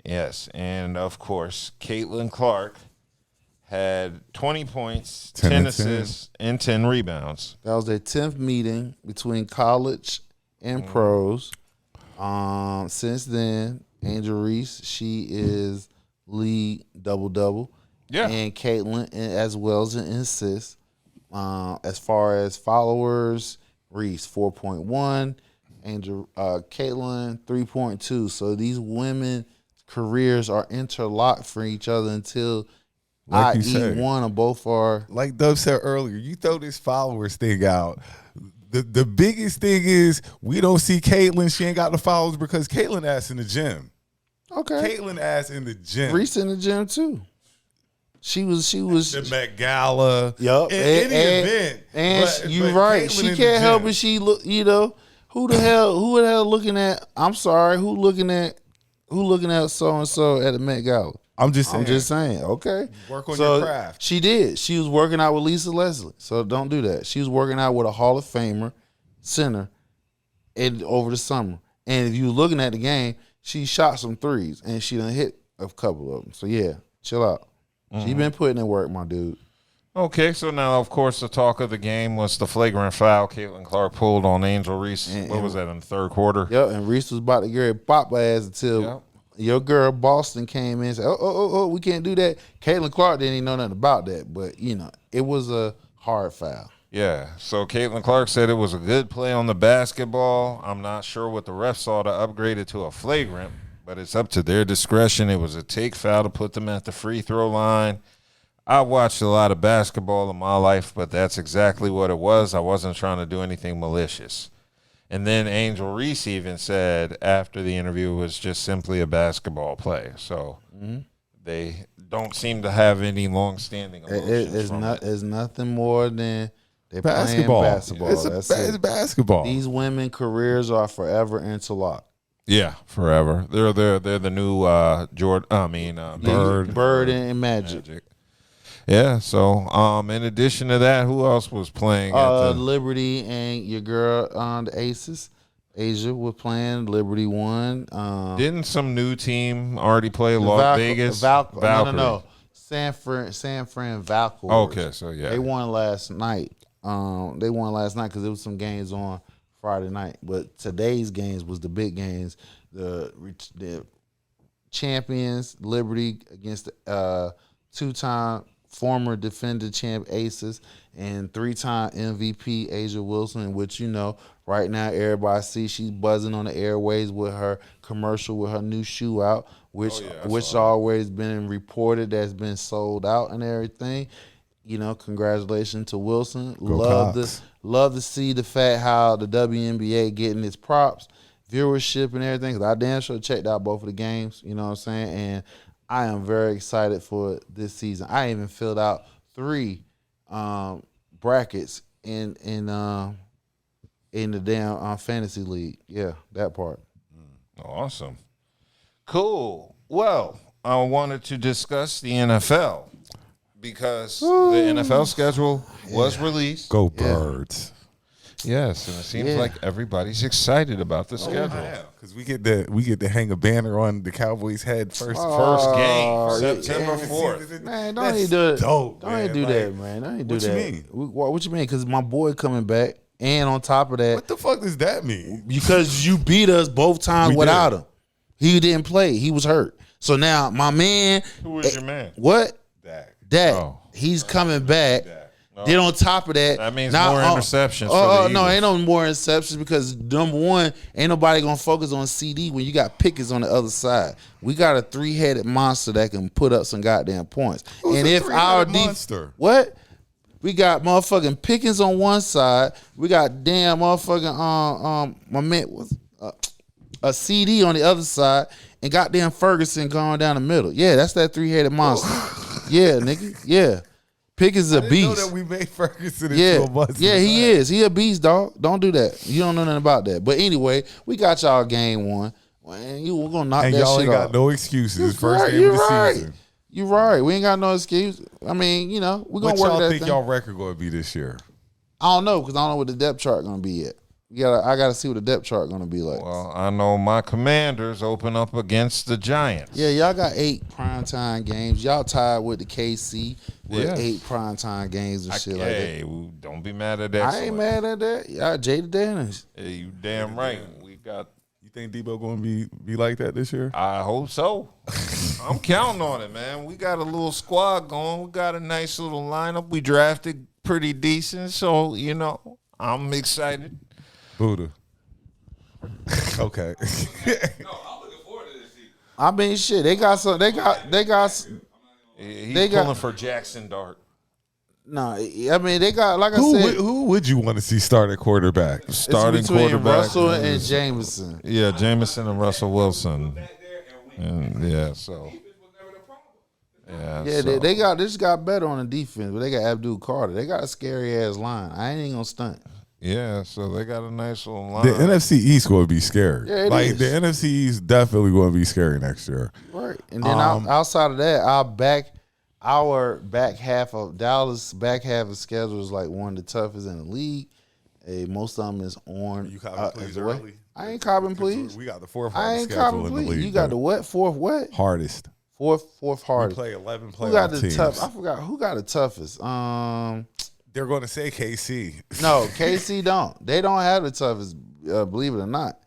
Yes, and of course, Caitlin Clark had 20 points, 10 assists, and 10 rebounds. That was their 10th meeting between college and pros. Since then, Angel Reese, she is lead double-double. Yeah. And Caitlin as well as an assist. As far as followers, Reese 4.1, Angel Caitlin 3.2. So these women careers are interlocked for each other until like you said, one or both are. Like Dub said earlier, you throw this followers thing out. The biggest thing is we don't see Caitlyn. She ain't got the followers because Caitlyn ass in the gym. Okay. Caitlyn ass in the gym. Reese in the gym too. She was the Met Gala. Yup. Any event. And you're right. Caitlyn She can't help it. She look. Who the hell looking at? I'm sorry. Who looking at so and so at the Met Gala? I'm just saying. Okay. Work on your craft. She did. She was working out with Lisa Leslie. So don't do that. She was working out with a Hall of Famer center over the summer. And if you were looking at the game, she shot some threes and she done hit a couple of them. So yeah, chill out. She been putting in work, my dude. Okay, so now, of course, the talk of the game was the flagrant foul Caitlin Clark pulled on Angel Reese. What was that, in the third quarter? Yep, and Reese was about to get ready to pop her ass until your girl Boston came in and said, oh, we can't do that. Caitlin Clark didn't even know nothing about that, but, it was a hard foul. Yeah, so Caitlin Clark said it was a good play on the basketball. I'm not sure what the refs saw to upgrade it to a flagrant, but it's up to their discretion. It was a take foul to put them at the free throw line. I watched a lot of basketball in my life, but that's exactly what it was. I wasn't trying to do anything malicious. And then Angel Reese even said after the interview it was just simply a basketball play. So they don't seem to have any long-standing emotions It's nothing more than they're basketball. playing basketball. It's basketball. These women careers are forever interlocked. Yeah, forever. They're the new Bird and Magic. Yeah, so in addition to that, who else was playing? Liberty and your girl on the Aces. Asia was playing. Liberty won. Didn't some new team already play Las Vegas? Valkyrie. No. San Fran Valkyries. Okay, so yeah. They won last night. They won last night because there was some games on Friday night. But today's games was the big games. The champions, Liberty, against two-time former defender champ Aces and 3-time MVP Asia Wilson, which right now everybody sees she's buzzing on the airways with her commercial with her new shoe out, which always been reported that's been sold out and everything. Congratulations to Wilson. Love to see the fact how the WNBA getting its props, viewership and everything. 'Cause I damn sure checked out both of the games. You know what I'm saying? And I am very excited for this season. I even filled out 3 brackets in the damn fantasy league. Yeah, that part. Awesome. Cool. Well, I wanted to discuss the NFL because the NFL schedule was released. Go Birds. Yes, and it seems like everybody's excited about the schedule. Because we get to hang a banner on the Cowboys' head first game, September 4th. Man, don't even do it. Dope, don't even do that, man. Don't even do that. What you mean? What you mean? Because my boy coming back, and on top of that, what the fuck does that mean? Because you beat us both times without him. He didn't play. He was hurt. So now my man. Who is your man? What? Dak. Oh. He's coming back. No. Then on top of that means more interceptions. For the no, ain't no more interceptions because number one, ain't nobody gonna focus on CD when you got Pickens on the other side. We got a 3-headed monster that can put up some goddamn points. Who's and if our monster? What? We got motherfucking Pickens on one side. We got damn motherfucking my man was a CD on the other side, and goddamn Ferguson going down the middle. Yeah, that's that 3-headed monster. Yeah, nigga. Yeah. Pickens is a beast. Know that we made Ferguson into a monster. Yeah, he is. He a beast, dog. Don't do that. You don't know nothing about that. But anyway, we got y'all game 1. We're gonna knock that shit off. And y'all ain't got no excuses. First game of the season. You're right. We ain't got no excuse. I mean, we're gonna work that thing. What y'all think y'all record gonna be this year? I don't know because I don't know what the depth chart gonna be yet. I gotta see what the depth chart gonna be like. Well, I know my Commanders open up against the Giants. Yeah, y'all got 8 primetime games. Y'all tied with the KC with 8 primetime games and shit like that. Hey, don't be mad at that. I ain't mad at that. Y'all Jada Daniels. Hey, you damn right. We got. You think Debo gonna be like that this year? I hope so. I'm counting on it, man. We got a little squad going. We got a nice little lineup. We drafted pretty decent, so I'm excited. Buddha. Okay. No, I'm looking forward to this season. I mean, shit. They got some. They got. He's pulling for Jackson Dart. No, I mean they got like I said. Who would you want to see start at quarterback? Starting between quarterback. Russell and Jameson. Yeah, Jameson and Russell Wilson. And yeah, so. Yeah, so. they just got better on the defense, but they got Abdul Carter. They got a scary ass line. I ain't even gonna stunt. Yeah, so they got a nice little line. The NFC East going to be scary. Yeah, it is. The NFC East definitely going to be scary next year. Right, and then outside of that, our back half of Dallas back half of schedule is like one of the toughest in the league. Most of them is on. You copping please early? I ain't copping please. We got the fourth I hardest ain't schedule copping in the please. league. You got the what? Fourth what? Hardest. Fourth hardest. We play 11 Who got playoff the teams. tough? I forgot who got the toughest. They're going to say KC. No, KC don't. They don't have the toughest. Believe it or not,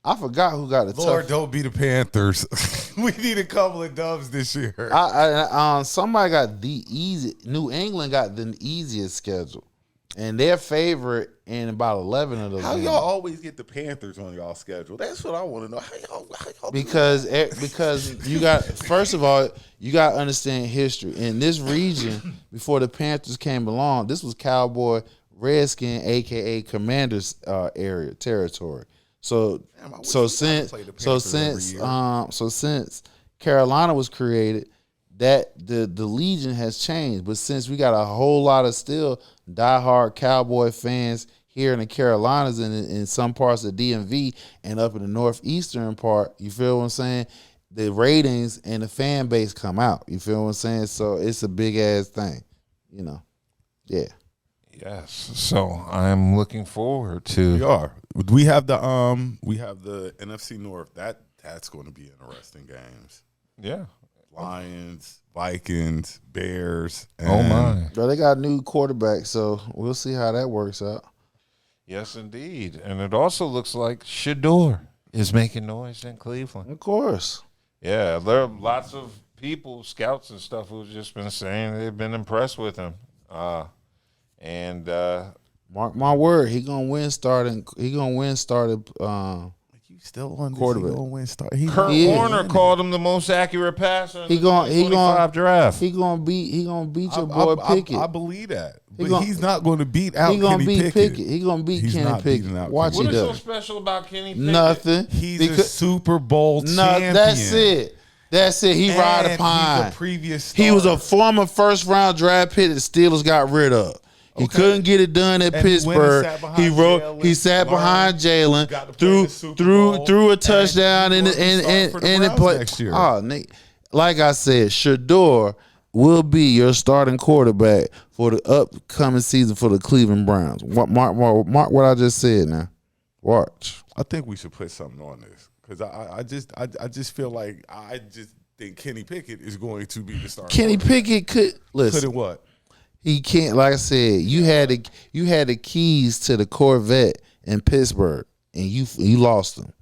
I forgot who got the Lord, toughest. don't be the Panthers. We need a couple of dubs this year. Somebody got the easy. New England got the easiest schedule, and their favorite in about 11 of those. How games. y'all always get the Panthers on y'all schedule? That's what I want to know. How y'all Because you got, first of all, you got to understand history. In this region, before the Panthers came along, this was Cowboy, Redskin, a.k.a. Commanders area, territory. So since Carolina was created, that the Legion has changed. But since we got a whole lot of still diehard Cowboy fans here in the Carolinas and in some parts of DMV and up in the northeastern part, you feel what I'm saying? The ratings and the fan base come out. You feel what I'm saying? So it's a big ass thing, Yeah. Yes. So I'm looking forward to. We are. We have the NFC North. That's going to be interesting games. Yeah. Lions, Vikings, Bears. Oh my! But they got a new quarterback, so we'll see how that works out. Yes, indeed. And it also looks like Shedeur is making noise in Cleveland. Of course. Yeah, there are lots of people, scouts and stuff, who've just been saying they've been impressed with him. And mark my word, he gonna win starting. He gonna win started. You still on quarterback? He gonna win start. Kurt Warner called him the most accurate passer in the 2025 draft. He gonna beat your boy Pickett. I believe that, but he's not going to beat out. He gonna Kenny beat Pickett. He gonna beat He's Kenny not Pickett. beating out Watch Kenny What it is up. so special about Kenny Pickett? Nothing. He's a Super Bowl champion. That's it. That's it. He ride a pine. He's a previous He was a starter. former first round draft pick that the Steelers got rid of. He couldn't get it done at And he went and Pittsburgh. sat behind He Jalen, sat behind Jalen, got to play in the Super Bowl, threw a touchdown and in he was gonna start for the the Browns play. next year. Oh, Nate, like I said, Shedeur will be your starting quarterback for the upcoming season for the Cleveland Browns. Mark what I just said now. Watch. I think we should put something on this because I just feel like I just think Kenny Pickett is going to be the starter. Kenny Pickett could listen. Couldn't what? He can't. Like I said, you had the keys to the Corvette in Pittsburgh, and you lost them.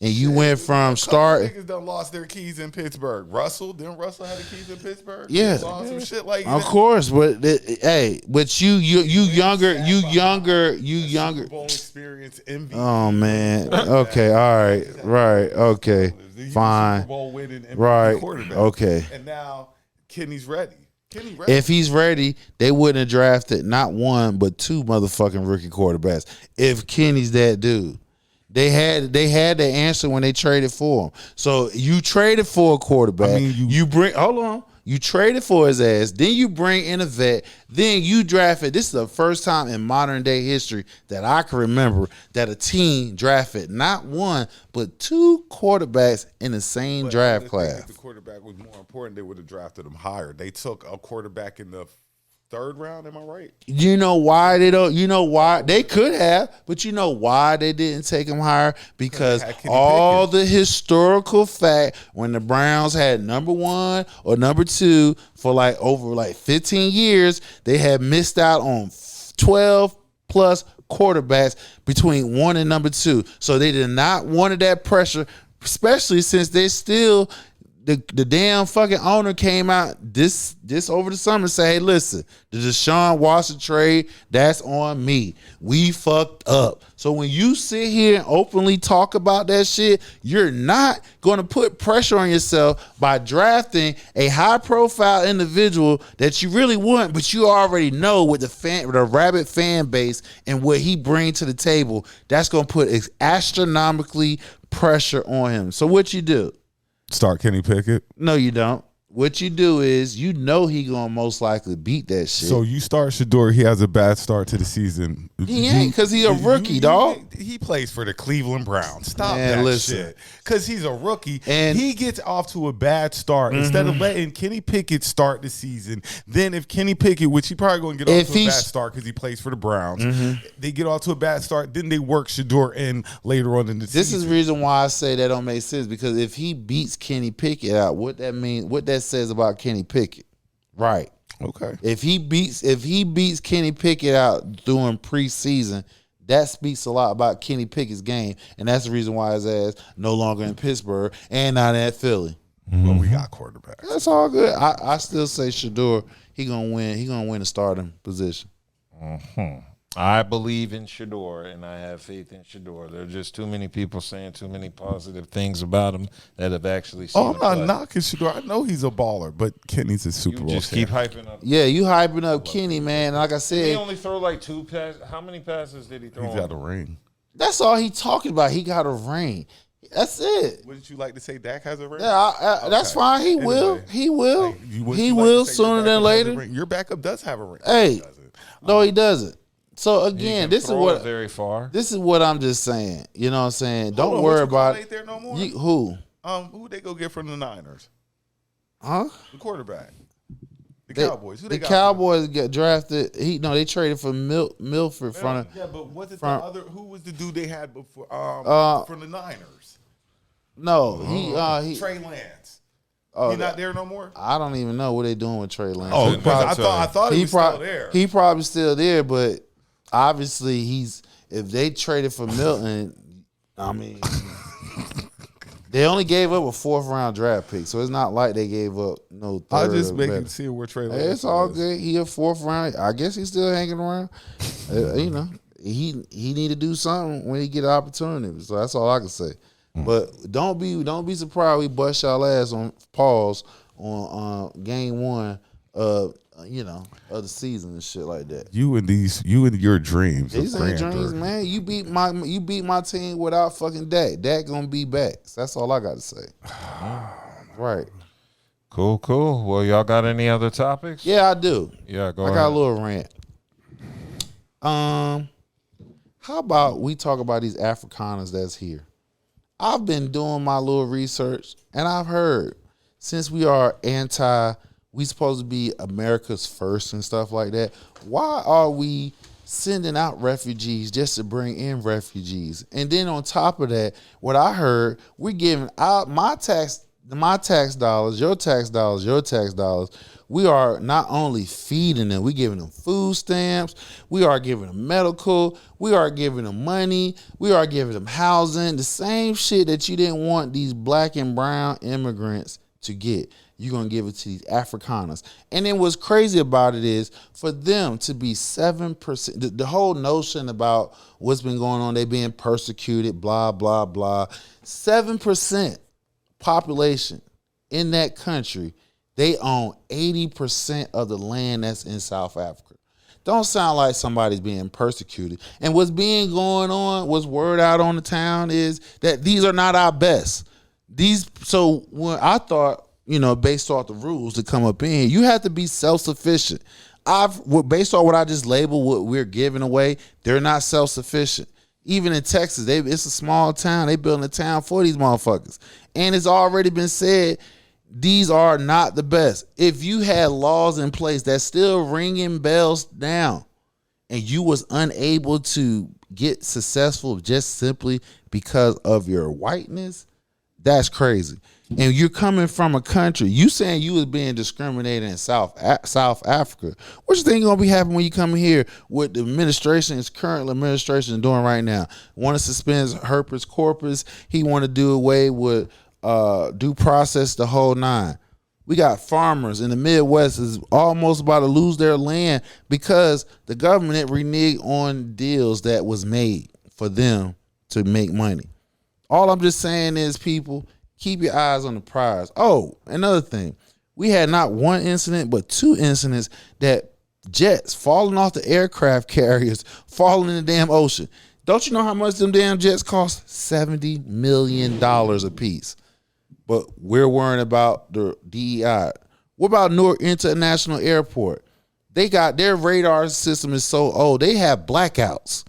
And you went from start. Niggas done lost their keys in Pittsburgh. Russell had the keys in Pittsburgh. Yeah, Lost some shit like of that. course. But but you younger. Super Bowl experience MVP. Oh man. Okay. All right. Right. Okay. He's a Fine. Super Bowl winning MVP Right. quarterback. Okay. And now Kenny's ready. Ready. If he's ready, they wouldn't have drafted not one but 2 motherfucking rookie quarterbacks. If Kenny's that dude. They had the answer when they traded for him. So you traded for a quarterback. I mean, you traded for his ass. Then you bring in a vet. Then you drafted. This is the first time in modern day history that I can remember that a team drafted not 1 but 2 quarterbacks in the same draft class. If the quarterback was more important, they would have drafted him higher. They took a quarterback in the 3rd round. Am I right? You know why they don't? You know why they could have, but you know why they didn't take him higher? Because all the historical fact when the Browns had number 1 or number 2 for like over like 15 years, they had missed out on 12 plus quarterbacks between 1 and number 2. So they did not wanted that pressure, especially since they still. The damn fucking owner came out this over the summer and say, hey, listen, the Deshaun Watson trade, that's on me. We fucked up. So when you sit here and openly talk about that shit, you're not going to put pressure on yourself by drafting a high-profile individual that you really want, but you already know with the rabid fan base and what he brings to the table, that's going to put astronomically pressure on him. So what you do? Start Kenny Pickett? No, you don't. What you do is he gonna most likely beat that shit. So you start Shedeur. He has a bad start to the season. He ain't because he a rookie, dog. He plays for the Cleveland Browns. Stop that shit. Because he's a rookie. And he gets off to a bad start. Instead of letting Kenny Pickett start the season, then if Kenny Pickett, which he probably going to get off to a bad start because he plays for the Browns, they get off to a bad start, then they work Shedeur in later on in the season. This is the reason why I say that don't make sense, because if he beats Kenny Pickett out, what that means, what that says about Kenny Pickett, right? Okay. If he beats Kenny Pickett out during preseason, that speaks a lot about Kenny Pickett's game, and that's the reason why his ass no longer in Pittsburgh and not at Philly. But we got quarterbacks. That's all good. I still say Shedeur, he gonna win. He gonna win the starting position. I believe in Shedeur, and I have faith in Shedeur. There are just too many people saying too many positive things about him that have actually seen him I'm play. not knocking Shedeur. I know he's a baller, but Kenny's a Super Bowl just keep hyping up. Yeah, you hyping up Kenny, man. Like I said, did he only throw like 2 passes? How many passes did he throw? He's got a ring. That's all he talking about. He got a ring. That's it. Wouldn't you like to say Dak has a ring? Yeah, that's fine. He will. He will. He will sooner than later. Your backup does have a ring. Hey, no, he doesn't. So again, this is what very far. This is what I'm just saying. You know what I'm saying? Don't worry about it. Ain't there no more? Who? Who they go get from the Niners? Huh? The quarterback. The Cowboys. Who the they got Cowboys get drafted. They traded for Milford from. Yeah, but was it the other? Who was the dude they had before? From the Niners. No, he Trey Lance. He not there no more. I don't even know what they doing with Trey Lance. Oh, I thought he was still there. He probably still there, but obviously if they traded for Milton, I mean, they only gave up a 4th round draft pick, so it's not like they gave up no 3rd. I just make it see where Trey Lance it's all good. He a 4th round. I guess he's still hanging around. He need to do something when he get an opportunity. So that's all I can say. But don't be surprised we bust y'all ass on pause on game 1 of the season and shit like that. You and your dreams. These ain't dreams, man. You beat my team without fucking Dak. Dak gonna be back. So that's all I got to say. Right. Cool. Well, y'all got any other topics? Yeah, I do. Yeah, go ahead. I got a little rant. How about we talk about these Afrikaners that's here? I've been doing my little research, and I've heard since we are we supposed to be America's first and stuff like that, why are we sending out refugees just to bring in refugees? And then on top of that, what I heard, we're giving out my tax dollars, your tax dollars. We are not only feeding them, we're giving them food stamps, we are giving them medical, we are giving them money, we are giving them housing, the same shit that you didn't want these black and brown immigrants to get. You're going to give it to these Afrikaners. And then what's crazy about it is for them to be 7%, the whole notion about what's been going on, they being persecuted, blah, blah, blah. 7% population in that country, they own 80% of the land that's in South Africa. Don't sound like somebody's being persecuted. And what's word out on the town is that these are not our best. So when I thought, based off the rules to come up in here, you have to be self-sufficient. Based on what I just labeled, what we're giving away, they're not self-sufficient. Even in Texas, it's a small town. They building a town for these motherfuckers. And it's already been said, these are not the best. If you had laws in place that's still ringing bells down and you was unable to get successful just simply because of your whiteness, that's crazy. And you're coming from a country, you saying you was being discriminated in South Africa. What you think gonna be happening when you come here with the current administration doing right now? Want to suspend habeas corpus. He want to do away with due process, the whole nine. We got farmers in the Midwest is almost about to lose their land because the government reneged on deals that was made for them to make money. All I'm just saying is, people, keep your eyes on the prize. Oh, another thing. We had not one incident, but 2 incidents that jets falling off the aircraft carriers, falling in the damn ocean. Don't you know how much them damn jets cost? $70 million a piece. But we're worrying about the DEI. What about Newark International Airport? They got their radar system is so old. They have blackouts.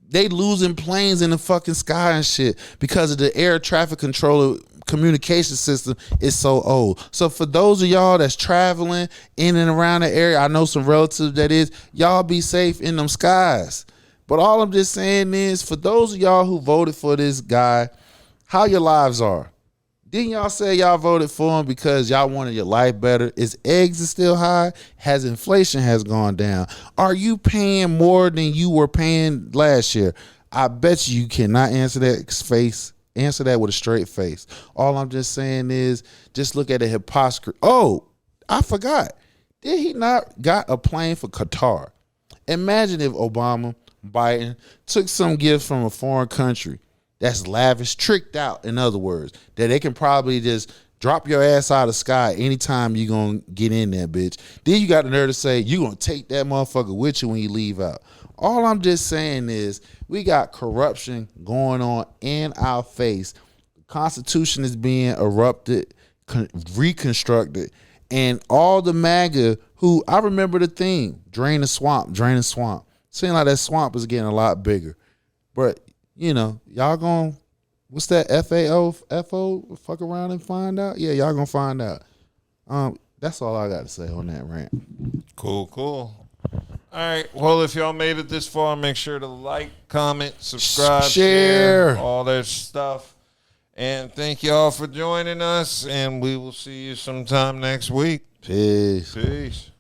They losing planes in the fucking sky and shit because of the air traffic controller communication system is so old. So for those of y'all that's traveling in and around the area, I know some relatives that is, y'all be safe in them skies. But all I'm just saying is, for those of y'all who voted for this guy, how your lives are. Didn't y'all say y'all voted for him because y'all wanted your life better? Is eggs still high? Has inflation has gone down? Are you paying more than you were paying last year? I bet you cannot answer that with a straight face. All I'm just saying is, just look at the hypocrisy. Oh, I forgot. Did he not got a plane for Qatar? Imagine if Obama, Biden took some gifts from a foreign country that's lavish, tricked out, in other words, that they can probably just drop your ass out of the sky anytime you gonna get in there, bitch. Then you got the nerve to say you gonna take that motherfucker with you when you leave out. All I'm just saying is, we got corruption going on in our face. The Constitution is being reconstructed, and all the MAGA who, I remember the theme, drain the swamp. Seems like that swamp is getting a lot bigger. But you know, y'all gonna, what's that, FAO, fuck around and find out? Yeah, y'all gonna find out. That's all I got to say on that rant. Cool. All right. Well, if y'all made it this far, make sure to like, comment, subscribe, share, all that stuff. And thank y'all for joining us, and we will see you sometime next week. Peace. Peace.